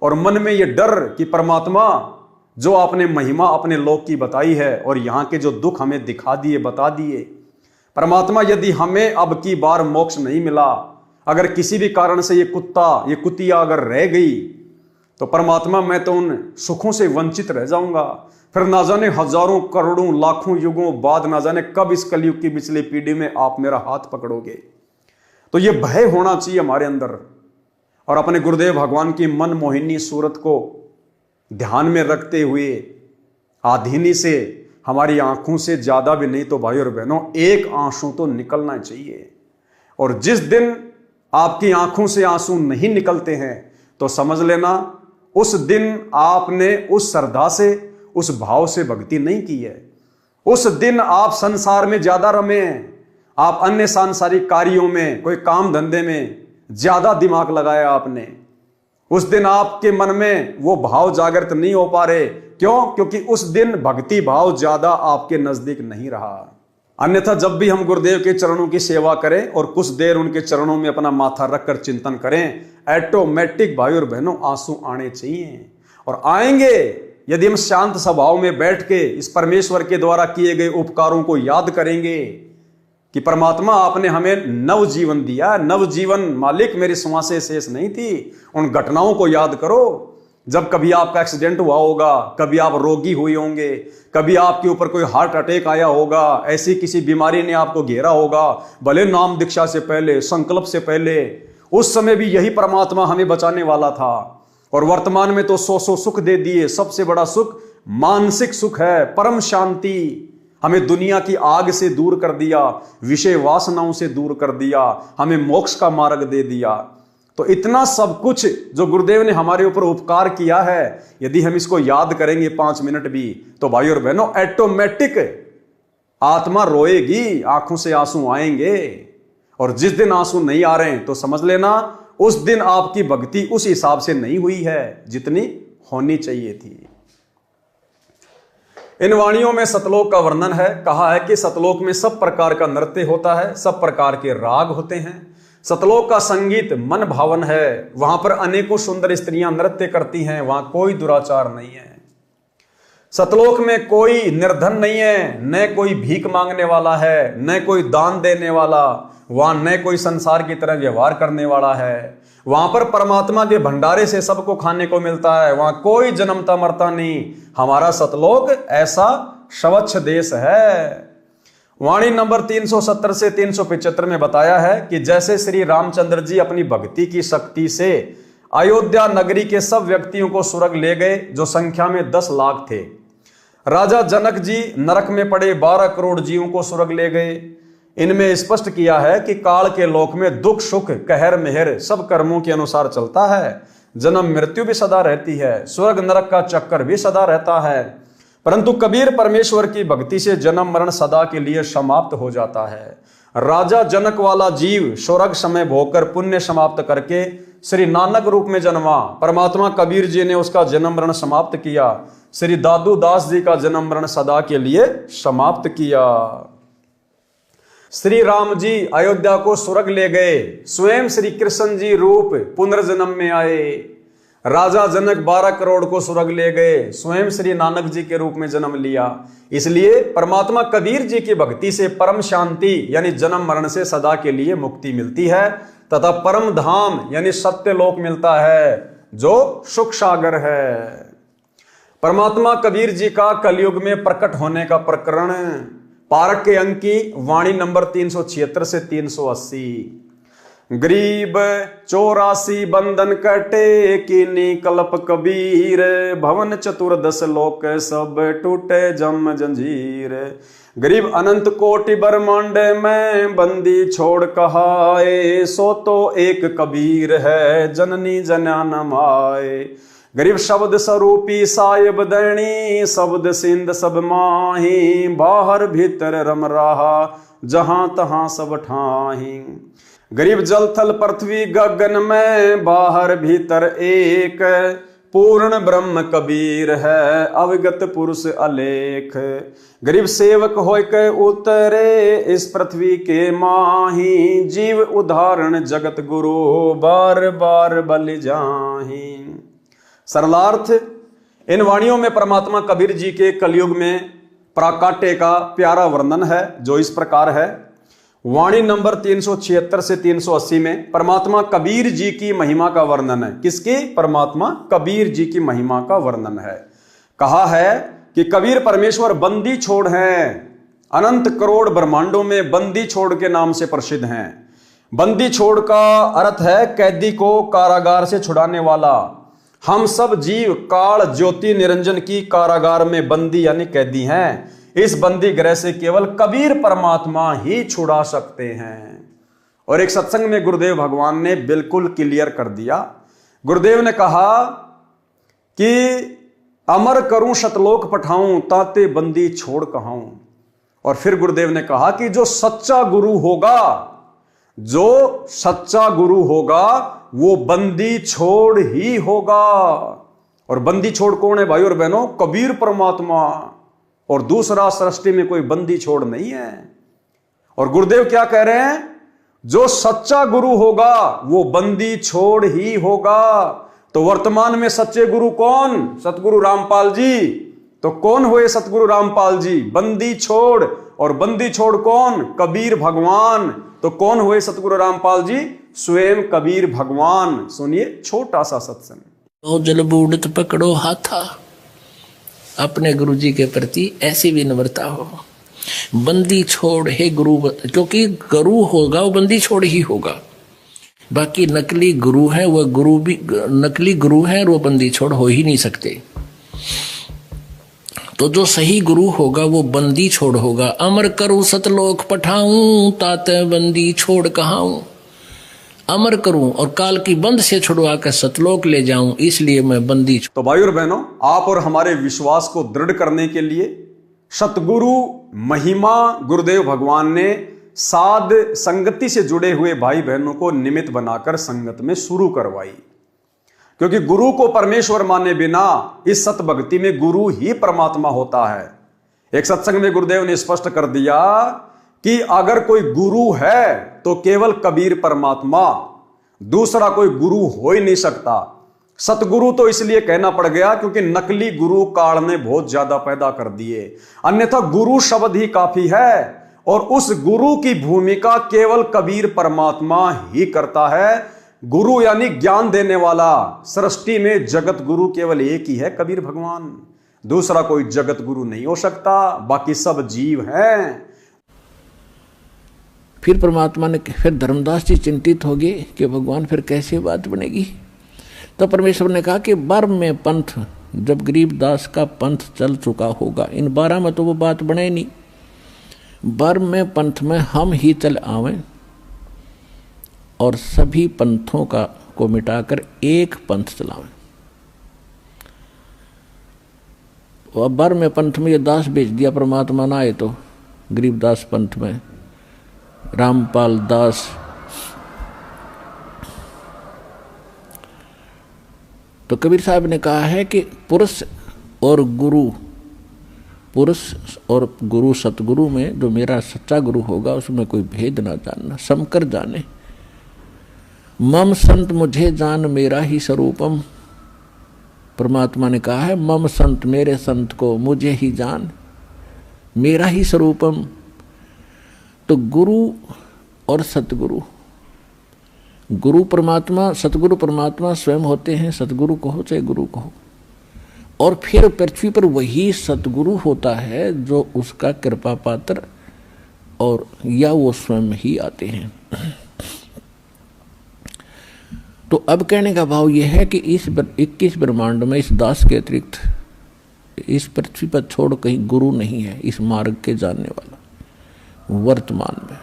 और मन में ये डर कि परमात्मा जो आपने महिमा अपने लोक की बताई है और यहां के जो दुख हमें दिखा दिए, बता दिए, परमात्मा यदि हमें अब की बार मोक्ष नहीं मिला, अगर किसी भी कारण से ये कुत्ता ये कुतिया अगर रह गई तो परमात्मा मैं तो उन सुखों से वंचित रह जाऊंगा, फिर ना जाने हजारों करोड़ों लाखों युगों बाद ना जाने कब इस कलयुग की पिछली पीढ़ी में आप मेरा हाथ पकड़ोगे। तो ये भय होना चाहिए हमारे अंदर, और अपने गुरुदेव भगवान की मन मोहिनी सूरत को ध्यान में रखते हुए आधीनी से हमारी आंखों से ज्यादा भी नहीं तो भाई और बहनों एक आंसू तो निकलना चाहिए। और जिस दिन आपकी आंखों से आंसू नहीं निकलते हैं तो समझ लेना उस दिन आपने उस श्रद्धा से, उस भाव से भक्ति नहीं की है। उस दिन आप संसार में ज्यादा रमे हैं, आप अन्य सांसारिक कार्यों में, कोई काम धंधे में ज्यादा दिमाग लगाया आपने, उस दिन आपके मन में वो भाव जागृत नहीं हो पा रहे। क्यों? क्योंकि उस दिन भक्ति भाव ज्यादा आपके नजदीक नहीं रहा। अन्यथा जब भी हम गुरुदेव के चरणों की सेवा करें और कुछ देर उनके चरणों में अपना माथा रखकर चिंतन करें, ऑटोमेटिक भाई और बहनों आंसू आने चाहिए, और आएंगे यदि हम शांत स्वभाव में बैठ के इस परमेश्वर के द्वारा किए गए उपकारों को याद करेंगे कि परमात्मा आपने हमें नव जीवन दिया। नव जीवन मालिक, मेरी श्वासें शेष नहीं थी। उन घटनाओं को याद करो जब कभी आपका एक्सीडेंट हुआ होगा, कभी आप रोगी हुए होंगे, कभी आपके ऊपर कोई हार्ट अटैक आया होगा, ऐसी किसी बीमारी ने आपको घेरा होगा, भले नाम दीक्षा से पहले, संकल्प से पहले, उस समय भी यही परमात्मा हमें बचाने वाला था। और वर्तमान में तो सौ सुख दे दिए। सबसे बड़ा सुख मानसिक सुख है, परम शांति। हमें दुनिया की आग से दूर कर दिया, विषय वासनाओं से दूर कर दिया, हमें मोक्ष का मार्ग दे दिया। तो इतना सब कुछ जो गुरुदेव ने हमारे ऊपर उपकार किया है, यदि हम इसको याद करेंगे 5 मिनट भी, तो भाई और बहनों ऑटोमेटिक आत्मा रोएगी, आंखों से आंसू आएंगे। और जिस दिन आंसू नहीं आ रहे हैं तो समझ लेना उस दिन आपकी भक्ति उस हिसाब से नहीं हुई है जितनी होनी चाहिए थी। इन वाणियों में सतलोक का वर्णन है। कहा है कि सतलोक में सब प्रकार का नृत्य होता है, सब प्रकार के राग होते हैं। सतलोक का संगीत मन भावन है, वहां पर अनेकों सुंदर स्त्रियां नृत्य करती हैं, वहां कोई दुराचार नहीं है। सतलोक में कोई निर्धन नहीं है, न कोई भीख मांगने वाला है, न कोई दान देने वाला, वहां न कोई संसार की तरह व्यवहार करने वाला है। वहां पर परमात्मा के भंडारे से सबको खाने को मिलता है, वहां कोई जन्मता मरता नहीं। हमारा सतलोक ऐसा स्वच्छ देश है। वाणी नंबर 370 से 375 में बताया है कि जैसे श्री रामचंद्र जी अपनी भक्ति की शक्ति से अयोध्या नगरी के सब व्यक्तियों को स्वर्ग ले गए, जो संख्या में 10 लाख थे। राजा जनक जी नरक में पड़े 12 करोड़ जीवों को स्वर्ग ले गए। इनमें स्पष्ट किया है कि काल के लोक में दुख सुख कहर मेहर सब कर्मों के अनुसार चलता है। जन्म मृत्यु भी सदा रहती है, स्वर्ग नरक का चक्कर भी सदा रहता है। परंतु कबीर परमेश्वर की भक्ति से जन्म मरण सदा के लिए समाप्त हो जाता है। राजा जनक वाला जीव स्वर्ग समय भोगकर पुण्य समाप्त करके श्री नानक रूप में जन्मा। परमात्मा कबीर जी ने उसका जन्म मरण समाप्त किया। श्री दादू दास जी का जन्म मरण सदा के लिए समाप्त किया। श्री राम जी अयोध्या को स्वर्ग ले गए, स्वयं श्री कृष्ण जी रूप पुनर्जन्म में आए। राजा जनक 12 करोड़ को स्वर्ग ले गए, स्वयं श्री नानक जी के रूप में जन्म लिया। इसलिए परमात्मा कबीर जी की भक्ति से परम शांति यानी जन्म मरण से सदा के लिए मुक्ति मिलती है, तथा परम धाम यानी सत्य लोक मिलता है जो सुख सागर है। परमात्मा कबीर जी का कलयुग में प्रकट होने का प्रकरण पारक के अंक की वाणी नंबर 376 से 380। गरीब 84 बंधन कटे कीनी कल्प कबीर, भवन चतुर्दश लोक सब टूटे जम जंजीर। गरीब अनंत कोटि ब्रह्मांड में बंदी छोड़ कहाए, सो तो एक कबीर है जननी जन्यान माए। गरीब शब्द स्वरूपी साहिब दैनी, शब्द सिंध सब माही, बाहर भीतर रम रहा जहां तहां सब ठाही। गरीब जल थल पृथ्वी गगन में, बाहर भीतर एक, पूर्ण ब्रह्म कबीर है अविगत पुरुष अलेख। गरीब सेवक होय के उतरे इस पृथ्वी के माही, जीव उदाहरण जगत गुरु बार बार बलि जाही। सरलार्थ, इन वाणियों में परमात्मा कबीर जी के कलयुग में प्राकाट्य का प्यारा वर्णन है, जो इस प्रकार है। वाणी नंबर 376 से 380 में परमात्मा कबीर जी की महिमा का वर्णन है। किसकी? परमात्मा कबीर जी की महिमा का वर्णन है। कहा है कि कबीर परमेश्वर बंदी छोड़ हैं, अनंत करोड़ ब्रह्मांडों में बंदी छोड़ के नाम से प्रसिद्ध हैं। बंदी छोड़ का अर्थ है कैदी को कारागार से छुड़ाने वाला। हम सब जीव काल ज्योति निरंजन की कारागार में बंदी यानी कैदी हैं। इस बंदी गृह से केवल कबीर परमात्मा ही छुड़ा सकते हैं। और एक सत्संग में गुरुदेव भगवान ने बिल्कुल क्लियर कर दिया। गुरुदेव ने कहा कि अमर करूं शतलोक पठाऊं, ताते बंदी छोड़ कहाऊं। और फिर गुरुदेव ने कहा कि जो सच्चा गुरु होगा, जो सच्चा गुरु होगा वो बंदी छोड़ ही होगा। और बंदी छोड़ कौन है भाई और बहनों? कबीर परमात्मा। और दूसरा सृष्टि में कोई बंदी छोड़ नहीं है। और गुरुदेव क्या कह रहे हैं? जो सच्चा गुरु होगा वो बंदी छोड़ ही होगा। तो वर्तमान में सच्चे गुरु कौन? सतगुरु रामपाल जी। तो कौन हुए सतगुरु रामपाल जी? बंदी छोड़। और बंदी छोड़ कौन? कबीर भगवान। तो कौन हुए सतगुरु रामपाल जी? स्वयं कबीर भगवान। सुनिए छोटा सा सत्संग। तो जल बूढ़त पकड़ो हाथा, अपने गुरु जी के प्रति ऐसी विनम्रता हो। बंदी छोड़ हे गुरु, क्योंकि गुरु होगा वो बंदी छोड़ ही होगा। बाकी नकली गुरु है, वह गुरु भी नकली गुरु है और वो बंदी छोड़ हो ही नहीं सकते। तो जो सही गुरु होगा वो बंदी छोड़ होगा। अमर करूं सतलोक पठाऊं, ताते बंदी छोड़ कहाऊं। अमर करूं और काल की बंद से छुड़वा कर सतलोक ले जाऊं, इसलिए मैं बंदी। तो भाई और बहनों, आप और हमारे विश्वास को दृढ़ करने के लिए सतगुरु महिमा गुरुदेव भगवान ने साध संगति से जुड़े हुए भाई बहनों को निमित्त बनाकर संगत में शुरू करवाई। क्योंकि गुरु को परमेश्वर माने बिना इस सत भक्ति में गुरु ही परमात्मा होता है। एक सत्संग में गुरुदेव ने स्पष्ट कर दिया कि अगर कोई गुरु है तो केवल कबीर परमात्मा, दूसरा कोई गुरु हो ही नहीं सकता। सतगुरु तो इसलिए कहना पड़ गया क्योंकि नकली गुरु काल ने बहुत ज्यादा पैदा कर दिए, अन्यथा गुरु शब्द ही काफी है। और उस गुरु की भूमिका केवल कबीर परमात्मा ही करता है। गुरु यानी ज्ञान देने वाला। सृष्टि में जगत गुरु केवल एक ही है, कबीर भगवान। दूसरा कोई जगत गुरु नहीं हो सकता, बाकी सब जीव हैं। फिर परमात्मा ने, फिर धर्मदास जी चिंतित हो गए कि भगवान फिर कैसे बात बनेगी। तो परमेश्वर ने कहा कि 12 में पंथ, जब गरीबदास का पंथ चल चुका होगा, इन 12 में तो वो बात बने नहीं। 12 में पंथ में हम ही चल आवें और सभी पंथों को मिटाकर एक पंथ चलावें। और 12 में पंथ में ये दास भेज दिया परमात्मा ना आए तो गरीबदास पंथ में रामपाल दास। तो कबीर साहब ने कहा है कि पुरुष और गुरु सतगुरु में जो मेरा सच्चा गुरु होगा उसमें कोई भेद ना जानना, समकर जाने। मम संत मुझे जान मेरा ही स्वरूपम। परमात्मा ने कहा है मम संत, मेरे संत को मुझे ही जान, मेरा ही स्वरूपम। तो गुरु और सतगुरु, गुरु परमात्मा, सतगुरु परमात्मा स्वयं होते हैं, सतगुरु कहो चाहे गुरु कहो। और फिर पृथ्वी पर वही सतगुरु होता है जो उसका कृपा पात्र और या वो स्वयं ही आते हैं। तो अब कहने का भाव यह है कि इस 21 ब्रह्मांड में इस दास के अतिरिक्त इस पृथ्वी पर छोड़ कहीं गुरु नहीं है इस मार्ग के जानने वाला वर्तमान में।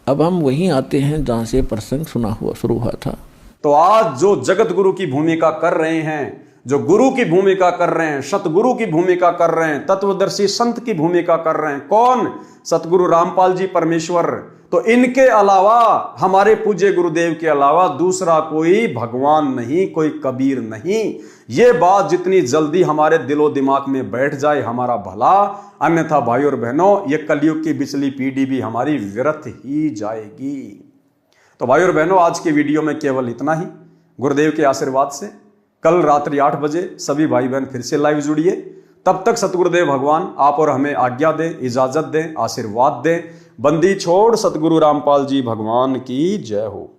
अब हम वहीं आते हैं जहां से प्रसंग शुरू हुआ था। तो आज जो जगत गुरु की भूमिका कर रहे हैं, जो गुरु की भूमिका कर रहे हैं, सतगुरु की भूमिका कर रहे हैं, तत्वदर्शी संत की भूमिका कर रहे हैं, कौन? सतगुरु रामपाल जी परमेश्वर। तो इनके अलावा, हमारे पूज्य गुरुदेव के अलावा दूसरा कोई भगवान नहीं, कोई कबीर नहीं। ये बात जितनी जल्दी हमारे दिलो दिमाग में बैठ जाए हमारा भला, अन्यथा भाई और बहनों ये कलयुग की बिचली पीढ़ी भी हमारी व्यर्थ ही जाएगी। तो भाई और बहनों, आज के वीडियो में केवल इतना ही। गुरुदेव के आशीर्वाद से कल रात्रि 8 बजे सभी भाई बहन फिर से लाइव जुड़िए। तब तक सतगुरुदेव भगवान आप और हमें आज्ञा दें, इजाजत दें, आशीर्वाद दें। बंदी छोड़ सतगुरु रामपाल जी भगवान की जय हो।